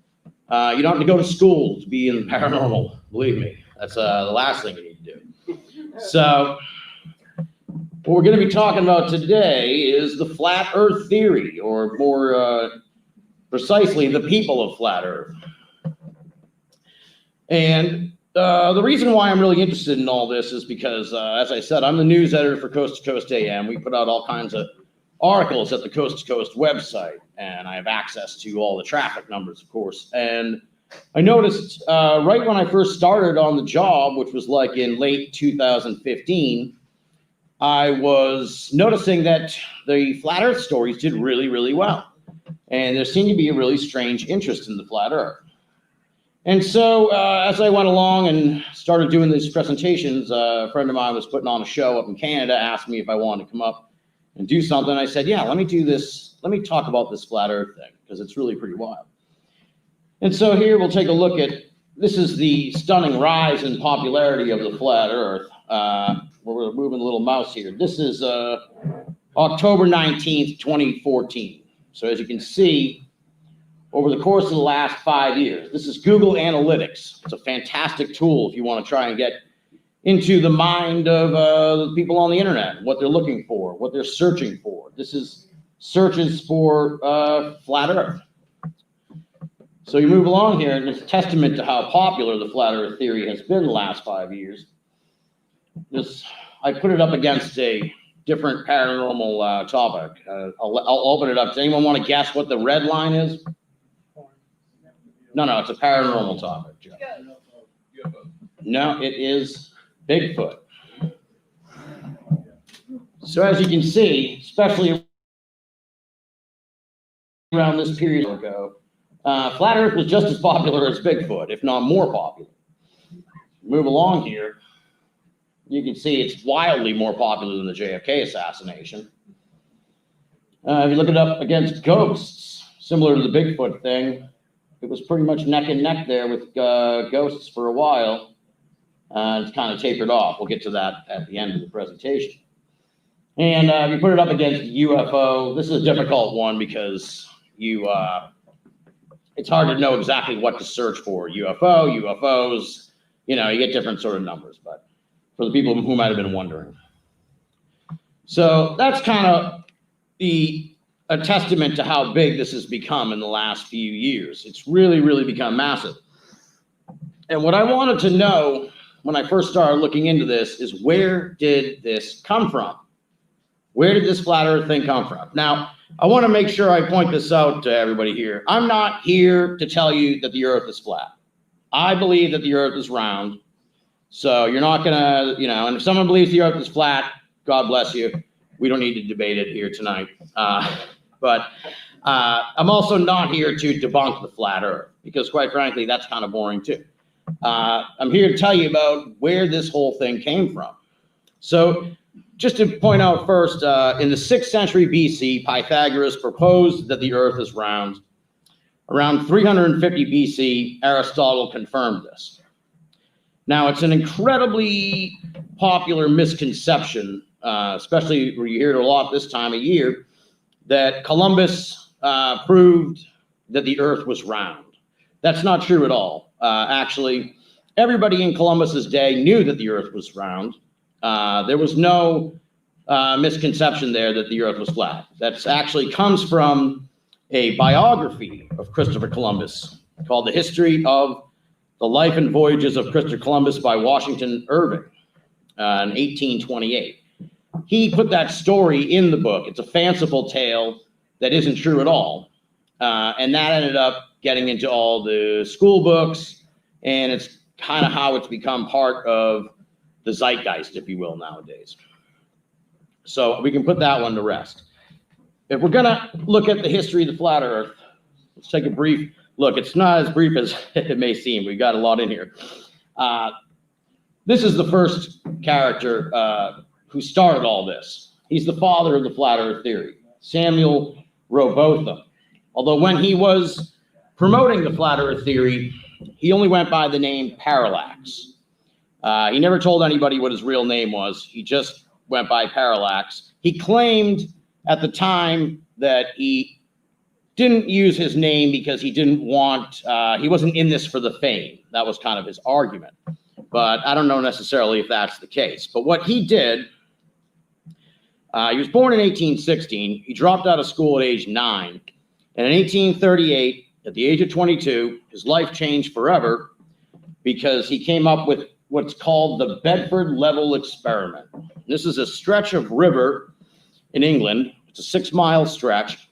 You don't have to go to school to be in paranormal, believe me. That's the last thing you need to do. So what we're going to be talking about today is the flat earth theory, or more precisely, the people of flat earth. And the reason why I'm really interested in all this is because, as I said, I'm the news editor for Coast to Coast AM. We put out all kinds of articles at the Coast to Coast website, and I have access to all the traffic numbers, of course. And I noticed right when I first started on the job, which was like in late 2015, I was noticing that the flat earth stories did really, really well. And there seemed to be a really strange interest in the flat earth. And so as I went along and started doing these presentations, a friend of mine was putting on a show up in Canada, asked me if I wanted to come up and do something. I said, yeah, let me do this. Let me talk about this flat earth thing, because it's really pretty wild. And so here we'll take a look at, this is the stunning rise in popularity of the flat earth. We're moving a little mouse here. This is October 19th, 2014. So as you can see, over the course of the last 5 years, this is Google Analytics. It's a fantastic tool if you want to try and get into the mind of the people on the internet, what they're looking for, what they're searching for. This is searches for flat Earth. So you move along here, and it's a testament to how popular the flat Earth theory has been the last 5 years. I put it up against a different paranormal topic. I'll open it up. Does anyone want to guess what the red line is? No, it's a paranormal topic, Joe. No, it is Bigfoot. So as you can see, especially around this period ago, flat Earth was just as popular as Bigfoot, if not more popular. Move along here, you can see it's wildly more popular than the JFK assassination. If you look it up against ghosts, similar to the Bigfoot thing, it was pretty much neck and neck there with ghosts for a while. It's kind of tapered off. We'll get to that at the end of the presentation. And if you put it up against UFO, this is a difficult one because it's hard to know exactly what to search for. UFOs, you get different sort of numbers, but for the people who might have been wondering. So that's kind of a testament to how big this has become in the last few years. It's really, really become massive. And what I wanted to know when I first started looking into this is, where did this come from? Where did this flat Earth thing come from? Now, I want to make sure I point this out to everybody here. I'm not here to tell you that the Earth is flat. I believe that the Earth is round. So you're not going to, and if someone believes the Earth is flat, God bless you. We don't need to debate it here tonight. But I'm also not here to debunk the flat Earth, because quite frankly, that's kind of boring too. I'm here to tell you about where this whole thing came from. So just to point out first, in the 6th century BC, Pythagoras proposed that the Earth is round. Around 350 BC, Aristotle confirmed this. Now, it's an incredibly popular misconception, especially where you hear it a lot this time of year, that Columbus proved that the Earth was round. That's not true at all. Actually, everybody in Columbus's day knew that the Earth was round. There was no misconception there that the Earth was flat. That actually comes from a biography of Christopher Columbus called The History of the Life and Voyages of Christopher Columbus by Washington Irving in 1828. He put that story in the book. It's a fanciful tale that isn't true at all. And that ended up getting into all the school books, and it's kind of how it's become part of the zeitgeist, if you will, nowadays. So we can put that one to rest. If we're going to look at the history of the flat Earth, let's take a brief look. It's not as brief as it may seem. We've got a lot in here. This is the first character who started all this. He's the father of the flat Earth theory, Samuel Rowbotham. Although when he was promoting the flat Earth theory, he only went by the name Parallax. He never told anybody what his real name was. He just went by Parallax. He claimed at the time that he didn't use his name because he didn't want, he wasn't in this for the fame. That was kind of his argument. But I don't know necessarily if that's the case. But what he did, he was born in 1816. He dropped out of school at age 9. And in 1838, at the age of 22, his life changed forever because he came up with what's called the Bedford Level Experiment. This is a stretch of river in England. It's a 6-mile stretch.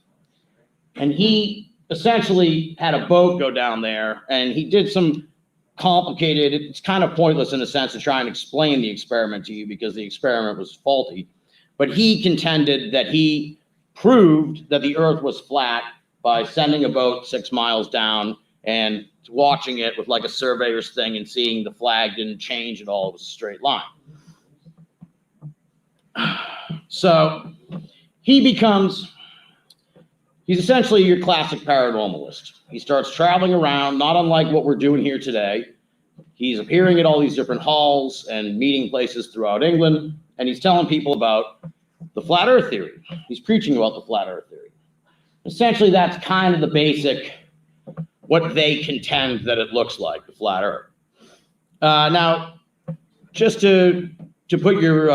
And he essentially had a boat go down there, and he did some complicated, it's kind of pointless in a sense to try and explain the experiment to you because the experiment was faulty. But he contended that he proved that the Earth was flat by sending a boat 6 miles down and watching it with like a surveyor's thing and seeing the flag didn't change at all. It was a straight line. So he's essentially your classic paranormalist. He starts traveling around, not unlike what we're doing here today. He's appearing at all these different halls and meeting places throughout England, and he's telling people about the flat Earth theory. He's preaching about the flat Earth theory. Essentially, that's kind of the basic, what they contend that it looks like, the flat Earth. Now, just to put your,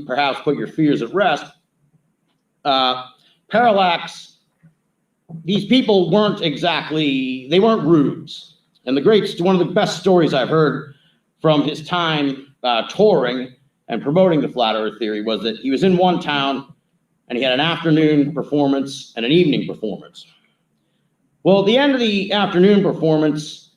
perhaps put your fears at rest, parallax, these people weren't exactly, they weren't rubes. And one of the best stories I've heard from his time touring and promoting the flat Earth theory was that he was in one town and he had an afternoon performance and an evening performance. Well, at the end of the afternoon performance,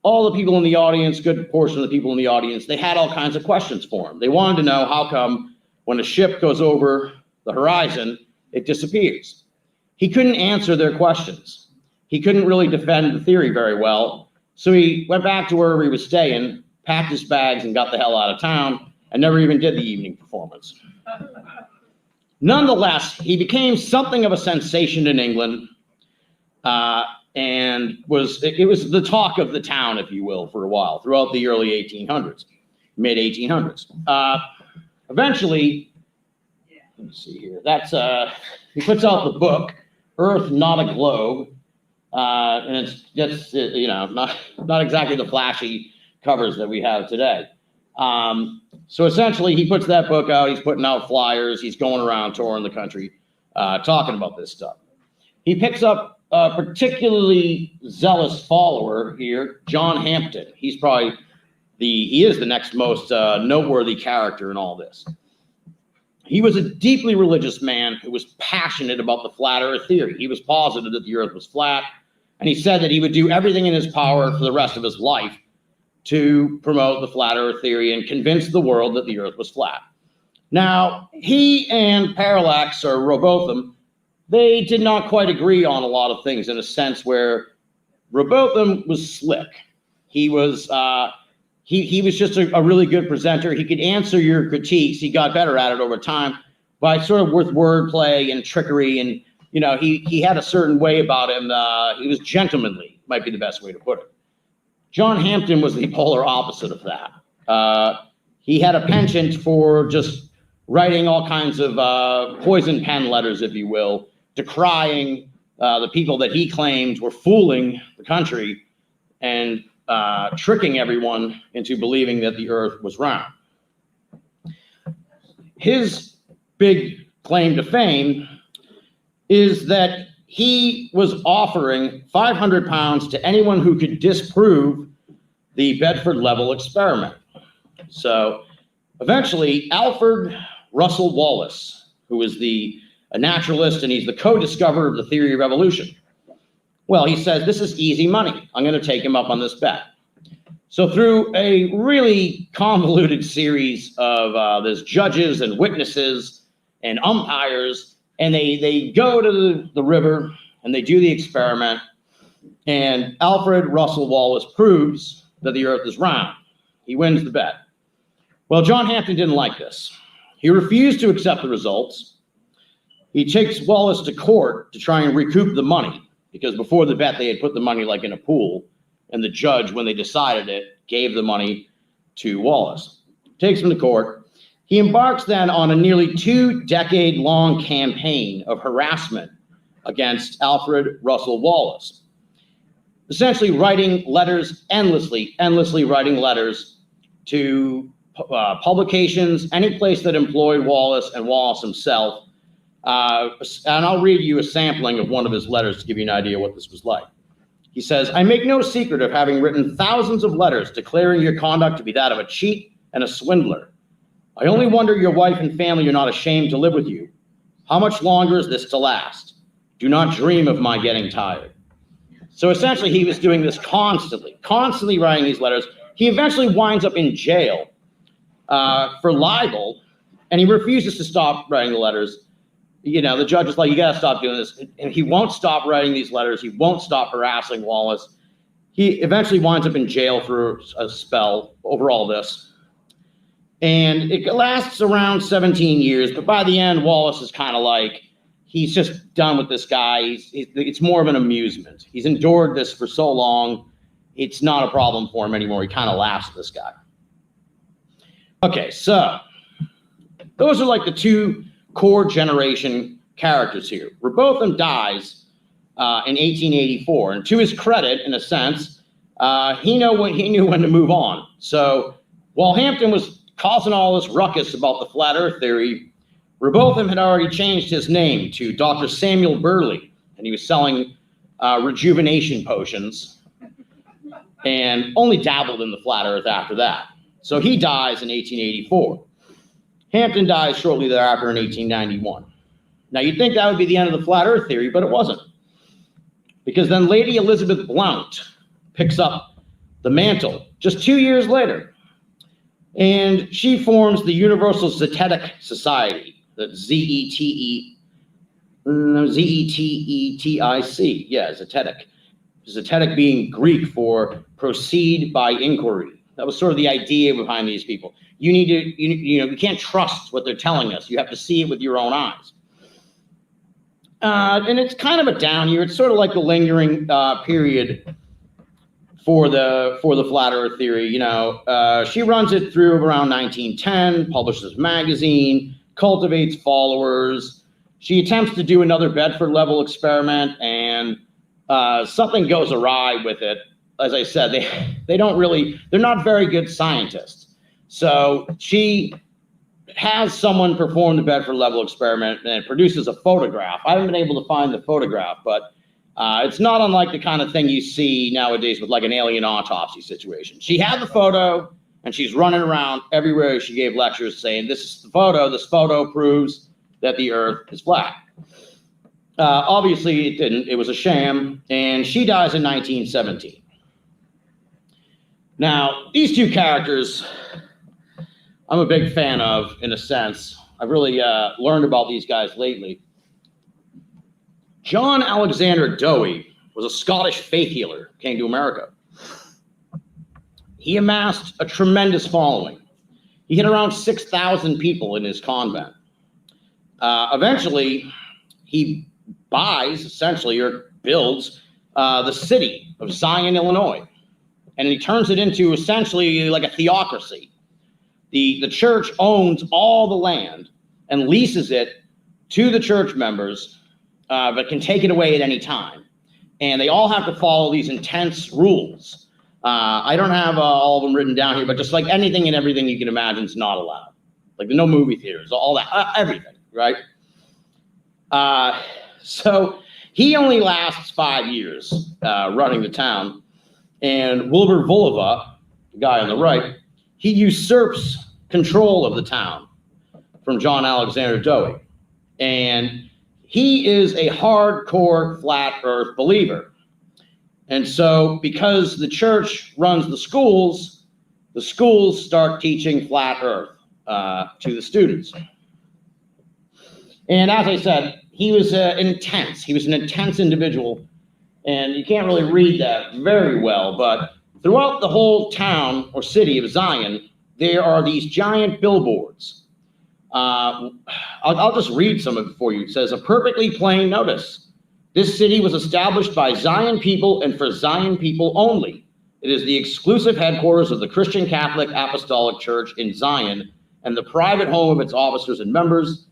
all the people in the audience, good portion of the people in the audience, they had all kinds of questions for him. They wanted to know how come when a ship goes over the horizon, it disappears. He couldn't answer their questions. He couldn't really defend the theory very well. So he went back to wherever he was staying, packed his bags, and got the hell out of town, and never even did the evening performance. Nonetheless, he became something of a sensation in England, and it was the talk of the town, if you will, for a while, throughout the early 1800s, mid 1800s. Eventually, let me see here. He puts out the book, Earth, Not a Globe, and it's just not exactly the flashy covers that we have today. So essentially, he puts that book out. He's putting out flyers. He's going around touring the country, talking about this stuff. He picks up a particularly zealous follower here, John Hampden. He is the next most noteworthy character in all this. He was a deeply religious man who was passionate about the flat Earth theory. He was positive that the Earth was flat, and he said that he would do everything in his power for the rest of his life to promote the flat Earth theory and convince the world that the Earth was flat. Now, he and Parallax, or Robotham, they did not quite agree on a lot of things, in a sense where Robotham was slick. He was just a really good presenter. He could answer your critiques. He got better at it over time by sort of with wordplay and trickery, and he had a certain way about him. He was gentlemanly, might be the best way to put it. John Hampden was the polar opposite of that. He had a penchant for just writing all kinds of poison pen letters, if you will, decrying the people that he claimed were fooling the country and tricking everyone into believing that the Earth was round. His big claim to fame is that he was offering £500 to anyone who could disprove the Bedford level experiment. So eventually, Alfred Russel Wallace, who is a naturalist and he's the co-discoverer of the theory of evolution. Well, he says, this is easy money. I'm going to take him up on this bet. So through a really convoluted series of there's judges and witnesses and umpires, and they go to the river and they do the experiment, and Alfred Russel Wallace proves that the Earth is round. He wins the bet. Well, John Hampden didn't like this. He refused to accept the results. He takes Wallace to court to try and recoup the money, because before the bet, they had put the money like in a pool, and the judge, when they decided it, gave the money to Wallace. Takes him to court. He embarks then on a nearly 2-decade-long campaign of harassment against Alfred Russel Wallace, essentially writing letters endlessly writing letters to publications, any place that employed Wallace and Wallace himself. And I'll read you a sampling of one of his letters to give you an idea what this was like. He says, I make no secret of having written thousands of letters declaring your conduct to be that of a cheat and a swindler. I only wonder your wife and family are not ashamed to live with you. How much longer is this to last? Do not dream of my getting tired. So essentially, he was doing this constantly writing these letters. He eventually winds up in jail for libel, and he refuses to stop writing the letters. The judge is like, you got to stop doing this. And he won't stop writing these letters. He won't stop harassing Wallace. He eventually winds up in jail for a spell over all this. And it lasts around 17 years. But by the end, Wallace is kind of like, he's just done with this guy. It's more of an amusement. He's endured this for so long. It's not a problem for him anymore. He kind of laughs at this guy. Okay, so those are like the two core generation characters here. Robotham dies in 1884. And to his credit, in a sense, he knew when to move on. So while Hampton was causing all this ruckus about the flat earth theory, Rebotham had already changed his name to Dr. Samuel Burley, and he was selling rejuvenation potions and only dabbled in the flat earth after that. So he dies in 1884. Hampton dies shortly thereafter in 1891. Now you'd think that would be the end of the flat earth theory, but it wasn't. Because then Lady Elizabeth Blount picks up the mantle just 2 years later. And she forms the Universal Zetetic Society, the Z-E-T-E-T-I-C, yeah, Zetetic. Zetetic being Greek for proceed by inquiry. That was sort of the idea behind these people. You can't trust what they're telling us. You have to see it with your own eyes. And it's kind of a down year. It's sort of like the lingering period for the flat earth theory. She runs it through around 1910, publishes a magazine, cultivates followers. She attempts to do another Bedford level experiment, and something goes awry with it. As I said, they're not very good scientists. So she has someone perform the Bedford level experiment, and it produces a photograph. I haven't been able to find the photograph, but it's not unlike the kind of thing you see nowadays with like an alien autopsy situation. She had the photo, and she's running around everywhere she gave lectures saying, this is the photo. This photo proves that the earth is flat. Obviously, it didn't. It was a sham, and she dies in 1917. Now, these two characters, I'm a big fan of, in a sense. I've really learned about these guys lately. John Alexander Dowie was a Scottish faith healer who came to America. He amassed a tremendous following. He had around 6,000 people in his convent. Eventually, he buys, essentially, or builds the city of Zion, Illinois. And he turns it into essentially like a theocracy. The church owns all the land and leases it to the church members, but can take it away at any time. And they all have to follow these intense rules. I don't have all of them written down here, but just like anything and everything you can imagine is not allowed. Like no movie theaters, all that, everything, right? So he only lasts 5 years running the town. And Wilbur Bulova, the guy on the right, he usurps control of the town from John Alexander Dowie. And he is a hardcore flat earth believer. And so because the church runs the schools start teaching flat earth to the students. And as I said, he was an intense individual. And you can't really read that very well, but throughout the whole town or city of Zion, there are these giant billboards. I'll just read some of it for you. It says, a perfectly plain notice. This city was established by Zion people and for Zion people only. It is the exclusive headquarters of the Christian Catholic Apostolic Church in Zion and the private home of its officers and members.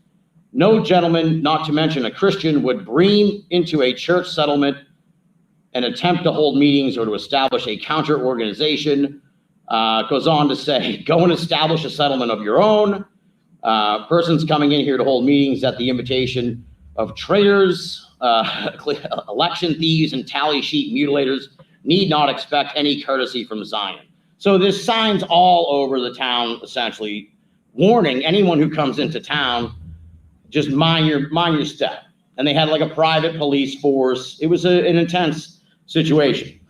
No gentleman, not to mention a Christian, would bream into a church settlement and attempt to hold meetings or to establish a counter organization. Goes on to say, go and establish a settlement of your own. Persons coming in here to hold meetings at the invitation of traitors, election thieves, and tally sheet mutilators need not expect any courtesy from Zion. So there's signs all over the town, essentially warning anyone who comes into town, just mind your step. And they had like a private police force. It was an intense situation.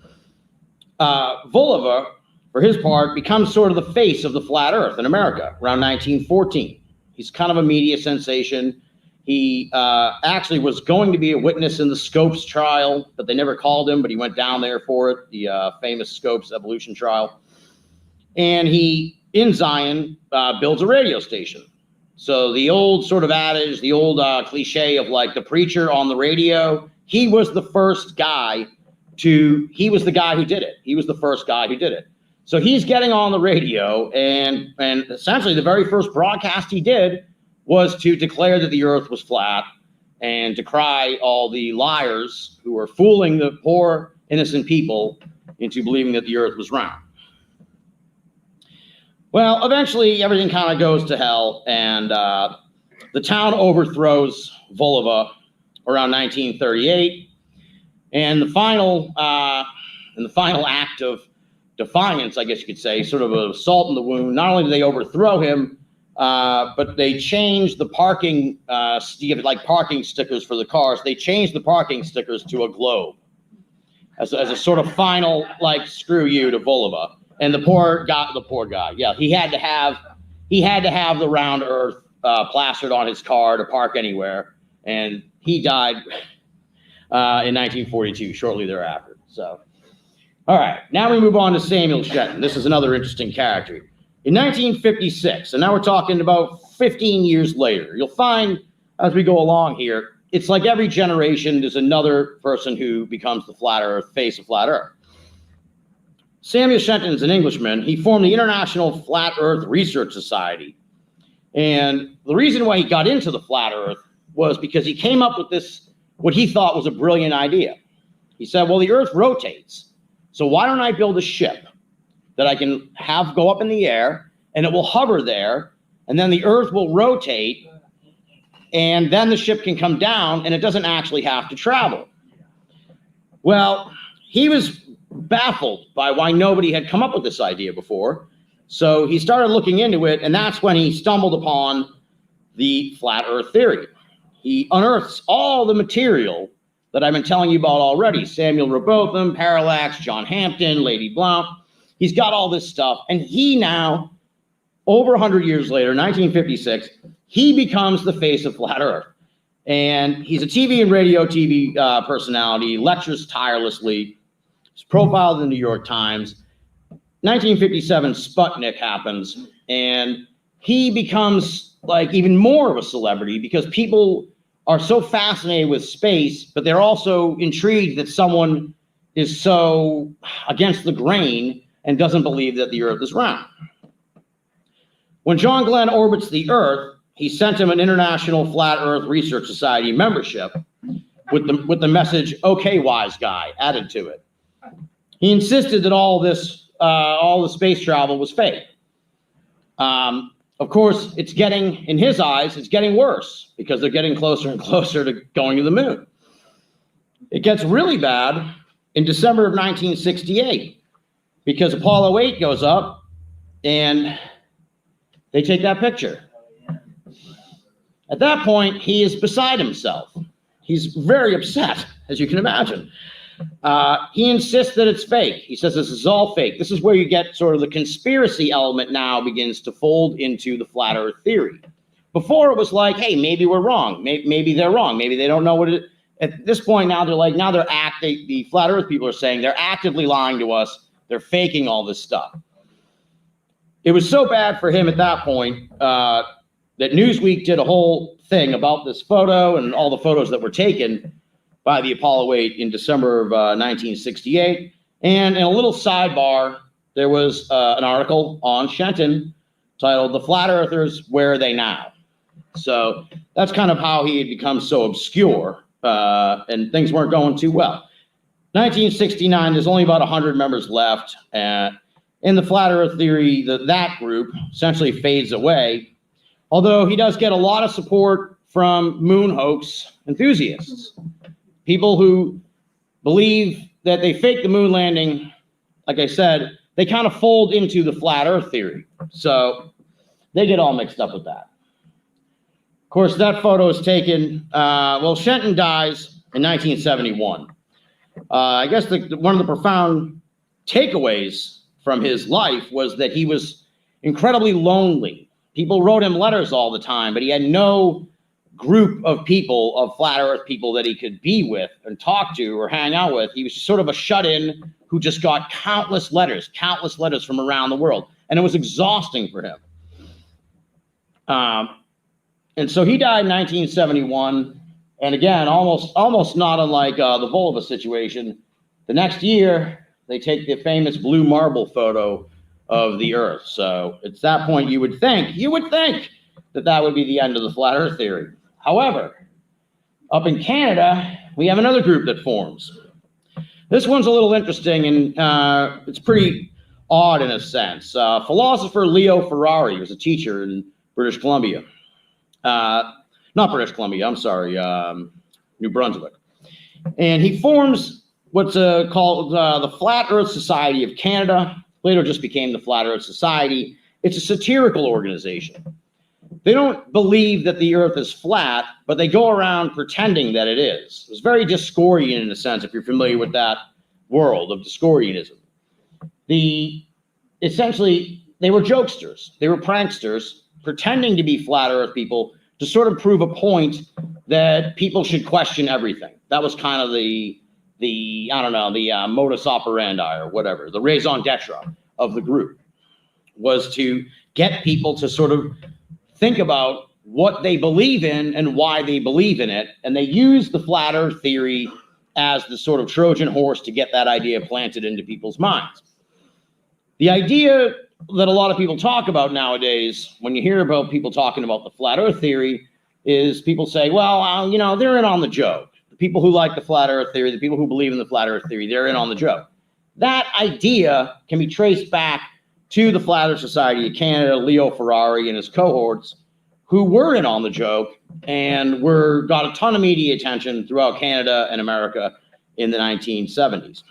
Bulova, for his part, becomes sort of the face of the flat earth in America around 1914. He's kind of a media sensation. He actually was going to be a witness in the Scopes trial, but they never called him, but he went down there for it, the famous Scopes evolution trial. And he, in Zion, builds a radio station. So the old sort of adage, the old cliche of like the preacher on the radio, he was the first guy he was the guy who did it. He was the first guy who did it. So he's getting on the radio, and essentially the very first broadcast he did was to declare that the earth was flat and decry all the liars who were fooling the poor, innocent people into believing that the earth was round. Well, eventually everything kind of goes to hell, and the town overthrows Volova around 1938. And the final act of defiance, I guess you could say, sort of an assault in the wound. Not only do they overthrow him, but they change the parking, you have like parking stickers for the cars. They change the parking stickers to a globe as a sort of final, like, screw you to Volova. And the poor guy, yeah, he had to have the round earth plastered on his car to park anywhere. And he died in 1942, shortly thereafter. So, all right, now we move on to Samuel Shenton. This is another interesting character. In 1956, and now we're talking about 15 years later, you'll find as we go along here, it's like every generation, there's another person who becomes the flat earth, face of flat earth. Samuel Shenton is an Englishman. He formed the International Flat Earth Research Society. And the reason why he got into the flat earth was because he came up with this, what he thought was a brilliant idea. He said, well, the earth rotates. So why don't I build a ship that I can have go up in the air and it will hover there, and then the earth will rotate, and then the ship can come down and it doesn't actually have to travel. Well, he was baffled by why nobody had come up with this idea before. So he started looking into it, and that's when he stumbled upon the flat earth theory. He unearths all the material that I've been telling you about already. Samuel Rowbotham, Parallax, John Hampton, Lady Blount. He's got all this stuff, and he now, over 100 years later, 1956, he becomes the face of flat earth. And he's a TV and radio personality, lectures tirelessly. He's profiled in the New York Times. 1957, Sputnik happens, and he becomes like even more of a celebrity because people are so fascinated with space, but they're also intrigued that someone is so against the grain and doesn't believe that the earth is round. When John Glenn orbits the earth, he sent him an International Flat Earth Research Society membership with the message, okay, wise guy, added to it. He insisted that all the space travel was fake. Of course, it's getting, in his eyes, it's getting worse because they're getting closer and closer to going to the moon. It gets really bad in December of 1968 because Apollo 8 goes up and they take that picture. At that point, he is beside himself. He's very upset, as you can imagine. He insists that it's fake. He says this is all fake. This is where you get sort of the conspiracy element now begins to fold into the flat earth theory. Before it was like, hey, maybe we're wrong. Maybe they're wrong. Maybe they don't know what it is. At this point now, the flat earth people are saying they're actively lying to us. They're faking all this stuff. It was so bad for him at that point that Newsweek did a whole thing about this photo and all the photos that were taken by the Apollo 8 in December of 1968. And in a little sidebar, there was an article on Shenton titled, "The Flat Earthers, Where Are They Now?" So that's kind of how he had become so obscure, and things weren't going too well. 1969, there's only about 100 members left. In the Flat Earth theory, that group essentially fades away, although he does get a lot of support from moon hoax enthusiasts. People who believe that they faked the moon landing, like I said, they kind of fold into the flat earth theory. So they get all mixed up with that. Of course, that photo is taken, Shenton dies in 1971. I guess one of the profound takeaways from his life was that he was incredibly lonely. People wrote him letters all the time, but he had no group of people, of flat earth people that he could be with and talk to or hang out with. He was sort of a shut-in who just got countless letters from around the world. And it was exhausting for him. And so he died in 1971. And again, almost not unlike the Volova situation. The next year, they take the famous blue marble photo of the earth. So at that point, you would think that would be the end of the flat earth theory. However, Up in Canada, we have another group that forms. This one's a little interesting, and it's pretty odd in a sense. Philosopher Leo Ferrari was a teacher in British Columbia. Not British Columbia, I'm sorry, New Brunswick. And he forms what's called the Flat Earth Society of Canada. Later just became the Flat Earth Society. It's a satirical organization. They don't believe that the earth is flat, but they go around pretending that it is. It's very Discordian in a sense, if you're familiar with that world of Discordianism. Essentially, they were jokesters. They were pranksters, pretending to be flat earth people to sort of prove a point that people should question everything. That was kind of the modus operandi or whatever, the raison d'etre of the group, was to get people to sort of think about what they believe in and why they believe in it. And they use the flat earth theory as the sort of Trojan horse to get that idea planted into people's minds. The idea that a lot of people talk about nowadays, when you hear about people talking about the flat earth theory, is people say, well, they're in on the joke. The people who like the flat earth theory, the people who believe in the flat earth theory, they're in on the joke. That idea can be traced back to the Flat Earth Society of Canada, Leo Ferrari and his cohorts, who were in on the joke and got a ton of media attention throughout Canada and America in the 1970s.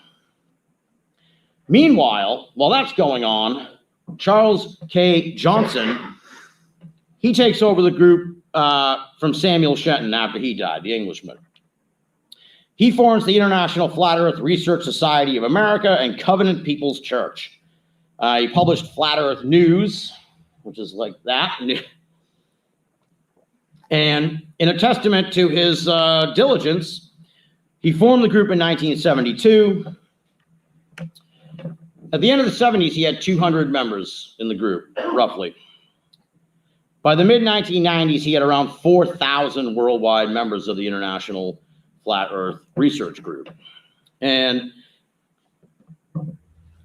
Meanwhile, while that's going on, Charles K. Johnson, he takes over the group from Samuel Shenton after he died, the Englishman. He forms the International Flat Earth Research Society of America and Covenant People's Church. He published Flat Earth News, which is like that. And in a testament to his diligence, he formed the group in 1972. At the end of the 70s, he had 200 members in the group, roughly. By the mid-1990s, he had around 4,000 worldwide members of the International Flat Earth Research Group. And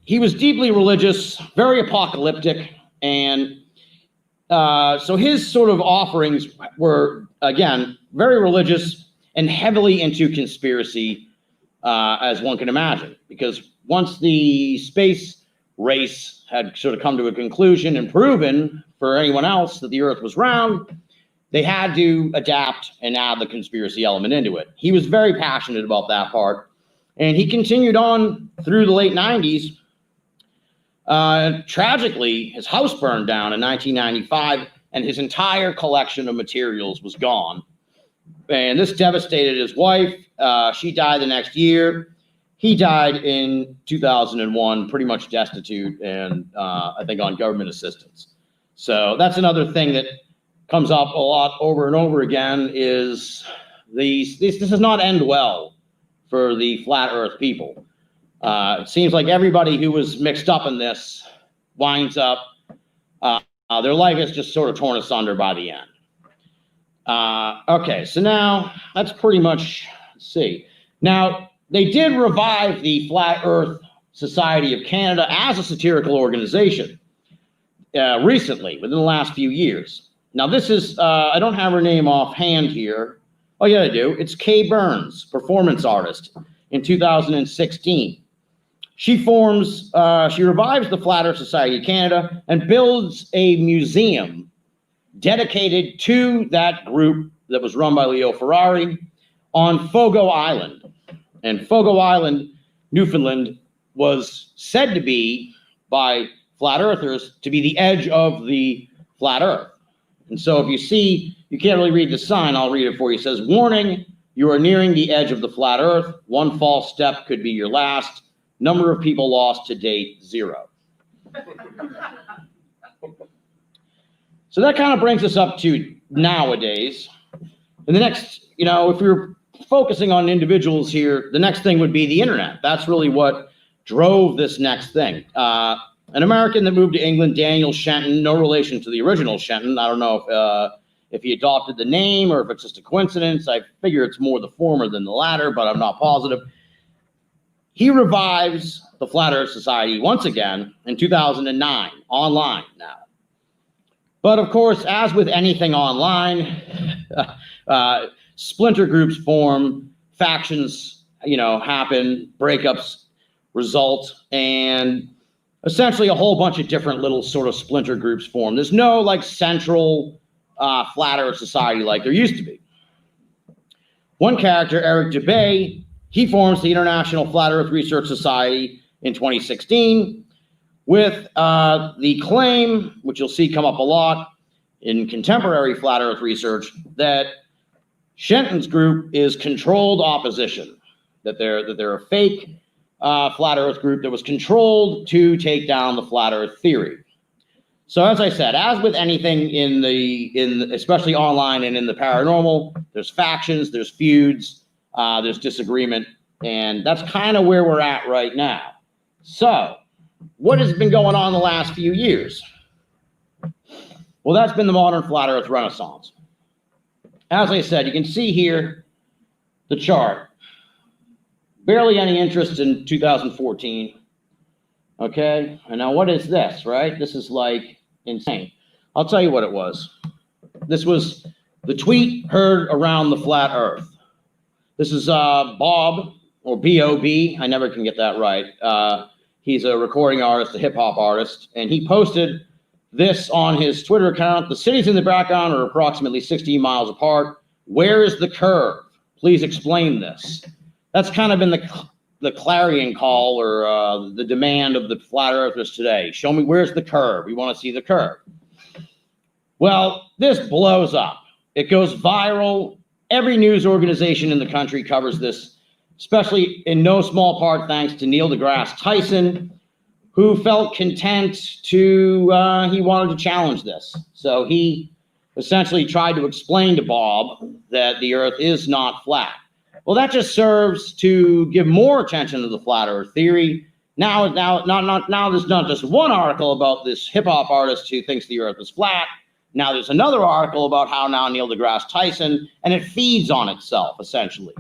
he was deeply religious, very apocalyptic, and so his sort of offerings were, again, very religious and heavily into conspiracy, as one can imagine, because once the space race had sort of come to a conclusion and proven for anyone else that the earth was round, they had to adapt and add the conspiracy element into it. He was very passionate about that part, and he continued on through the late 90s. Tragically, his house burned down in 1995, and his entire collection of materials was gone. And this devastated his wife. She died the next year. He died in 2001, pretty much destitute, and I think on government assistance. So that's another thing that comes up a lot over and over again, is this does not end well for the flat earth people. It seems like everybody who was mixed up in this winds up, their life is just sort of torn asunder by the end. Okay, so now that's pretty much, let's see. Now, they did revive the Flat Earth Society of Canada as a satirical organization recently, within the last few years. Now, this is, I don't have her name offhand here. Oh, yeah, I do. It's Kay Burns, performance artist, in 2016. She revives the Flat Earth Society of Canada and builds a museum dedicated to that group that was run by Leo Ferrari on Fogo Island. And Fogo Island, Newfoundland, was said to be, by flat earthers, to be the edge of the flat earth. And so if you see, you can't really read the sign, I'll read it for you. It says, "Warning, you are nearing the edge of the flat earth. One false step could be your last. Number of people lost to date, 0. So that kind of brings us up to nowadays. And the next, if we were focusing on individuals here, the next thing would be the internet. That's really what drove this next thing. An American that moved to England, Daniel Shenton, no relation to the original Shenton. I don't know if he adopted the name or if it's just a coincidence. I figure it's more the former than the latter, but I'm not positive. He revives the Flat Earth Society once again in 2009, online now. But of course, as with anything online, splinter groups form, factions, happen, breakups result, and essentially a whole bunch of different little sort of splinter groups form. There's no like central flat earth society like there used to be. One character, Eric Dubay, he forms the International Flat Earth Research Society in 2016 with the claim, which you'll see come up a lot in contemporary flat earth research, that Shenton's group is controlled opposition, that they're a fake flat earth group that was controlled to take down the flat earth theory. So as I said, as with anything in especially online and in the paranormal, there's factions, there's feuds, there's disagreement, and that's kind of where we're at right now. So what has been going on the last few years? Well, that's been the modern flat earth renaissance. As I said, you can see here the chart. Barely any interest in 2014. Okay, and now what is this, right? This is like insane. I'll tell you what it was. This was the tweet heard around the flat earth. This is Bob, or B-O-B, I never can get that right. He's a recording artist, a hip hop artist, and he posted this on his Twitter account. The cities in the background are approximately 16 miles apart. Where is the curve? Please explain this. That's kind of been the clarion call or the demand of the flat earthers today. Show me where's the curve. We want to see the curve. Well, this blows up. It goes viral. Every news organization in the country covers this, especially in no small part thanks to Neil deGrasse Tyson, who felt content to, he wanted to challenge this. So he essentially tried to explain to Bob that the earth is not flat. Well, that just serves to give more attention to the flat earth theory. Now there's not just one article about this hip hop artist who thinks the earth is flat. Now there's another article about how now Neil deGrasse Tyson, and it feeds on itself, essentially.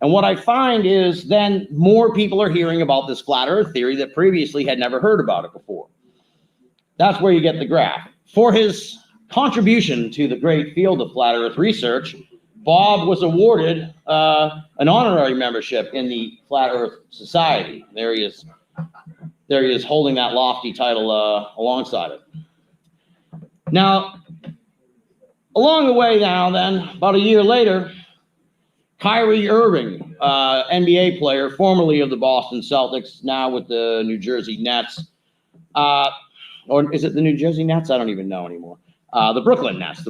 And what I find is then more people are hearing about this flat earth theory that previously had never heard about it before. That's where you get the graph. For his contribution to the great field of flat earth research, Bob was awarded an honorary membership in the Flat Earth Society. There he is holding that lofty title alongside it. Now, along the way now then, about a year later, Kyrie Irving, NBA player, formerly of the Boston Celtics, now with the New Jersey Nets. Or is it the New Jersey Nets? I don't even know anymore. The Brooklyn Nets.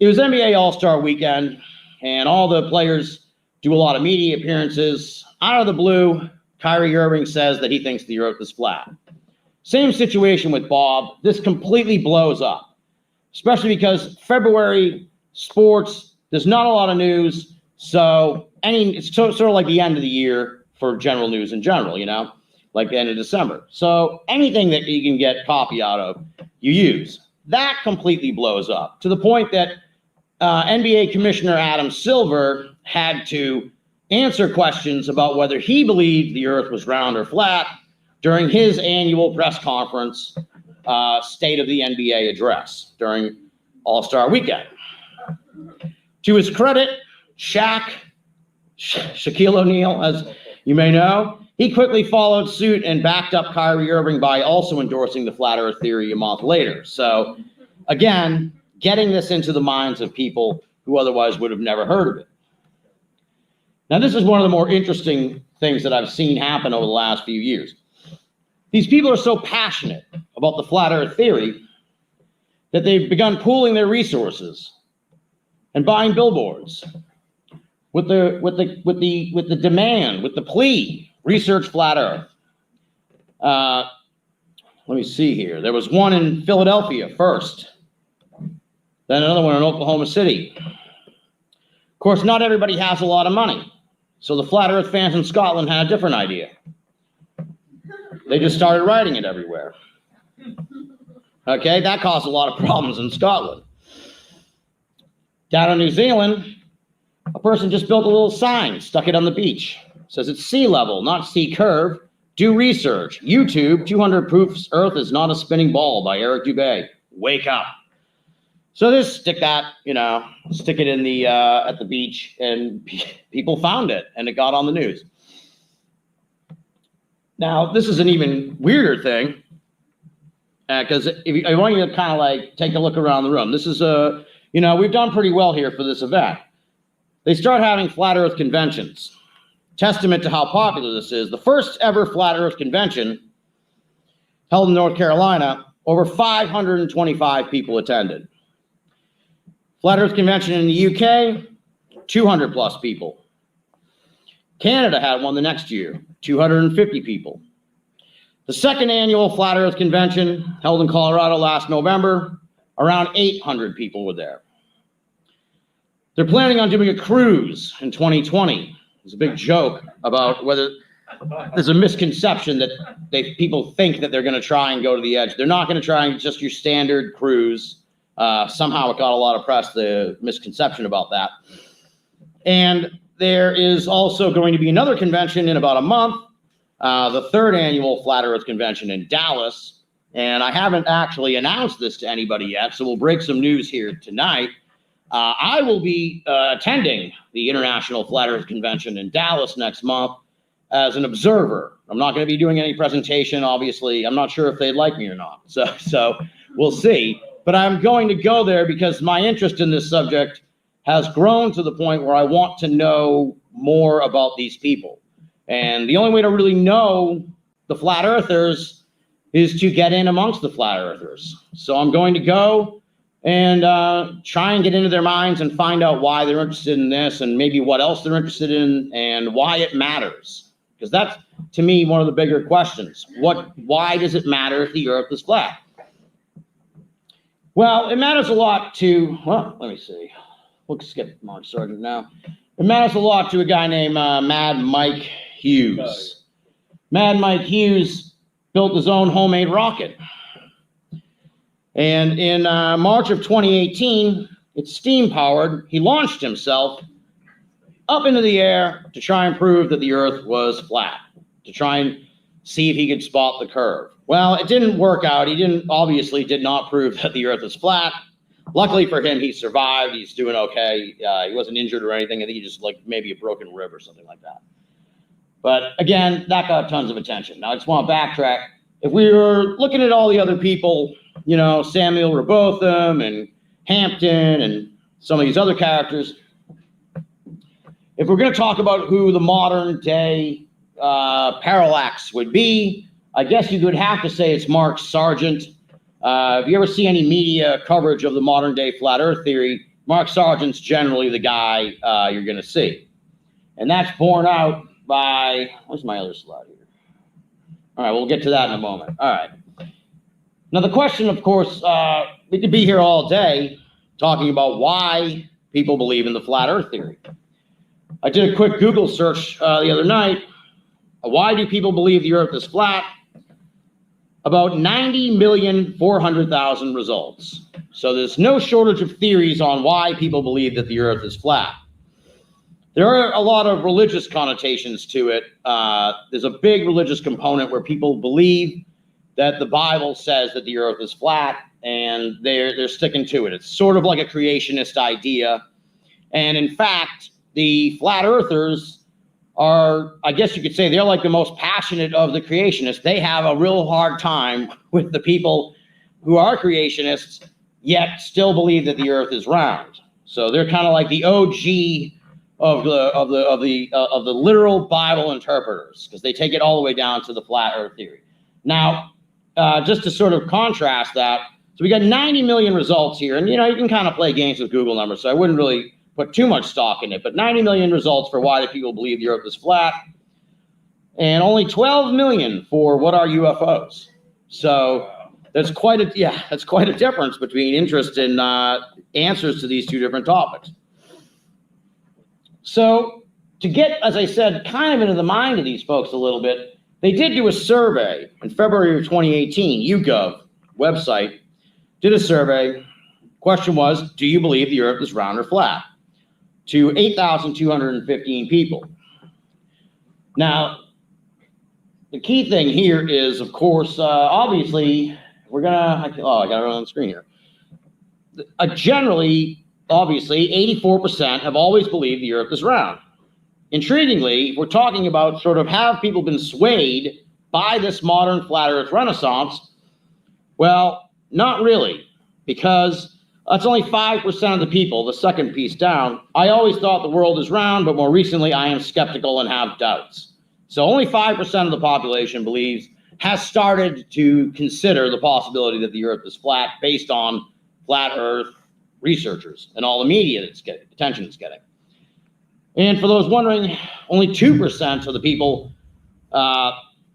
It was NBA All-Star Weekend, and all the players do a lot of media appearances. Out of the blue, Kyrie Irving says that he thinks the earth is flat. Same situation with Bob. This completely blows up, especially because February sports, there's not a lot of news. So it's sort of like the end of the year for general news in general, like the end of December. So anything that you can get copy out of, you use. That completely blows up to the point that NBA Commissioner Adam Silver had to answer questions about whether he believed the earth was round or flat during his annual press conference, State of the NBA address during All-Star Weekend. To his credit, Shaquille O'Neal, as you may know, he quickly followed suit and backed up Kyrie Irving by also endorsing the flat earth theory a month later. So again, getting this into the minds of people who otherwise would have never heard of it. Now, this is one of the more interesting things that I've seen happen over the last few years. These people are so passionate about the flat earth theory that they've begun pooling their resources and buying billboards with the demand, with the plea, research flat earth. Let me see here. There was one in Philadelphia first, then another one in Oklahoma City. Of course, not everybody has a lot of money. So the flat earth fans in Scotland had a different idea. They just started writing it everywhere. Okay, that caused a lot of problems in Scotland. Down in New Zealand, a person just built a little sign, stuck it on the beach. It says it's sea level, not sea curve. Do research. YouTube, 200 proofs Earth is not a spinning ball by Eric Dubay. Wake up. So just stick it in the at the beach, and people found it, and it got on the news. Now, this is an even weirder thing, because I want you to kind of like take a look around the room. This is we've done pretty well here for this event. They start having flat Earth conventions. Testament to how popular this is. The first ever flat Earth convention held in North Carolina, over 525 people attended. Flat Earth convention in the UK, 200 plus people. Canada had one the next year, 250 people. The second annual Flat Earth Convention, held in Colorado last November, around 800 people were there. They're planning on doing a cruise in 2020. There's a big joke about whether there's a misconception that people think that they're going to try and go to the edge. They're not going to try and just your standard cruise. Somehow it got a lot of press, the misconception about that. And there is also going to be another convention in about a month, the third annual Flat Earth Convention in Dallas. And I haven't actually announced this to anybody yet, so we'll break some news here tonight. I will be attending the International Flat Earth Convention in Dallas next month as an observer. I'm not going to be doing any presentation, obviously. I'm not sure if they'd like me or not, so we'll see. But I'm going to go there because my interest in this subject has grown to the point where I want to know more about these people. And the only way to really know the flat earthers is to get in amongst the flat earthers. So I'm going to go and try and get into their minds and find out why they're interested in this, and maybe what else they're interested in, and why it matters. Because that's, to me, one of the bigger questions. Why does it matter if the earth is flat? Well, it matters a lot to, let me see. We'll skip Mark Sargent now. It matters a lot to a guy named Mad Mike Hughes. Mad Mike Hughes built his own homemade rocket. And in March of 2018, it's steam powered. He launched himself up into the air to try and prove that the earth was flat, to try and see if he could spot the curve. Well, it didn't work out. He obviously did not prove that the earth is flat. Luckily for him, he survived. He's doing okay. He wasn't injured or anything. I think he just maybe a broken rib or something like that. But again, that got tons of attention. Now I just want to backtrack. If we were looking at all the other people, Samuel Robotham and Hampton and some of these other characters, if we're going to talk about who the modern day parallax would be, I guess you would have to say it's Mark Sargent. If you ever see any media coverage of the modern day flat earth theory, Mark Sargent's generally the guy you're going to see. And that's borne out by, where's my other slide here? All right, we'll get to that in a moment. All right. Now the question, of course, we could be here all day talking about why people believe in the flat earth theory. I did a quick Google search the other night. Why do people believe the earth is flat? About 90,400,000 results. So there's no shortage of theories on why people believe that the earth is flat. There are a lot of religious connotations to it. There's a big religious component where people believe that the Bible says that the earth is flat, and they're sticking to it. It's sort of like a creationist idea. And in fact, the flat earthers are, I guess you could say, they're like the most passionate of the creationists. They have a real hard time with the people who are creationists, yet still believe that the earth is round. So they're kind of like the OG of the literal Bible interpreters, because they take it all the way down to the flat earth theory. Now, just to sort of contrast that, so we got 90 million results here, and you can kind of play games with Google numbers, so I wouldn't really put too much stock in it, but 90 million results for why do people believe the earth is flat, and only 12 million for what are UFOs. So that's quite a difference between interest in answers to these two different topics. So to get, as I said, kind of into the mind of these folks a little bit, they did do a survey in February of 2018. YouGov website did a survey. Question was, do you believe the earth is round or flat? To 8,215 people. Now, the key thing here is, of course, obviously, we're gonna, I got it on the screen here. generally, obviously, 84% have always believed the earth is round. Intriguingly, we're talking about sort of have people been swayed by this modern flat earth renaissance? Well, not really, because that's only 5% of the people, the second piece down. I always thought the world is round, but more recently I am skeptical and have doubts. So only 5% of the population has started to consider the possibility that the earth is flat based on flat earth researchers and all the media attention it's getting. And for those wondering, only 2% of the people, 2%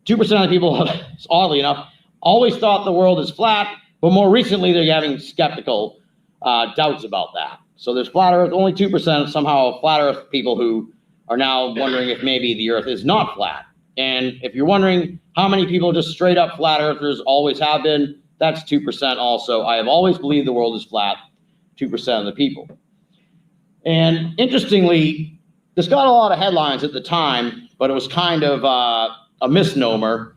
of the people, oddly enough, always thought the world is flat, but more recently they're having skeptical doubts about that. So there's flat earth, only 2% somehow flat earth people who are now wondering if maybe the earth is not flat. And if you're wondering how many people just straight up flat earthers always have been, that's 2% also. I have always believed the world is flat, 2% of the people. And interestingly, this got a lot of headlines at the time, but it was kind of a misnomer.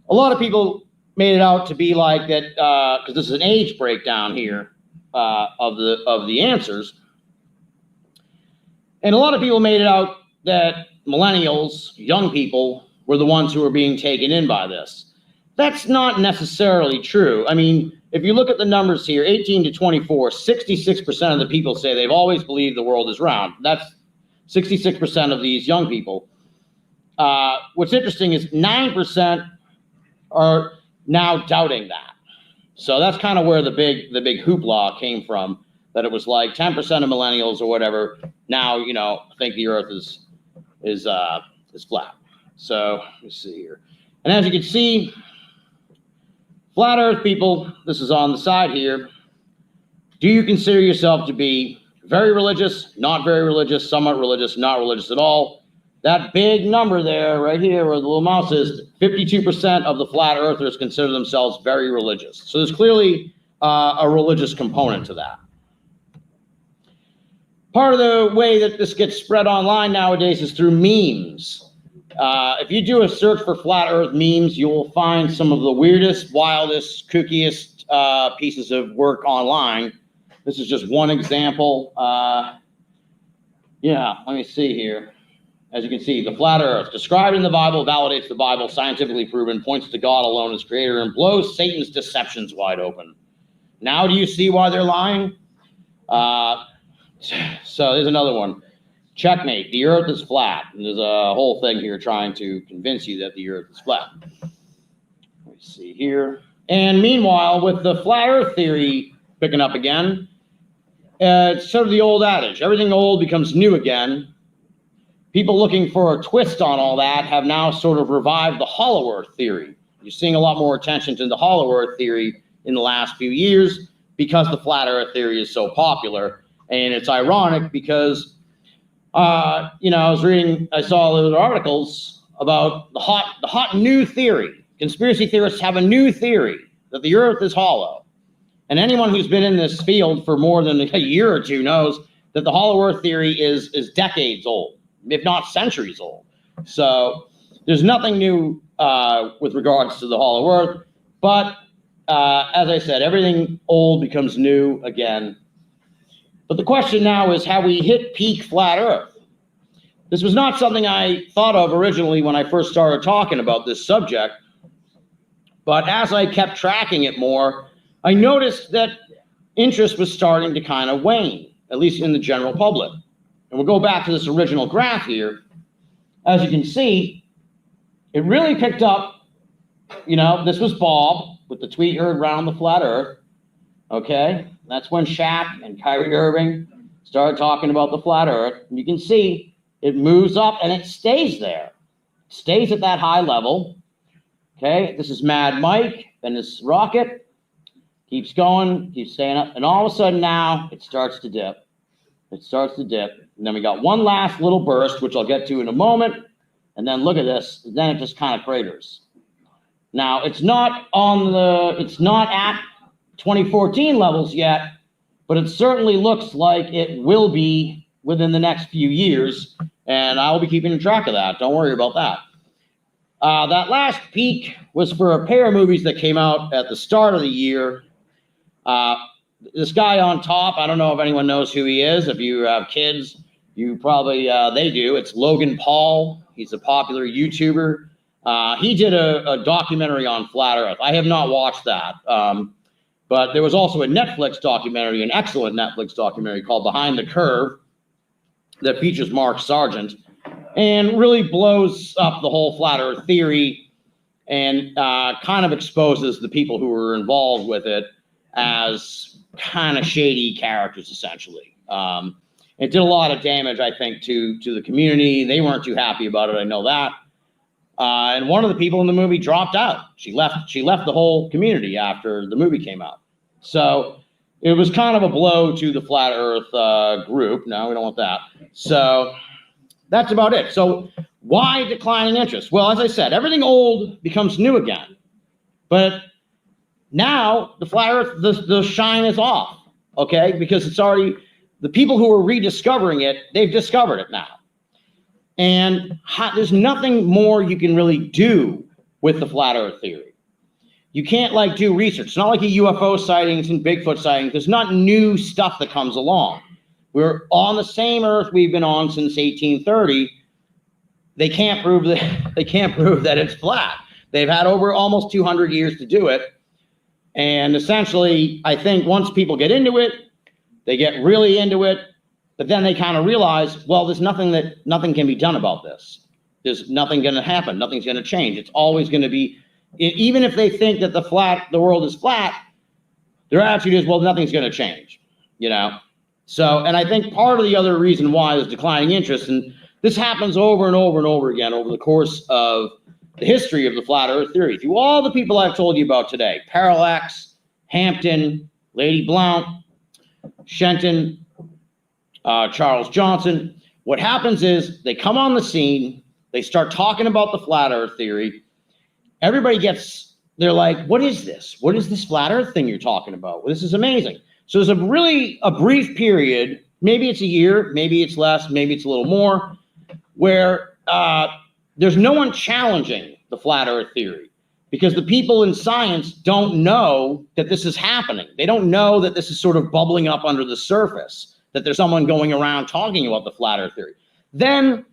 A lot of people made it out to be like that, because this is an age breakdown here of the answers. And a lot of people made it out that millennials, young people, were the ones who were being taken in by this. That's not necessarily true. I mean, if you look at the numbers here, 18 to 24, 66% of the people say they've always believed the world is round. That's 66% of these young people. What's interesting is 9% are now doubting that. So that's kind of where the big hoopla came from, that it was like 10% of millennials or whatever now, think the earth is flat. So let's see here. And as you can see, flat earth people, this is on the side here. Do you consider yourself to be very religious, not very religious, somewhat religious, not religious at all? That big number there, right here, where the little mouse is, 52% of the flat earthers consider themselves very religious. So there's clearly a religious component to that. Part of the way that this gets spread online nowadays is through memes. If you do a search for flat earth memes, you will find some of the weirdest, wildest, kookiest pieces of work online. This is just one example. Let me see here. As you can see, the flat earth, described in the Bible, validates the Bible, scientifically proven, points to God alone as creator, and blows Satan's deceptions wide open. Now do you see why they're lying? So there's another one. Checkmate, the earth is flat. And there's a whole thing here trying to convince you that the earth is flat. Let me see here. And meanwhile, with the flat earth theory picking up again, it's sort of the old adage, everything old becomes new again. People looking for a twist on all that have now sort of revived the hollow earth theory. You're seeing a lot more attention to the hollow earth theory in the last few years because the flat earth theory is so popular. And it's ironic because, I saw those articles about the hot new theory. Conspiracy theorists have a new theory that the earth is hollow. And anyone who's been in this field for more than a year or two knows that the hollow earth theory is decades old, if not centuries old. So there's nothing new with regards to the hollow earth. But as I said, everything old becomes new again. But the question now is, have we hit peak flat earth? This was not something I thought of originally when I first started talking about this subject. But as I kept tracking it more, I noticed that interest was starting to kind of wane, at least in the general public. And we'll go back to this original graph here. As you can see, it really picked up. This was Bob with the tweet heard round the flat earth. Okay, that's when Shaq and Kyrie Irving started talking about the flat earth. And you can see it moves up and it stays there. It stays at that high level. Okay, this is Mad Mike, and this rocket keeps going, keeps staying up, and all of a sudden now it starts to dip. It starts to dip, and then we got one last little burst, which I'll get to in a moment, and then look at this, then it just kind of craters. Now, it's not at 2014 levels yet, but it certainly looks like it will be within the next few years, and I'll be keeping track of that. Don't worry about that. That last peak was for a pair of movies that came out at the start of the year. this guy on top, I don't know if anyone knows who he is. If you have kids, you probably, they do. It's Logan Paul. He's a popular YouTuber. He did a documentary on Flat Earth. I have not watched that. But there was also a Netflix documentary, an excellent Netflix documentary called Behind the Curve that features Mark Sargent and really blows up the whole Flat Earth theory and kind of exposes the people who were involved with it as kind of shady characters, essentially. It did a lot of damage, I think, to the community. They weren't too happy about it. I know that. And one of the people in the movie dropped out. She left the whole community after the movie came out. So it was kind of a blow to the Flat Earth group. No, we don't want that. So that's about it. So why declining interest? Well, as I said, everything old becomes new again. But now the Flat Earth, the shine is off, okay? Because it's already, the people who are rediscovering it, they've discovered it now. And there's nothing more you can really do with the Flat Earth theory. You can't like do research. It's not like a UFO sightings and Bigfoot sightings. There's not new stuff that comes along. We're on the same Earth we've been on since 1830. They can't prove that it's flat. They've had over almost 200 years to do it. And essentially, I think once people get into it, they get really into it, but then they kind of realize, well, there's nothing can be done about this. There's nothing going to happen. Nothing's going to change. It's always going to be, even if they think that the world is flat, their attitude is, well, nothing's going to change, you know? So, and I think part of the other reason why is declining interest, and this happens over and over and over again over the course of the history of the Flat Earth theory. Through all the people I've told you about today, Parallax, Hampton, Lady Blount, Shenton, Charles Johnson, what happens is they come on the scene, they start talking about the Flat Earth theory. Everybody they're like, what is this? What is this Flat Earth thing you're talking about? Well, this is amazing. So there's a brief period, maybe it's a year, maybe it's less, maybe it's a little more, where there's no one challenging the Flat Earth theory because the people in science don't know that this is happening. They don't know that this is sort of bubbling up under the surface, that there's someone going around talking about the Flat Earth theory. Then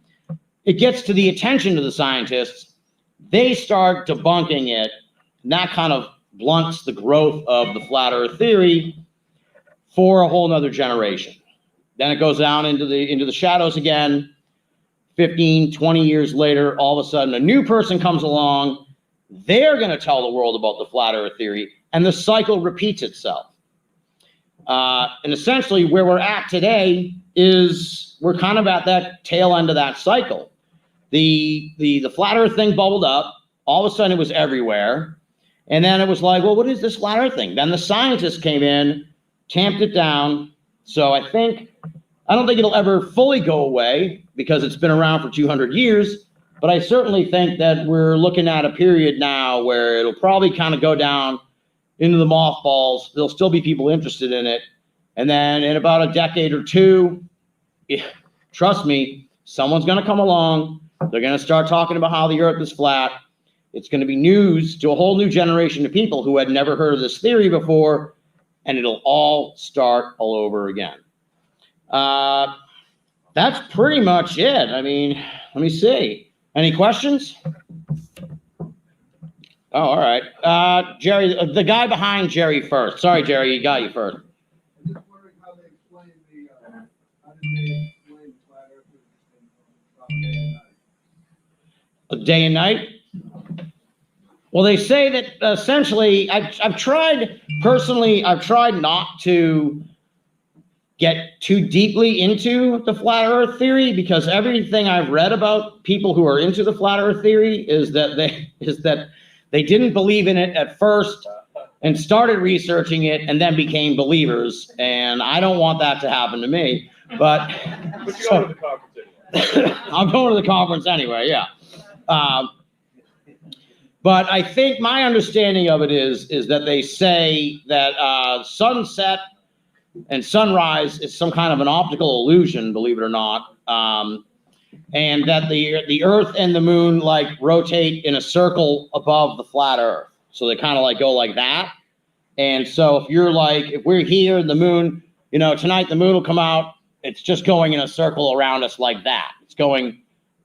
it gets to the attention of the scientists. They start debunking it, and that kind of blunts the growth of the Flat Earth theory for a whole nother generation. Then it goes down into the shadows again. 15, 20 years later, all of a sudden a new person comes along. They're going to tell the world about the Flat Earth theory, and the cycle repeats itself. And essentially where we're at today is we're kind of at that tail end of that cycle. The Flat Earth thing bubbled up. All of a sudden it was everywhere. And then it was like, well, what is this Flat Earth thing? Then the scientists came in, tamped it down. So I don't think it'll ever fully go away because it's been around for 200 years. But I certainly think that we're looking at a period now where it'll probably kind of go down into the mothballs. There'll still be people interested in it. And then in about a decade or two, trust me, someone's going to come along. They're going to start talking about how the Earth is flat. It's going to be news to a whole new generation of people who had never heard of this theory before, and it'll all start all over again. That's pretty much it. I mean, let me see. Any questions? Oh, all right. Jerry, the guy behind Jerry first. Sorry, Jerry, you got you first. I'm just wondering how they explain how did they explain Flat Earth Day and night? Well, they say that essentially, I've tried not to get too deeply into the Flat Earth theory because everything I've read about people who are into the Flat Earth theory is that they didn't believe in it at first and started researching it and then became believers. And I don't want that to happen to me. But you're going to the conference anyway. I'm going to the conference anyway, yeah. But I think my understanding of it is that they say that sunset and sunrise is some kind of an optical illusion, believe it or not. And that the Earth and the moon like rotate in a circle above the flat Earth. So they kind of like go like that. And so if you're like, if we're here and the moon, tonight the moon will come out, it's just going in a circle around us like that. It's going,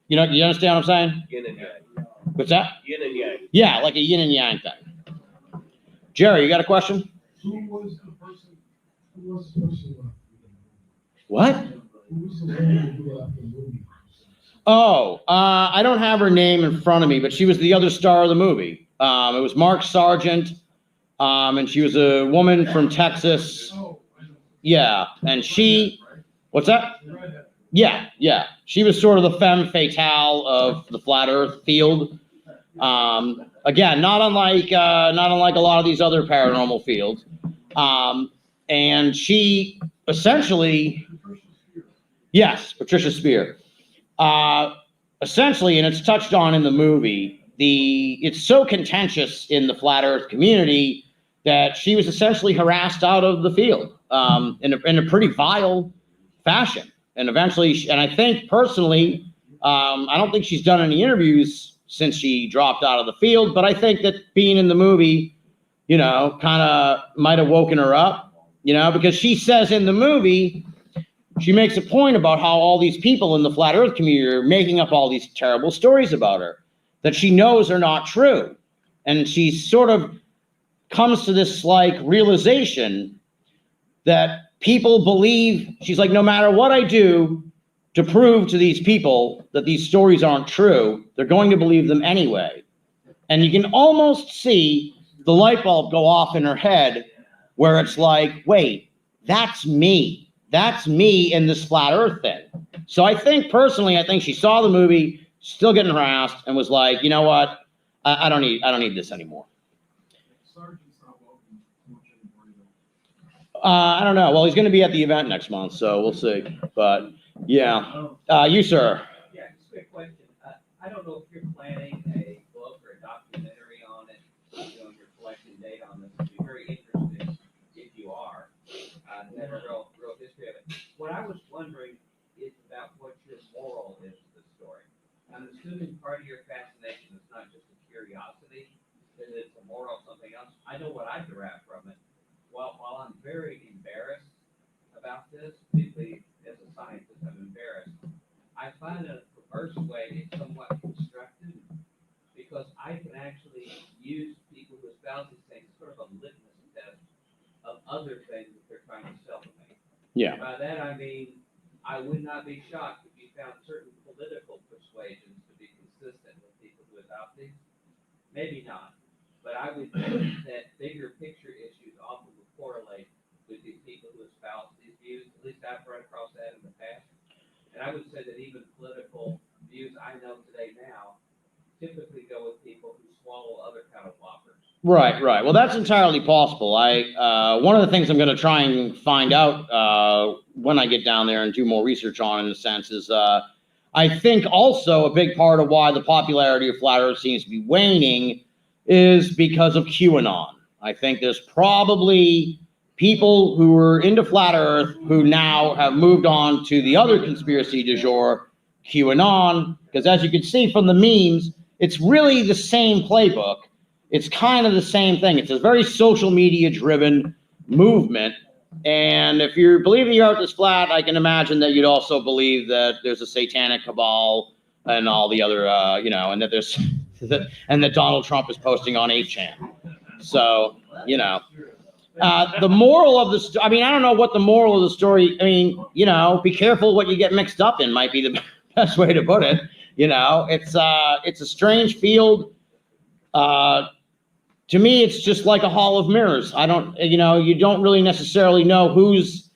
you understand what I'm saying? Yin and yang. What's that? Yin and yang. Yeah, like a yin and yang thing. Jerry, you got a question? Who was the person who left the movie? What? Who was the woman who left the movie? Oh, I don't have her name in front of me, but she was the other star of the movie. It was Mark Sargent, and she was a woman from Texas. Yeah, and she, what's that? Yeah. She was sort of the femme fatale of the flat Earth field. Again, not unlike a lot of these other paranormal fields. And she essentially, yes, Patricia Spear. Essentially, and it's touched on in the movie, it's so contentious in the flat Earth community that she was essentially harassed out of the field in a pretty vile fashion. And eventually, and I think personally, I don't think she's done any interviews since she dropped out of the field, but I think that being in the movie, kind of might have woken her up, because she says in the movie, she makes a point about how all these people in the flat Earth community are making up all these terrible stories about her that she knows are not true. And she sort of comes to this like realization that people believe, she's like, no matter what I do to prove to these people that these stories aren't true, they're going to believe them anyway. And you can almost see the light bulb go off in her head where it's like, wait, that's me. That's me in this flat Earth thing. So I think she saw the movie, still getting harassed, and was like, you know what? I don't need this anymore. I don't know. Well, he's going to be at the event next month, so we'll see. But yeah, you sir. Yeah, just a quick question. I don't know if you're planning a book or a documentary on it. Your collection date on this. I'd be very interested if you are. Have a real history of it. What I was wondering is about what your moral is to the story. I'm assuming part of your fascination is not just a curiosity, that it's a moral something else. I know what I derive from it. While I'm very embarrassed about this, particularly as a scientist, I'm embarrassed. I find in a perverse way it's somewhat constructive because I can actually use people who espouse these things sort of a litmus test of other things that they're trying to sell to me. Yeah. By that I mean I would not be shocked if you found certain political persuasions to be consistent with people who adopt these. Maybe not, but I would think that bigger picture issues often will correlate with these people who espouse these views. At least I've run across that in the past. And I would say that even political views I know today now typically go with people who swallow other kind of whoppers. Right. Well, that's entirely possible. One of the things I'm going to try and find out when I get down there and do more research on, in a sense, is I think also a big part of why the popularity of flat Earth seems to be waning is because of QAnon. I think there's probably people who were into flat Earth who now have moved on to the other conspiracy du jour, QAnon, because as you can see from the memes, it's really the same playbook. It's kind of the same thing. It's a very social media driven movement. And if you believe the Earth is flat, I can imagine that you'd also believe that there's a satanic cabal and all the other, and that there's, and that Donald Trump is posting on 8chan. So, the moral of the I don't know what the moral of the story, be careful what you get mixed up in might be the best way to put it. It's a strange field. To me, it's just like a hall of mirrors. You don't really necessarily know who's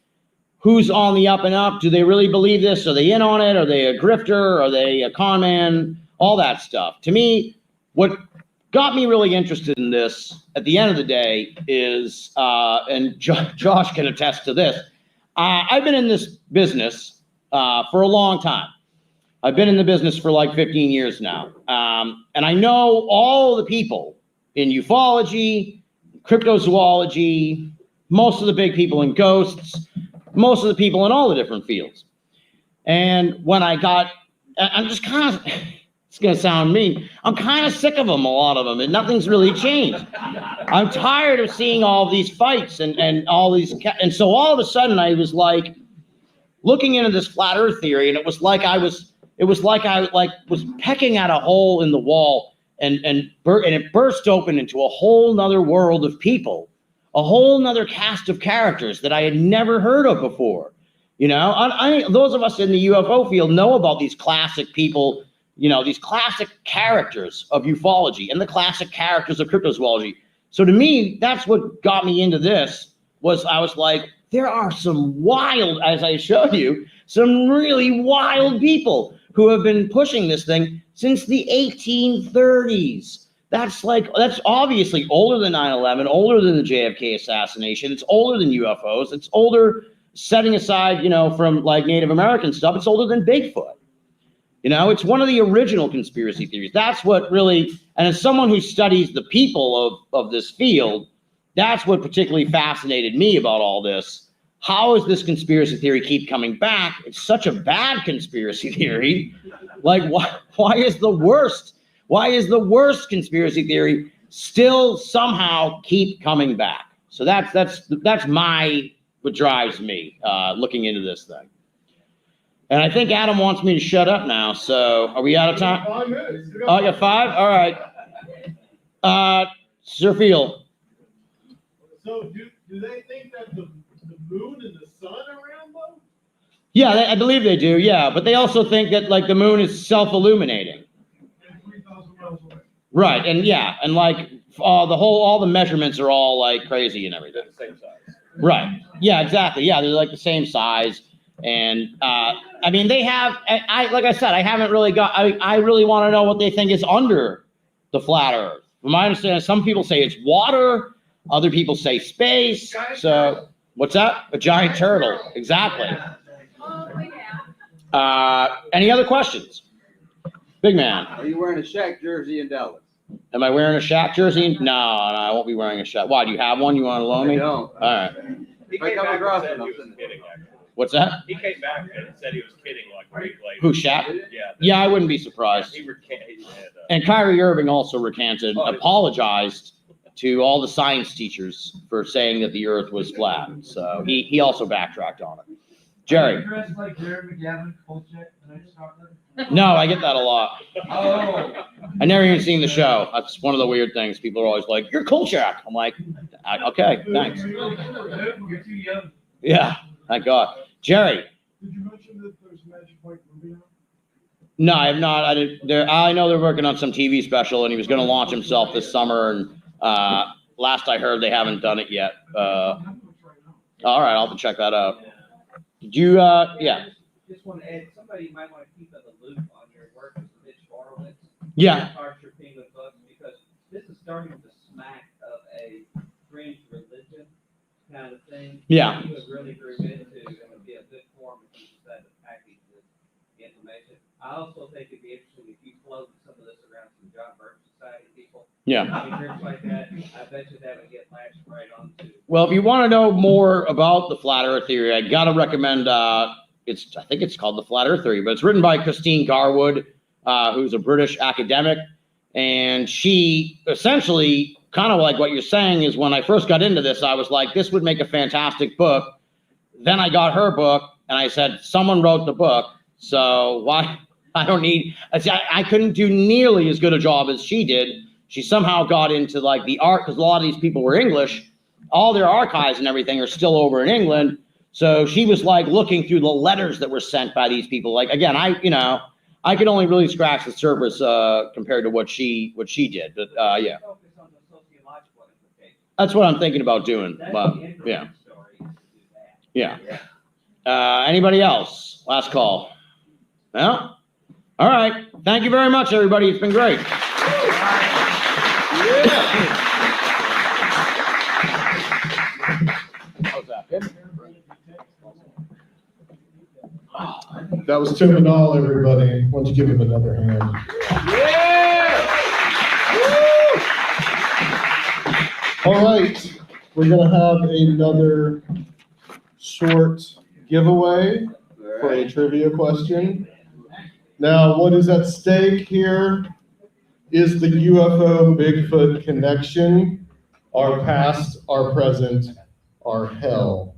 on the up and up. Do they really believe this? Are they in on it? Are they a grifter? Are they a con man? All that stuff. To me, what got me really interested in this at the end of the day is, and Josh can attest to this, I've been in this business for a long time. I've been in the business for like 15 years now. And I know all the people in ufology, cryptozoology, most of the big people in ghosts, most of the people in all the different fields. And when I'm just kind of, It's going to sound mean. I'm kind of sick of them, a lot of them, and nothing's really changed. I'm tired of seeing all these fights and all these, and so all of a sudden I was like looking into this flat earth theory, and it was like I was pecking at a hole in the wall, and it burst open into a whole nother world of people, a whole nother cast of characters that I had never heard of before. You know, those of us in the UFO field know about these classic people, you know, these classic characters of ufology and the classic characters of cryptozoology. So to me, that's what got me into this. I was like, there are some wild, as I showed you, some really wild people who have been pushing this thing since the 1830s. That's obviously older than 9/11, older than the JFK assassination. It's older than UFOs. It's older, setting aside, you know, from like Native American stuff. It's older than Bigfoot. You know, it's one of the original conspiracy theories. That's what really, and as someone who studies the people of this field, that's what particularly fascinated me about all this. How does this conspiracy theory keep coming back? It's such a bad conspiracy theory. Like, why is the worst conspiracy theory still somehow keep coming back? So that's what drives me looking into this thing. And I think Adam wants me to shut up now. So are we out of time? 5 minutes. Oh, you got 5? All right. Sir Field. So do they think that the moon and the sun are round though? Yeah, I believe they do. Yeah, but they also think that like the moon is self-illuminating. And 3,000 miles away. Right, and yeah, and like all the measurements are all like crazy and everything. Same size. Right. Yeah, exactly. Yeah, they're like the same size. And I mean, they have. Like I said, I haven't really got. I really want to know what they think is under the flat Earth. From my understanding, some people say it's water. Other people say space. So what's that? A giant turtle. Exactly. Any other questions? Big man. Are you wearing a Shaq jersey in Dallas? Am I wearing a Shaq jersey? No, I won't be wearing a Shaq. Why? Do you have one? You want to loan me? I don't. All right. He came back and said he was kidding. What's that? He came back and said he was kidding like a week later. Who, Shaq? Yeah. Yeah, I wouldn't be surprised. He recanted. And Kyrie Irving also recanted, apologized to all the science teachers for saying that the Earth was flat. So he also backtracked on it. Jerry. Dressed like Jared McGavin, Kolchak, and I stopped there. No, I get that a lot. Oh. I never even seen the show. That's one of the weird things. People are always like, "You're Kolchak." I'm like, okay, thanks. You're too young. Yeah, thank God. Jerry. Did you mention that there's a Magic Mike movie now? No, I have not. I know they're working on some TV special, and he was going to launch himself this summer. And last I heard, they haven't done it yet. All right, I'll have to check that out. Did you? Yeah. Just want to add, somebody might want to keep in the loop on your work with Mitch Horowitz. Yeah. Archer Penguin Books, because this is starting to smack of a fringe religion kind of thing. Yeah. You would really groove into, and it would be a good form if you decide to package this information. I also think it'd be interesting if you float some of this around some John Birch Society people. Yeah. Groups like that, I bet you that would get latched right onto. Well, if you want to know more about the flat Earth theory, I gotta recommend. I think it's called the Flat Earth Theory, but it's written by Christine Garwood, who's a British academic, and she essentially, kind of like what you're saying, is when I first got into this, I was like, this would make a fantastic book. Then I got her book, and I said, someone wrote the book, so why? I couldn't do nearly as good a job as she did. She somehow got into like the art, because a lot of these people were English. All their archives and everything are still over in England. So she was like looking through the letters that were sent by these people. Like, again, I could only really scratch the surface compared to what she did. But yeah, that's what I'm thinking about doing. But yeah. Anybody else? Last call. No? All right. Thank you very much, everybody. It's been great. That was Tim and all, everybody. Why don't you give him another hand? All right, we're gonna have another short giveaway for a trivia question. Now, what is at stake here is the UFO Bigfoot connection, our past, our present, our hell.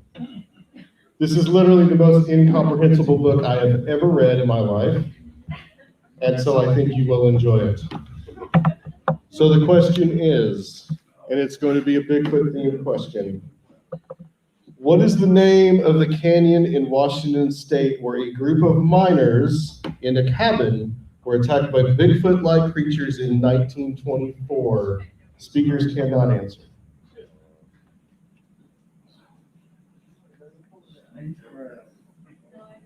This is literally the most incomprehensible book I have ever read in my life, and so I think you will enjoy it. So the question is, and it's going to be a Bigfoot themed question, what is the name of the canyon in Washington State where a group of miners in a cabin were attacked by Bigfoot-like creatures in 1924? Speakers cannot answer.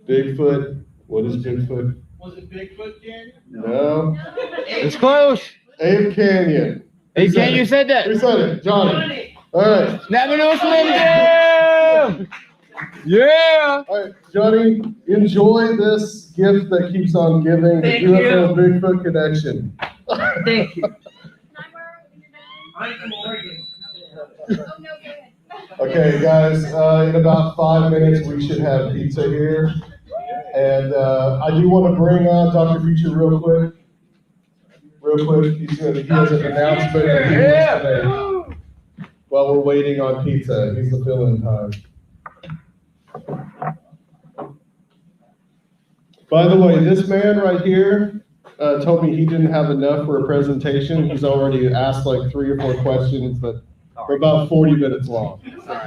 Bigfoot, what is Bigfoot? Was it Bigfoot Canyon? No. It's close. Ape Canyon. Hey, Canyon, you said that. Who said it? Johnny. All right. Never know Slim Jim. Yeah. All right, Johnny, enjoy this gift that keeps on giving, the UFO Bigfoot connection. Thank you. I'm from Oregon. Okay, guys, in about 5 minutes, we should have pizza here. And I do want to bring on Dr. Future real quick. He has an announcement that he wants to make while we're waiting on pizza. He's the fill-in time. By the way, this man right here told me he didn't have enough for a presentation. He's already asked like 3 or 4 questions that are about 40 minutes long. All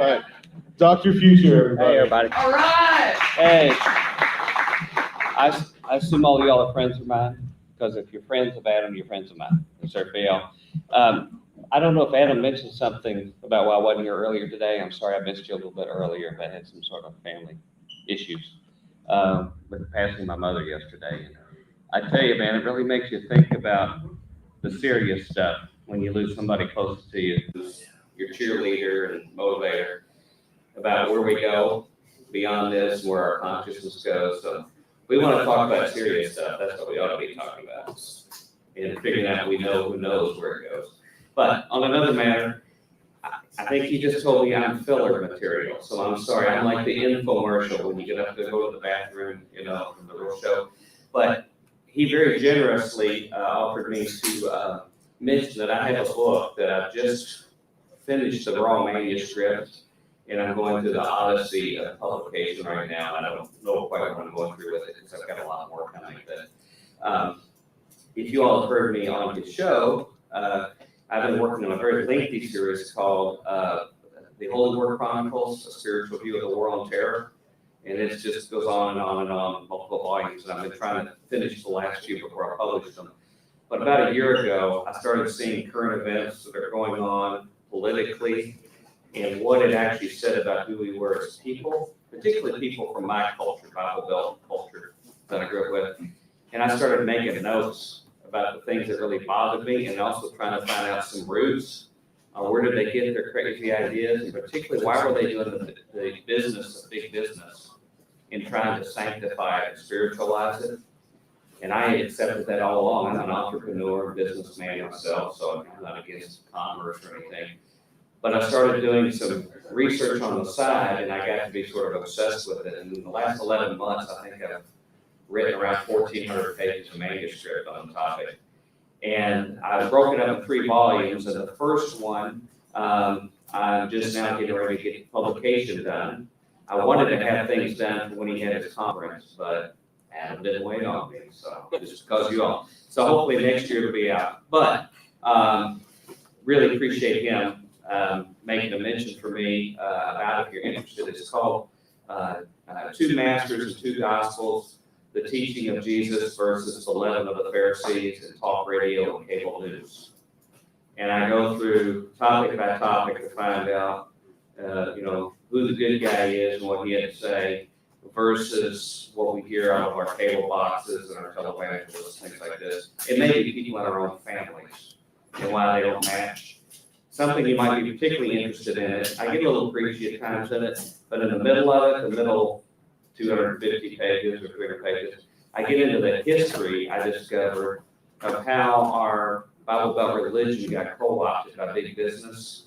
right. Dr. Future, everybody. Hey, everybody. All right. Hey. I assume all of y'all are friends of mine, because if you're friends of Adam, you're friends of mine. Sir Bill. I don't know if Adam mentioned something about why I wasn't here earlier today. I'm sorry I missed you a little bit earlier, but I had some sort of family issues with passing my mother yesterday. And I tell you, man, it really makes you think about the serious stuff when you lose somebody close to you, who's your cheerleader and motivator, about where we go beyond this, where our consciousness goes. So we want to talk about serious stuff. That's what we ought to be talking about. And figuring out we know who knows where it goes. But on another matter, I think he just told me I'm filler material. So I'm sorry. I'm like the infomercial when you get up to go to the bathroom, from the real show. But he very generously offered me to mention that I have a book that I've just finished the raw manuscript, and I'm going through the odyssey of publication right now. And I don't know quite what I'm going through with it because I've got a lot more coming. But if you all have heard me on his show, I've been working on a very lengthy series called The Holy War Chronicles, a spiritual view of the war on terror. And it just goes on and on and on, multiple volumes. And I've been trying to finish the last few before I publish them. But about a year ago, I started seeing current events that are going on politically and what it actually said about who we were as people, particularly people from my culture, Bible Belt culture that I grew up with. And I started making notes about the things that really bothered me, and also trying to find out some roots. Where did they get their crazy ideas, and particularly why were they doing the business of big business in trying to sanctify it and spiritualize it? And I accepted that all along. I'm an entrepreneur and businessman myself, so I'm not against commerce or anything. But I started doing some research on the side, and I got to be sort of obsessed with it. And in the last 11 months, I think I've written around 1,400 pages of manuscript on the topic. And I've broken it up in 3 volumes. And the first one, I'm just now getting ready to get publication done. I wanted to have things done when he had his conference, but Adam didn't wait on me, so just because you all. So hopefully next year it'll be out. But really appreciate him making a mention for me about, if you're interested. It's called Two Masters and Two Gospels: The Teaching of Jesus versus the Leaven of the Pharisees in Talk Radio and Cable News. And I go through topic by topic to find out, who the good guy is and what he had to say, versus what we hear out of our cable boxes and our televangelists, things like this. It may be people in our own families and why they don't match. Something you might be particularly interested in it. I get a little preachy at times in it, but in the middle of it, the middle 250 pages or 300 pages, I get into the history I discovered of how our Bible Belt religion got co-opted by big business.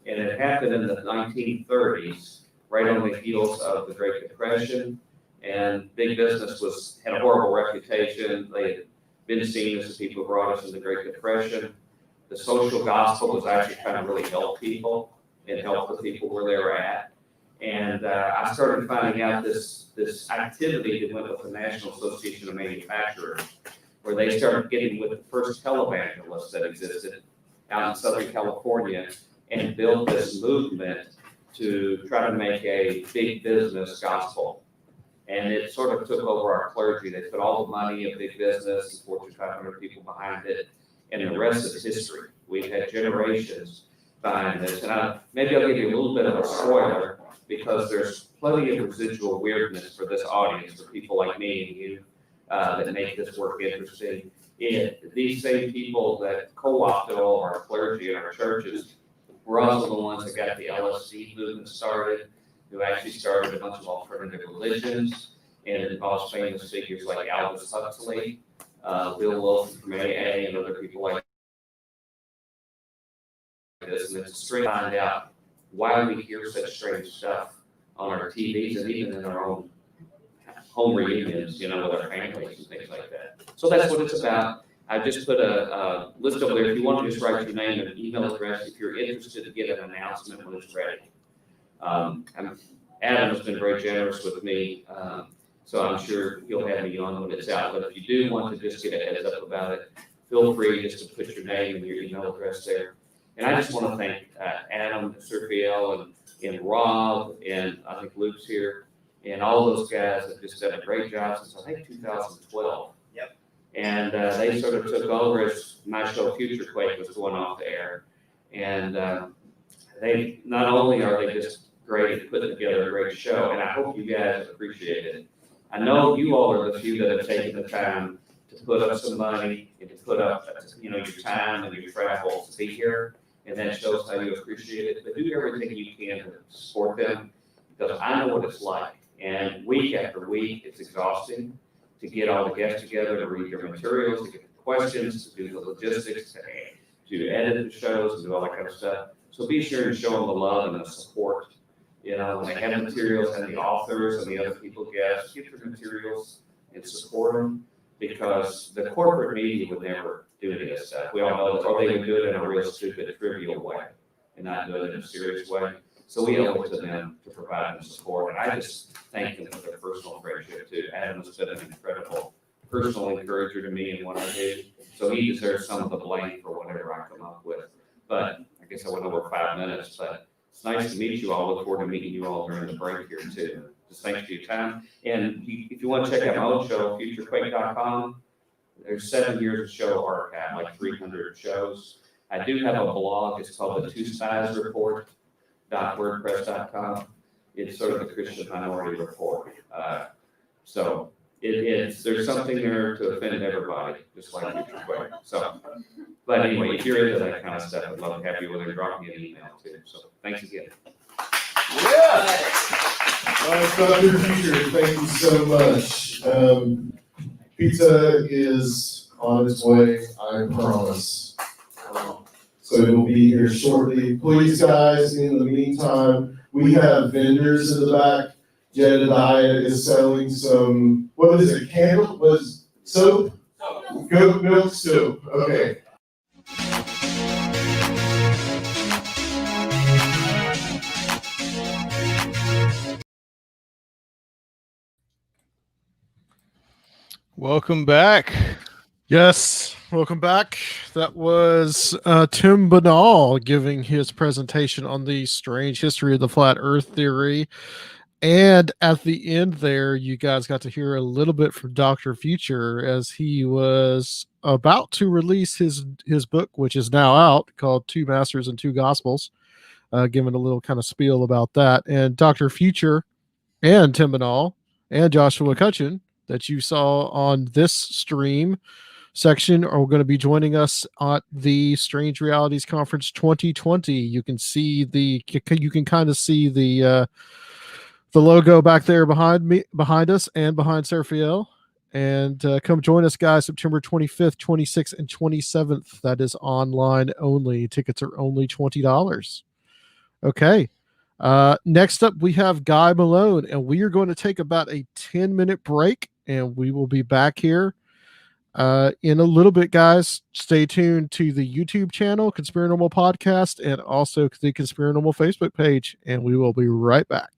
And it happened in the 1930s, right on the heels of the Great Depression And big business had a horrible reputation. They had been seen as the people who brought us in the Great Depression. The social gospel was actually trying to really help people and help the people where they were at. And I started finding out this activity that went with the National Association of Manufacturers, where they started getting with the first televangelists that existed out in Southern California and built this movement to try to make a big business gospel. And it sort of took over our clergy. They put all the money in big business, and Fortune 500 people behind it, and the rest is history. We've had generations behind this. And maybe I'll give you a little bit of a spoiler, because there's plenty of residual weirdness for this audience, for people like me and you, that make this work interesting. These same people that co-opted all of our clergy in our churches were also the ones that got the LSD movement started, who actually started a bunch of alternative religions, and it involves famous figures like Aldous Huxley, Bill Wilson from AA, and other people like this. And it's strange to find out why we hear such strange stuff on our TVs and even in our own home reunions, with our families and things like that. So that's what it's about. I just put a list over there. If you want to just write your name and email address, if you're interested to get an announcement when it's ready. Adam has been very generous with me, so I'm sure he'll have me on when it's out. But if you do want to just get a heads up about it, feel free just to put your name and your email address there. And I just want to thank Adam, Serfiel, and Rob, and I think Luke's here, and all those guys have just done a great job since I think 2012. Yep. And they sort of took over as my show Future Quake was going off the air. And they not only are they just great at putting together a great show, and I hope you guys appreciate it. I know you all are the few that have taken the time to put up some money and to put up, your time and your travel to be here, and that shows how you appreciate it. But do everything you can to support them, because I know what it's like. And week after week, it's exhausting to get all the guests together, to read their materials, to get the questions, to do the logistics, to edit the shows, and do all that kind of stuff. So be sure and show them the love and the support. When they have materials and the authors and the other people guests, get their materials and support them, because the corporate media would never do any of this stuff. We all know that, or they would do it in a real stupid, trivial way and not do it in a serious way. So we owe it to them to provide them support. And I just thank them for their personal friendship too. Adam has been an incredible personal encourager to me in what I do. So he deserves some of the blame for whatever I come up with. But I guess I went over 5 minutes, but it's nice to meet you all. Look forward to meeting you all during the break here too. Just thanks for your time. And if you want to check out my old show, futurequake.com, there's 7 years of show archive, like 300 shows. I do have a blog. It's called the Two Spies Report. .wordpress.com. It's sort of the Christian Minority Report. So there's something there to offend everybody, just like Future Quake. So, but anyway, if you're into that kind of stuff, I'd love to have you with, and drop me an email too. So thanks again. Yeah. All right, Dr. Future, thank you so much. Pizza is on its way, I promise. So it will be here shortly. Please, guys, in the meantime, we have vendors in the back. Jedediah is selling some, what is it, candle? Was soap? Goat milk soap. Okay. Welcome back. Yes, welcome back. That was Tim Banal giving his presentation on the strange history of the flat earth theory. And at the end there, you guys got to hear a little bit from Dr. Future as he was about to release his book, which is now out, called Two Masters and Two Gospels, giving a little kind of spiel about that. And Dr. Future and Tim Banal and Joshua Cutchin that you saw on this stream section are going to be joining us at the Strange Realities Conference 2020. You can kind of see the logo back there behind us and behind Serfiel. And come join us, guys, September 25th, 26th, and 27th. That is online only. Tickets are only $20. Okay. Next up, we have Guy Malone, and we are going to take about a 10-minute break, and we will be back here in a little bit, guys. Stay tuned to the YouTube channel, Conspiranormal Podcast, and also the Conspiranormal Facebook page, and we will be right back.